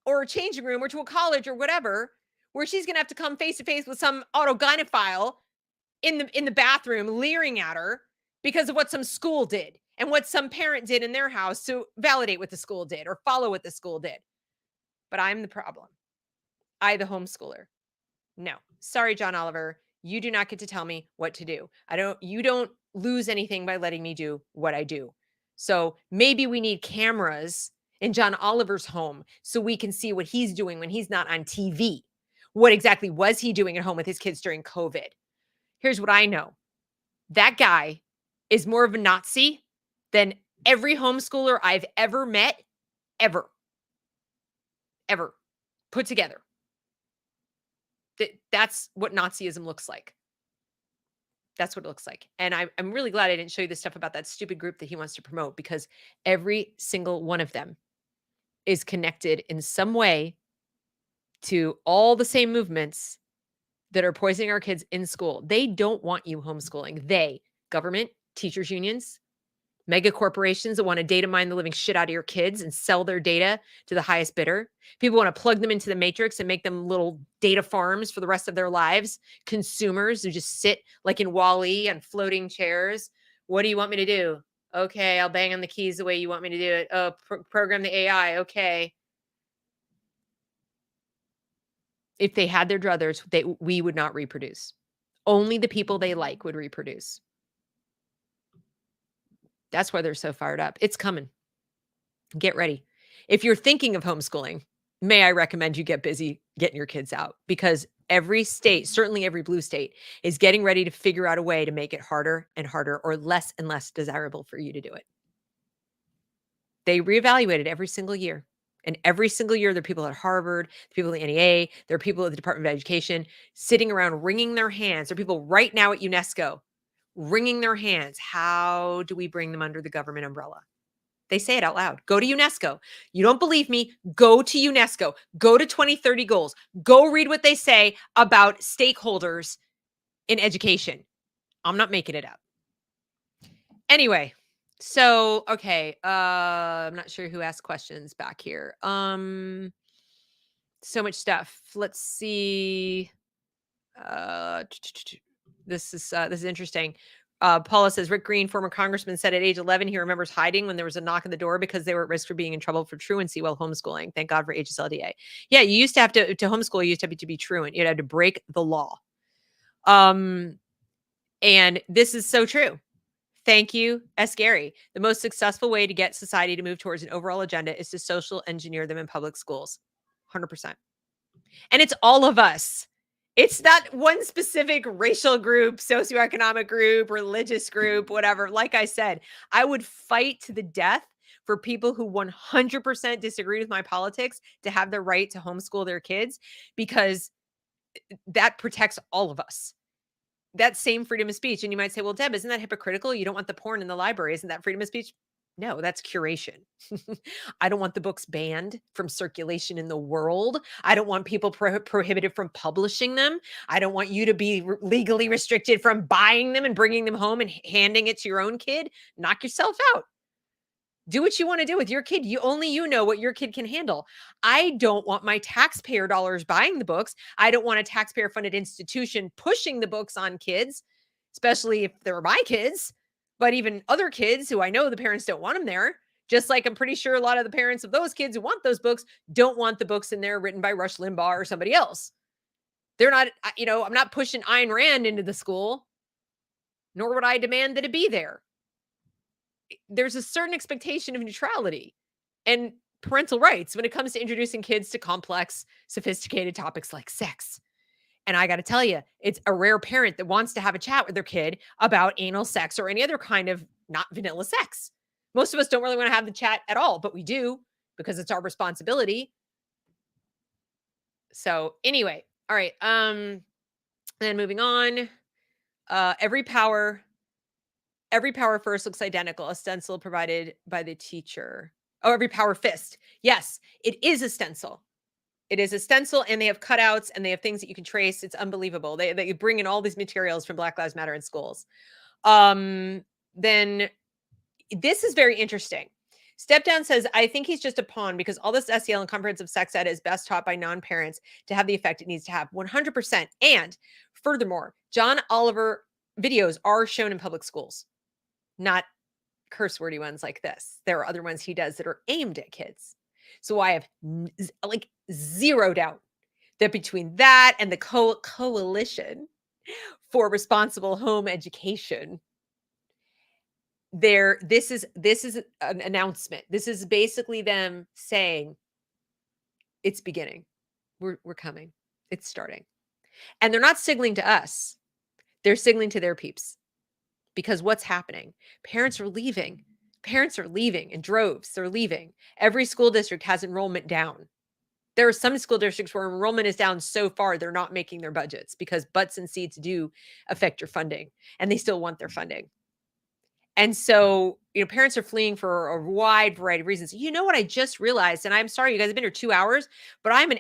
[SPEAKER 1] or a changing room or to a college or whatever, where she's going to have to come face to face with some autogynephile in the bathroom leering at her because of what some school did and what some parent did in their house to validate what the school did or follow what the school did. But I'm the problem. I, the homeschooler. No, sorry, John Oliver. You do not get to tell me what to do. You don't lose anything by letting me do what I do. So maybe we need cameras in John Oliver's home so we can see what he's doing when he's not on TV. What exactly was he doing at home with his kids during COVID? Here's what I know. That guy is more of a Nazi than every homeschooler I've ever met, ever put together. That's what Nazism looks like. That's what it looks like. And I'm really glad I didn't show you the stuff about that stupid group that he wants to promote, because every single one of them is connected in some way to all the same movements that are poisoning our kids in school. They don't want you homeschooling. They, government, teachers unions, mega corporations that want to data mine the living shit out of your kids and sell their data to the highest bidder. People want to plug them into the matrix and make them little data farms for the rest of their lives. Consumers who just sit like in WALL-E on floating chairs. What do you want me to do? Okay, I'll bang on the keys the way you want me to do it. Oh, program the AI. Okay. If they had their druthers, we would not reproduce. Only the people they like would reproduce. That's why they're so fired up. It's coming. Get ready. If you're thinking of homeschooling, may I recommend you get busy getting your kids out, because every state, certainly every blue state, is getting ready to figure out a way to make it harder and harder or less and less desirable for you to do it. They reevaluate it every single year. And every single year, there are people at Harvard, people at the NEA, there are people at the Department of Education sitting around wringing their hands. There are people right now at UNESCO wringing their hands. How do we bring them under the government umbrella? They say it out loud. Go to UNESCO. You don't believe me? Go to UNESCO. Go to 2030 goals. Go read what they say about stakeholders in education. I'm not making it up. Anyway. So, okay. I'm not sure who asked questions back here. So much stuff. Let's see. This is interesting. Paula says, Rick Green, former congressman, said at age 11, he remembers hiding when there was a knock on the door because they were at risk for being in trouble for truancy while homeschooling. Thank God for HSLDA. Yeah, you used to have to homeschool. You used to have to be truant. You had to break the law. And this is so true. Thank you, S. Gary. The most successful way to get society to move towards an overall agenda is to social engineer them in public schools. 100%. And it's all of us. It's not one specific racial group, socioeconomic group, religious group, whatever. Like I said, I would fight to the death for people who 100% disagree with my politics to have the right to homeschool their kids, because that protects all of us. That same freedom of speech. And you might say, well, Deb, isn't that hypocritical? You don't want the porn in the library. Isn't that freedom of speech? No, that's curation. I don't want the books banned from circulation in the world. I don't want people prohibited from publishing them. I don't want you to be legally restricted from buying them and bringing them home and handing it to your own kid. Knock yourself out. Do what you want to do with your kid. You know what your kid can handle. I don't want my taxpayer dollars buying the books. I don't want a taxpayer funded institution pushing the books on kids, especially if they're my kids, but even other kids who I know the parents don't want them there. Just like I'm pretty sure a lot of the parents of those kids who want those books don't want the books in there written by Rush Limbaugh or somebody else. They're not, I'm not pushing Ayn Rand into the school, nor would I demand that it be there. There's a certain expectation of neutrality and parental rights when it comes to introducing kids to complex, sophisticated topics like sex. And I got to tell you, it's a rare parent that wants to have a chat with their kid about anal sex or any other kind of not vanilla sex. Most of us don't really want to have the chat at all, but we do because it's our responsibility. So anyway, all right. Then moving on, every power first looks identical, a stencil provided by the teacher. Oh, every power fist. Yes, it is a stencil. It is a stencil, and they have cutouts and they have things that you can trace. It's unbelievable. They bring in all these materials from Black Lives Matter in schools. Then this is very interesting. Step Down says, I think he's just a pawn because all this SEL and comprehensive sex ed is best taught by non-parents to have the effect it needs to have. 100%. And furthermore, John Oliver videos are shown in public schools, not curse wordy ones like this. There are other ones he does that are aimed at kids. So I have like zero doubt that between that and the coalition for responsible home education, this is an announcement. This is basically them saying it's beginning. We're coming. It's starting. And they're not signaling to us. They're signaling to their peeps. Because what's happening? Parents are leaving. Parents are leaving in droves. They're leaving. Every school district has enrollment down. There are some school districts where enrollment is down so far they're not making their budgets because butts and seats do affect your funding, and they still want their funding. And so, parents are fleeing for a wide variety of reasons. You know what I just realized, and I'm sorry you guys have been here 2 hours, but I'm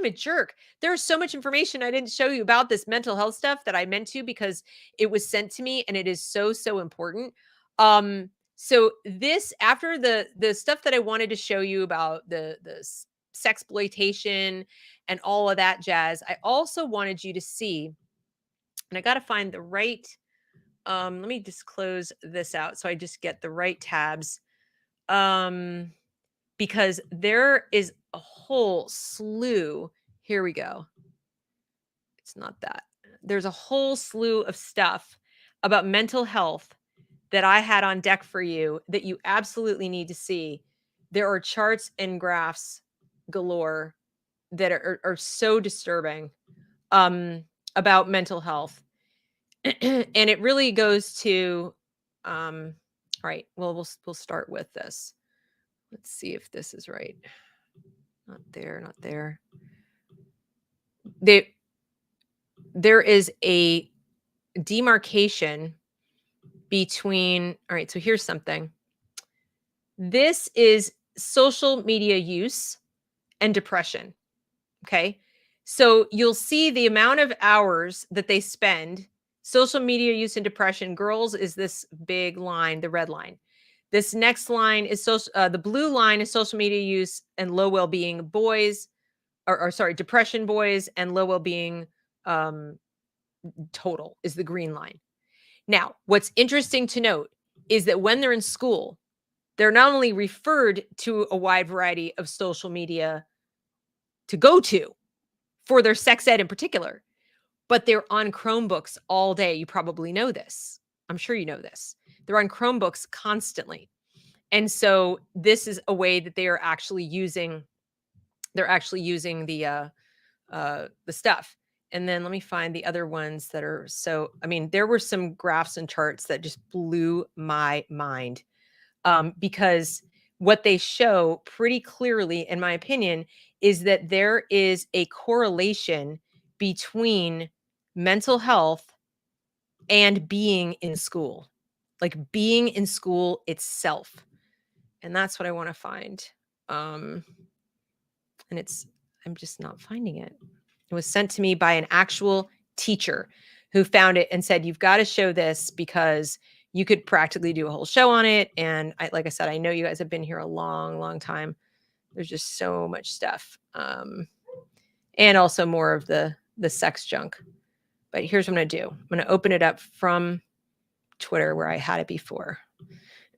[SPEAKER 1] a jerk. There's so much information I didn't show you about this mental health stuff that I meant to because it was sent to me and it is so, so important. So this, after the stuff that I wanted to show you about the sexploitation and all of that jazz, I also wanted you to see, and I got to find the right, let me just close this out so I just get the right tabs. Because there is a whole slew. Here we go. It's not that. There's a whole slew of stuff about mental health that I had on deck for you that you absolutely need to see. There are charts and graphs galore that are so disturbing about mental health. And it really goes to, all right, well, we'll start with this. Let's see if this is right. Not there, not there. There is a demarcation between, all right, so here's something. This is social media use and depression, okay? So you'll see the amount of hours that they spend. Social media use and depression, girls is this big line, the red line. This next line is the blue line is social media use and low well-being boys, or sorry, depression boys and low well-being total is the green line. Now, what's interesting to note is that when they're in school, they're not only referred to a wide variety of social media to go to for their sex ed in particular, but they're on Chromebooks all day. You probably know this. I'm sure you know this. They're on Chromebooks constantly. And so this is a way that they are actually using, the stuff. And then let me find the other ones that are so, I mean, there were some graphs and charts that just blew my mind. Because what they show pretty clearly, in my opinion, is that there is a correlation between mental health and being in school, like being in school itself. And that's what I want to find. And I'm just not finding it. It was sent to me by an actual teacher who found it and said, you've got to show this because you could practically do a whole show on it. And like I said, I know you guys have been here a long, long time. There's just so much stuff. And also more of the sex junk. But here's what I'm going to do. I'm going to open it up from Twitter where I had it before.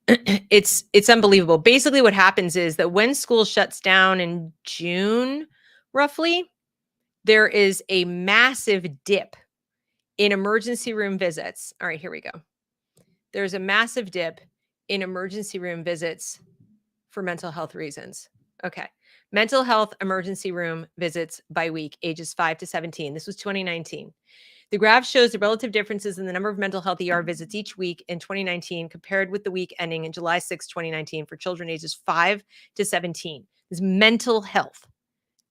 [SPEAKER 1] It's unbelievable. Basically what happens is that when school shuts down in June, roughly, there is a massive dip in emergency room visits. All right, here we go. There's a massive dip in emergency room visits for mental health reasons. Okay. Mental health emergency room visits by week, ages 5 to 17. This was 2019. The graph shows the relative differences in the number of mental health ER visits each week in 2019 compared with the week ending in July 6, 2019 for children ages 5 to 17. This is mental health.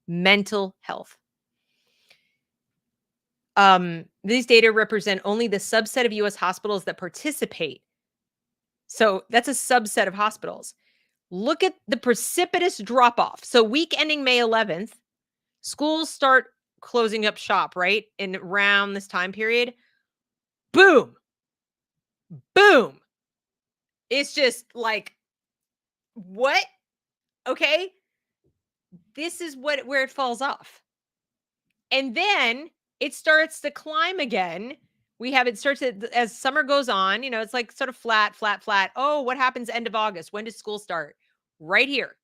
[SPEAKER 1] Mental health. These data represent only the subset of U.S. hospitals that participate. So that's a subset of hospitals. Look at the precipitous drop off. So week ending May 11th, schools start closing up shop, right? In around this time period. Boom. Boom. It's just like, what? Okay. This is where it falls off. And then it starts to climb again. It starts as summer goes on, it's like sort of flat. Oh, what happens end of August? When does school start? Right here.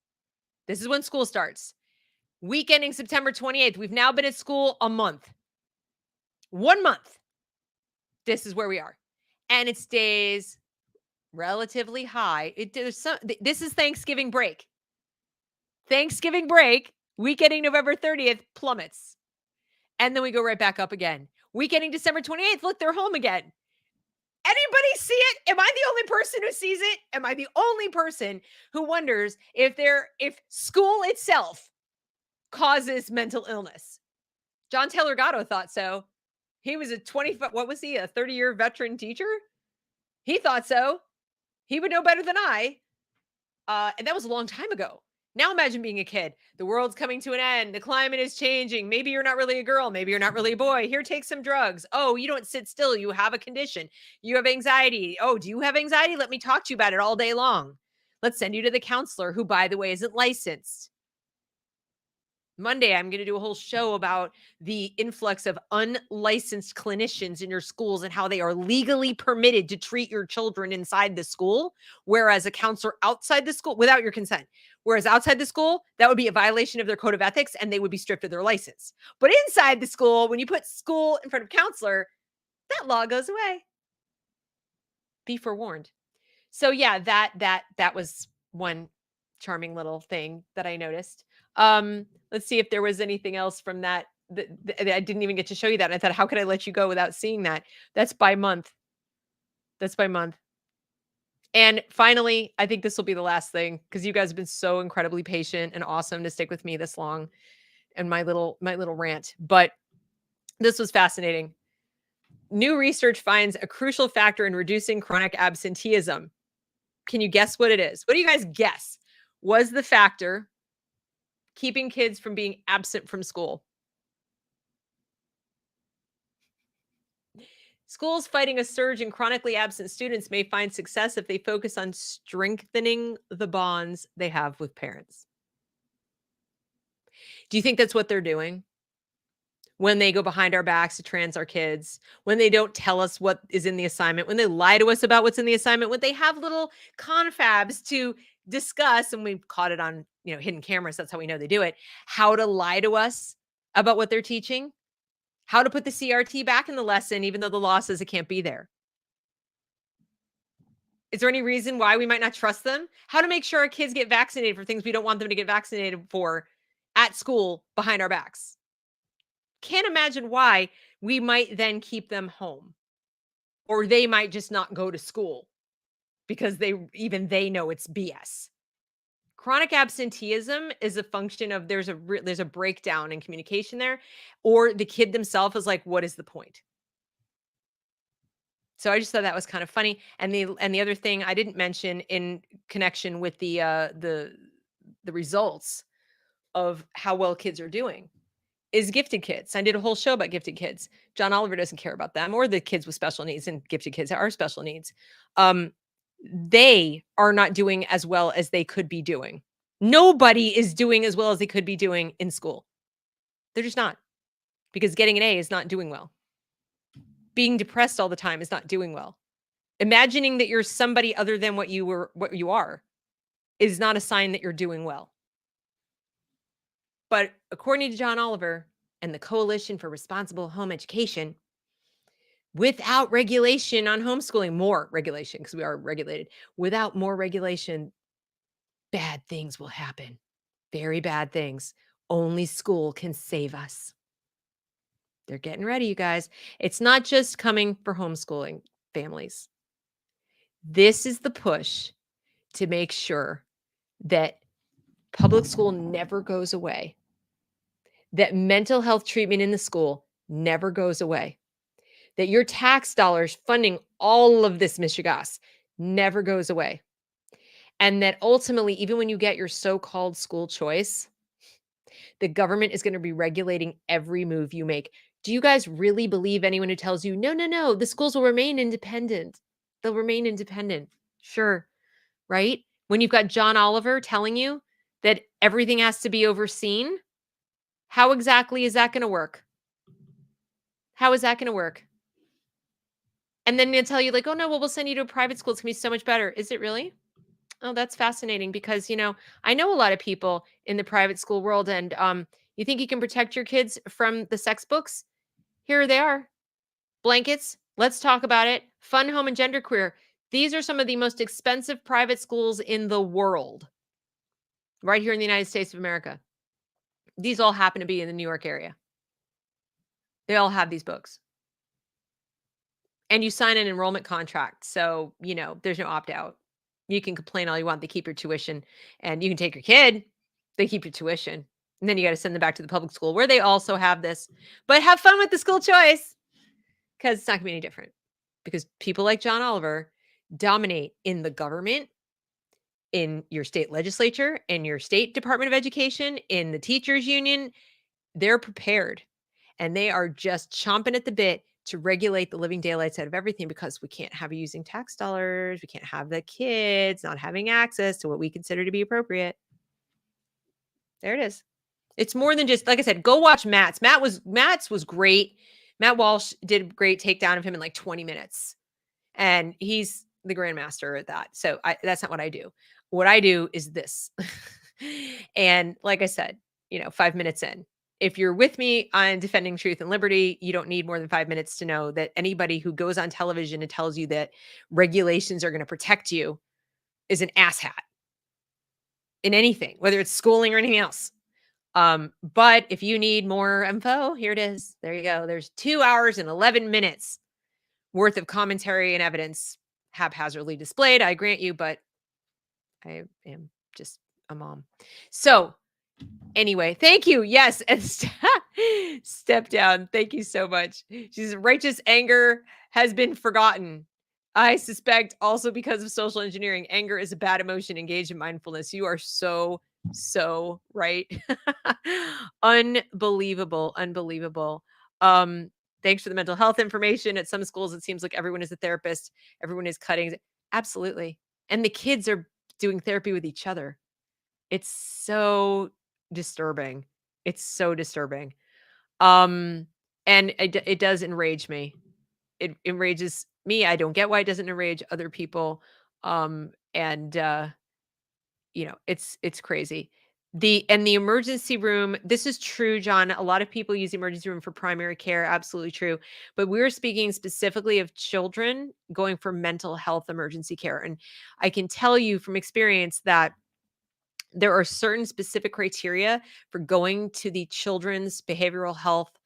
[SPEAKER 1] This is when school starts. Week ending September 28th. We've now been at school a month. 1 month. This is where we are. And it stays relatively high. This is Thanksgiving break. Thanksgiving break, week ending November 30th, plummets. And then we go right back up again. Week ending December 28th, look, they're home again. Anybody see it? Am I the only person who sees it? Am I the only person who wonders if school itself causes mental illness? John Taylor Gatto thought so. He was a 30-year veteran teacher? He thought so. He would know better than I. And that was a long time ago. Now imagine being a kid. The world's coming to an end. The climate is changing. Maybe you're not really a girl. Maybe you're not really a boy. Here, take some drugs. Oh, you don't sit still. You have a condition. You have anxiety. Oh, do you have anxiety? Let me talk to you about it all day long. Let's send you to the counselor, who, by the way, isn't licensed. Monday, I'm going to do a whole show about the influx of unlicensed clinicians in your schools and how they are legally permitted to treat your children inside the school, whereas a counselor outside the school, without your consent, whereas outside the school, that would be a violation of their code of ethics and they would be stripped of their license. But inside the school, when you put school in front of counselor, that law goes away. Be forewarned. So yeah, that was one charming little thing that I noticed. Let's see if there was anything else from that. I didn't even get to show you that. And I thought, how could I let you go without seeing that? That's by month. And finally, I think this will be the last thing, because you guys have been so incredibly patient and awesome to stick with me this long and my little rant. But this was fascinating. New research finds a crucial factor in reducing chronic absenteeism. Can you guess what it is? What do you guys guess was the factor keeping kids from being absent from school? Schools fighting a surge in chronically absent students may find success if they focus on strengthening the bonds they have with parents. Do you think that's what they're doing? When they go behind our backs to trans our kids, when they don't tell us what is in the assignment, when they lie to us about what's in the assignment, when they have little confabs to discuss, and we've caught it on, hidden cameras, that's how we know they do it, how to lie to us about what they're teaching, how to put the CRT back in the lesson, even though the law says it can't be there. Is there any reason why we might not trust them? How to make sure our kids get vaccinated for things we don't want them to get vaccinated for at school behind our backs? Can't imagine why we might then keep them home, or they might just not go to school because they know it's BS. Chronic absenteeism is a function of there's a breakdown in communication there, or the kid themselves is like, what is the point? So I just thought that was kind of funny. And the other thing I didn't mention in connection with the results of how well kids are doing is gifted kids. I did a whole show about gifted kids. John Oliver doesn't care about them or the kids with special needs, and gifted kids are special needs. They are not doing as well as they could be doing. Nobody is doing as well as they could be doing in school. They're just not, because getting an A is not doing well. Being depressed all the time is not doing well. Imagining that you're somebody other than what you are is not a sign that you're doing well. But according to John Oliver and the Coalition for Responsible Home Education, without regulation on homeschooling, more regulation, because we are regulated, without more regulation, bad things will happen. Very bad things. Only school can save us. They're getting ready, you guys. It's not just coming for homeschooling families. This is the push to make sure that public school never goes away, that mental health treatment in the school never goes away, that your tax dollars funding all of this mishigas never goes away, and that ultimately, even when you get your so-called school choice, the government is going to be regulating every move you make. Do you guys really believe anyone who tells you, no, the schools will remain independent? They'll remain independent. Sure, right? When you've got John Oliver telling you that everything has to be overseen, how exactly is that going to work? How is that going to work? And then they'll tell you like, oh no, well, we'll send you to a private school. It's going to be so much better. Is it really? Oh, that's fascinating, because, I know a lot of people in the private school world, and you think you can protect your kids from the sex books? Here they are. Blankets. Let's talk about it. Fun Home and Genderqueer. These are some of the most expensive private schools in the world, right here in the United States of America. These all happen to be in the New York area. They all have these books. And you sign an enrollment contract. So, there's no opt-out. You can complain all you want. They keep your tuition, and you can take your kid. They keep your tuition. And then you got to send them back to the public school where they also have this. But have fun with the school choice, because it's not going to be any different. Because people like John Oliver dominate in the government, in your state legislature, in your state Department of Education, in the teachers union. They're prepared, and they are just chomping at the bit to regulate the living daylights out of everything, because we can't have you using tax dollars. We can't have the kids not having access to what we consider to be appropriate. There it is. It's more than just, like I said, go watch Matt's. Matt's was great. Matt Walsh did a great takedown of him in like 20 minutes. And he's the grandmaster at that. So that's not what I do. What I do is this. And like I said, 5 minutes in, if you're with me on defending truth and liberty, you don't need more than 5 minutes to know that anybody who goes on television and tells you that regulations are going to protect you is an asshat in anything, whether it's schooling or anything else. But if you need more info, here it is. There you go. There's 2 hours and 11 minutes worth of commentary and evidence haphazardly displayed, I grant you, but I am just a mom. So anyway, thank you. Yes. And step down. Thank you so much. She says, righteous anger has been forgotten. I suspect also because of social engineering. Anger is a bad emotion. Engage in mindfulness. You are so right. Unbelievable. Thanks for the mental health information. At some schools, it seems like everyone is a therapist. Everyone is cutting. Absolutely. And the kids are doing therapy with each other. It's so disturbing. And it does enrage me. It enrages me. I don't get why it doesn't enrage other people. It's crazy. The emergency room, this is true, John. A lot of people use the emergency room for primary care. Absolutely true. But we're speaking specifically of children going for mental health emergency care. And I can tell you from experience that there are certain specific criteria for going to the children's behavioral health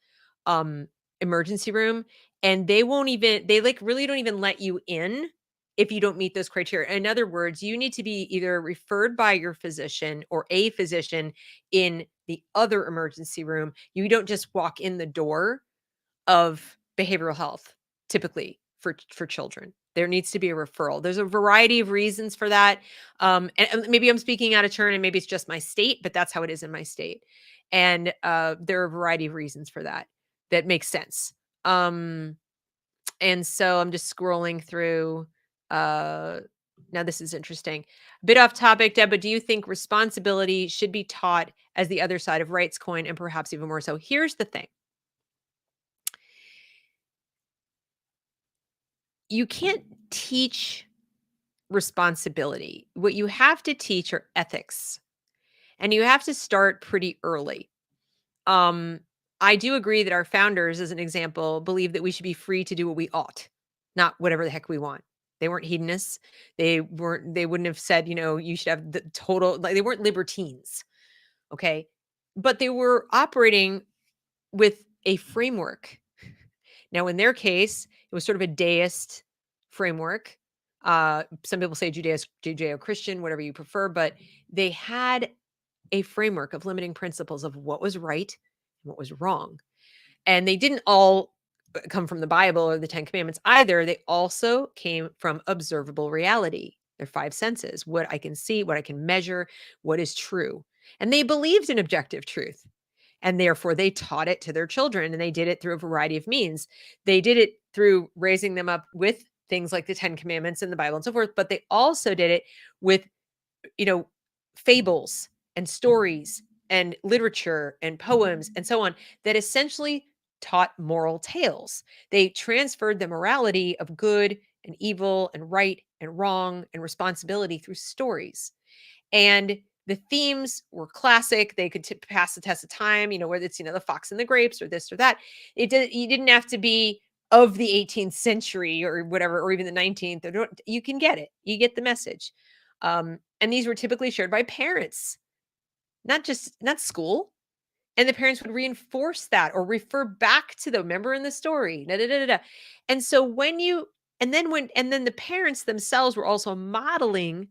[SPEAKER 1] emergency room, and they really don't even let you in if you don't meet those criteria. In other words, you need to be either referred by your physician or a physician in the other emergency room. You don't just walk in the door of behavioral health, typically for children. There needs to be a referral. There's a variety of reasons for that. And maybe I'm speaking out of turn and maybe it's just my state, but that's how it is in my state. And there are a variety of reasons for that. That makes sense. And so I'm just scrolling through. Now this is interesting. A bit off topic, Deb, but do you think responsibility should be taught as the other side of rights coin and perhaps even more so? Here's the thing. You can't teach responsibility. What you have to teach are ethics. And you have to start pretty early. I do agree that our founders, as an example, believe that we should be free to do what we ought, not whatever the heck we want. They weren't hedonists. They wouldn't have said, you should have the total, like they weren't libertines. Okay. But they were operating with a framework. Now, in their case, it was sort of a deist framework. Some people say Judeo-Christian, whatever you prefer, but they had a framework of limiting principles of what was right and what was wrong. And they didn't all come from the Bible or the Ten Commandments either. They also came from observable reality. Their five senses, what I can see, what I can measure, what is true. And they believed in objective truth. And therefore, they taught it to their children, and they did it through a variety of means. They did it through raising them up with things like the Ten Commandments and the Bible and so forth, but they also did it with, fables and stories and literature and poems and so on that essentially taught moral tales. They transferred the morality of good and evil and right and wrong and responsibility through stories. And the themes were classic. They could pass the test of time, whether it's, the fox and the grapes or this or that. You didn't have to be of the 18th century or whatever, or even the 19th. You can get it. You get the message. And these were typically shared by parents, not school. And the parents would reinforce that or refer back to the member in the story. And so then the parents themselves were also modeling.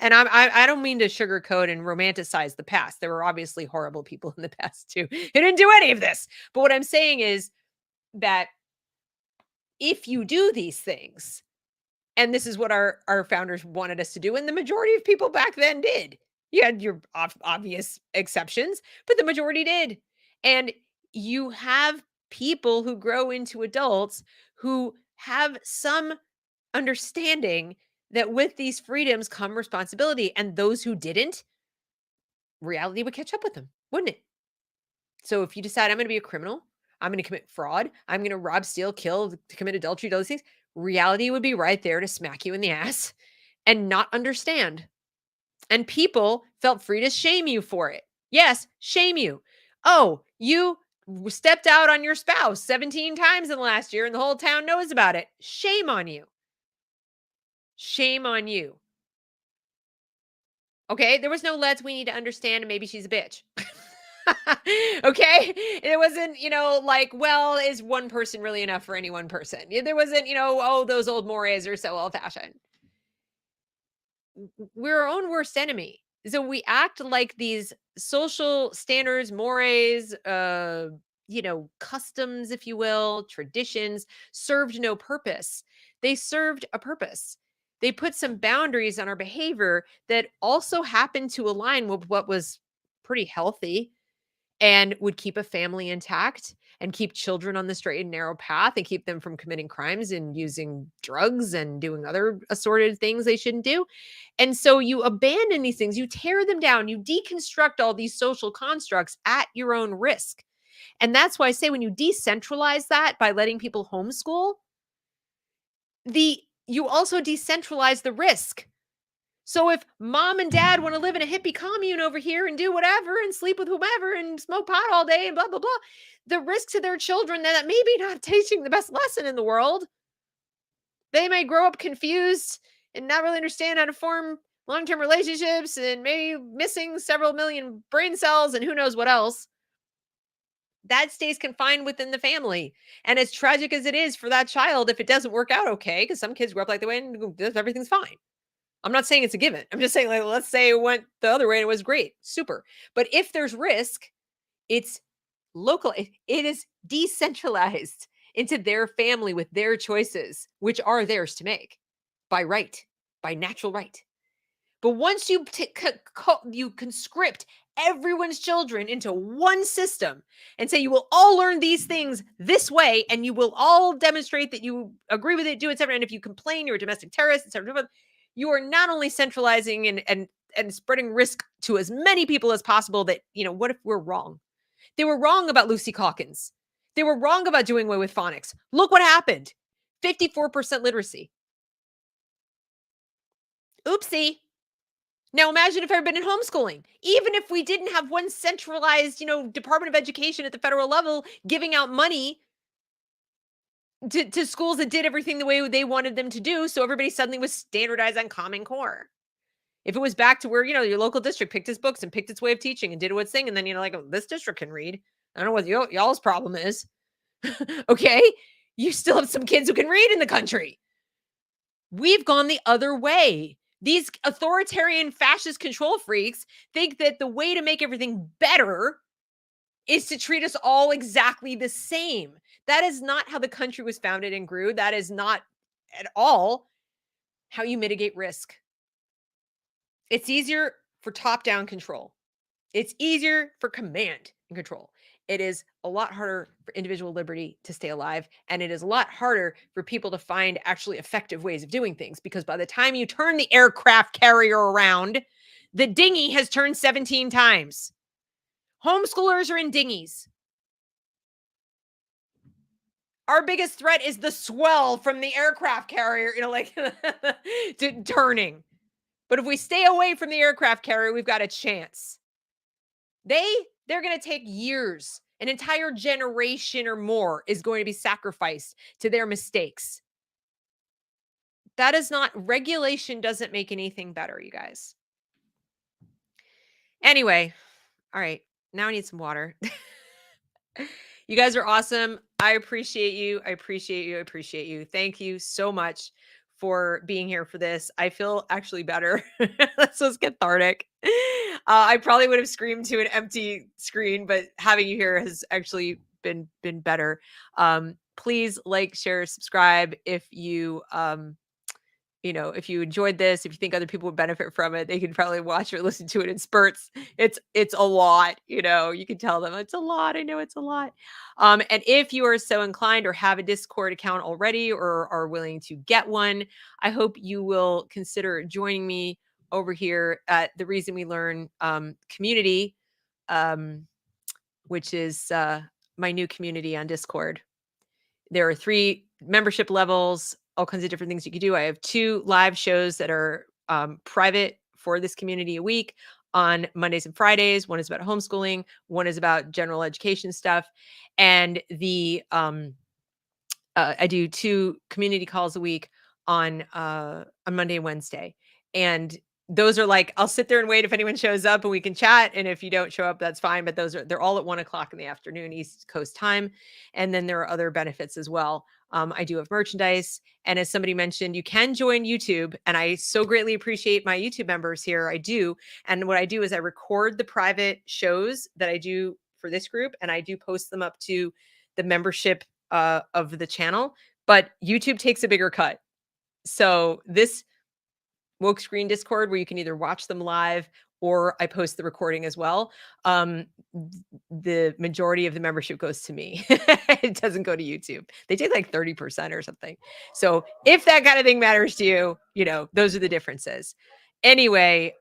[SPEAKER 1] And I don't mean to sugarcoat and romanticize the past. There were obviously horrible people in the past too. They didn't do any of this. But what I'm saying is that if you do these things, and this is what our founders wanted us to do, and the majority of people back then did. You had your obvious exceptions, but the majority did. And you have people who grow into adults who have some understanding that with these freedoms come responsibility, and those who didn't, reality would catch up with them, wouldn't it? So if you decide I'm going to be a criminal, I'm going to commit fraud, I'm going to rob, steal, kill, commit adultery, do those things, reality would be right there to smack you in the ass and not understand. And people felt free to shame you for it. Yes, shame you. Oh, you stepped out on your spouse 17 times in the last year and the whole town knows about it. Shame on you. Shame on you. Okay, there was no we need to understand and maybe she's a bitch. Okay, it wasn't, is one person really enough for any one person? There wasn't, those old mores are so old-fashioned. We're our own worst enemy. So we act like these social standards, mores, customs, if you will, traditions served no purpose. They served a purpose. They put some boundaries on our behavior that also happened to align with what was pretty healthy and would keep a family intact and keep children on the straight and narrow path and keep them from committing crimes and using drugs and doing other assorted things they shouldn't do. And so you abandon these things, you tear them down, you deconstruct all these social constructs at your own risk. And that's why I say when you decentralize that by letting people homeschool, you also decentralize the risk. So if mom and dad want to live in a hippie commune over here and do whatever and sleep with whomever and smoke pot all day and blah, blah, blah, the risk to their children that maybe not teaching the best lesson in the world. They may grow up confused and not really understand how to form long-term relationships and maybe missing several million brain cells and who knows what else. that stays confined within the family. And as tragic as it is for that child, if it doesn't work out okay, because some kids grow up like the way and everything's fine. I'm not saying it's a given. I'm just saying, like, let's say it went the other way and it was great. Super. But if there's risk, it's local. It is decentralized into their family with their choices, which are theirs to make by right, by natural right. But once you you conscript everyone's children into one system and say you will all learn these things this way, and you will all demonstrate that you agree with it, do it, etc. And if you complain, you're a domestic terrorist, etc. You are not only centralizing and spreading risk to as many people as possible. That, you know, what if we're wrong? They were wrong about Lucy Calkins. They were wrong about doing away with phonics. Look what happened. 54% literacy. Oopsie. Now imagine if everybody in homeschooling, even if we didn't have one centralized, you know, Department of Education at the federal level giving out money to schools that did everything the way they wanted them to do. So everybody suddenly was standardized on Common Core. If it was back to where, you know, your local district picked its books and picked its way of teaching and did its thing. And then, you know, like, oh, this district can read. I don't know what y'all's problem is. Okay. You still have some kids who can read in the country. We've gone the other way. These authoritarian fascist control freaks think that the way to make everything better is to treat us all exactly the same. That is not how the country was founded and grew. That is not at all how you mitigate risk. It's easier for top-down control. It's easier for command and control. It is a lot harder for individual liberty to stay alive. And it is a lot harder for people to find actually effective ways of doing things, because by the time you turn the aircraft carrier around, the dinghy has turned 17 times. Homeschoolers are in dinghies. Our biggest threat is the swell from the aircraft carrier, you know, like turning. But if we stay away from the aircraft carrier, we've got a chance. They're going to take years. An entire generation or more is going to be sacrificed to their mistakes. That is not, regulation doesn't make anything better, you guys. Anyway, all right, now I need some water. You guys are awesome. I appreciate you. I appreciate you. I appreciate you. Thank you so much for being here for this. I feel actually better. This was cathartic. I probably would have screamed to an empty screen, but having you here has actually been better. Please like, share, subscribe if you you know, if you enjoyed this, if you think other people would benefit from it, they can probably watch or listen to it in spurts. It's a lot, you know, you can tell them it's a lot. I know it's a lot. And if you are so inclined or have a Discord account already or are willing to get one, I hope you will consider joining me over here at the Reason We Learn community, which is my new community on Discord. There are 3 membership levels, all kinds of different things you can do. I have 2 live shows that are private for this community a week on Mondays and Fridays. One is about homeschooling. One is about general education stuff. And the I do 2 community calls a week on Monday and Wednesday. And those are like, I'll sit there and wait if anyone shows up and we can chat. And if you don't show up, that's fine. But they're all at 1:00 in the afternoon, East Coast time. And then there are other benefits as well. I do have merchandise. And as somebody mentioned, you can join YouTube. And I so greatly appreciate my YouTube members here. I do. And what I do is I record the private shows that I do for this group. And I do post them up to the membership of the channel. But YouTube takes a bigger cut. So this woke screen Discord, where you can either watch them live or I post the recording as well. The majority of the membership goes to me. It doesn't go to YouTube. They take like 30% or something. So if that kind of thing matters to you, you know, those are the differences. Anyway,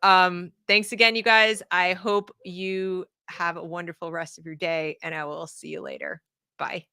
[SPEAKER 1] thanks again, you guys. I hope you have a wonderful rest of your day, and I will see you later. Bye.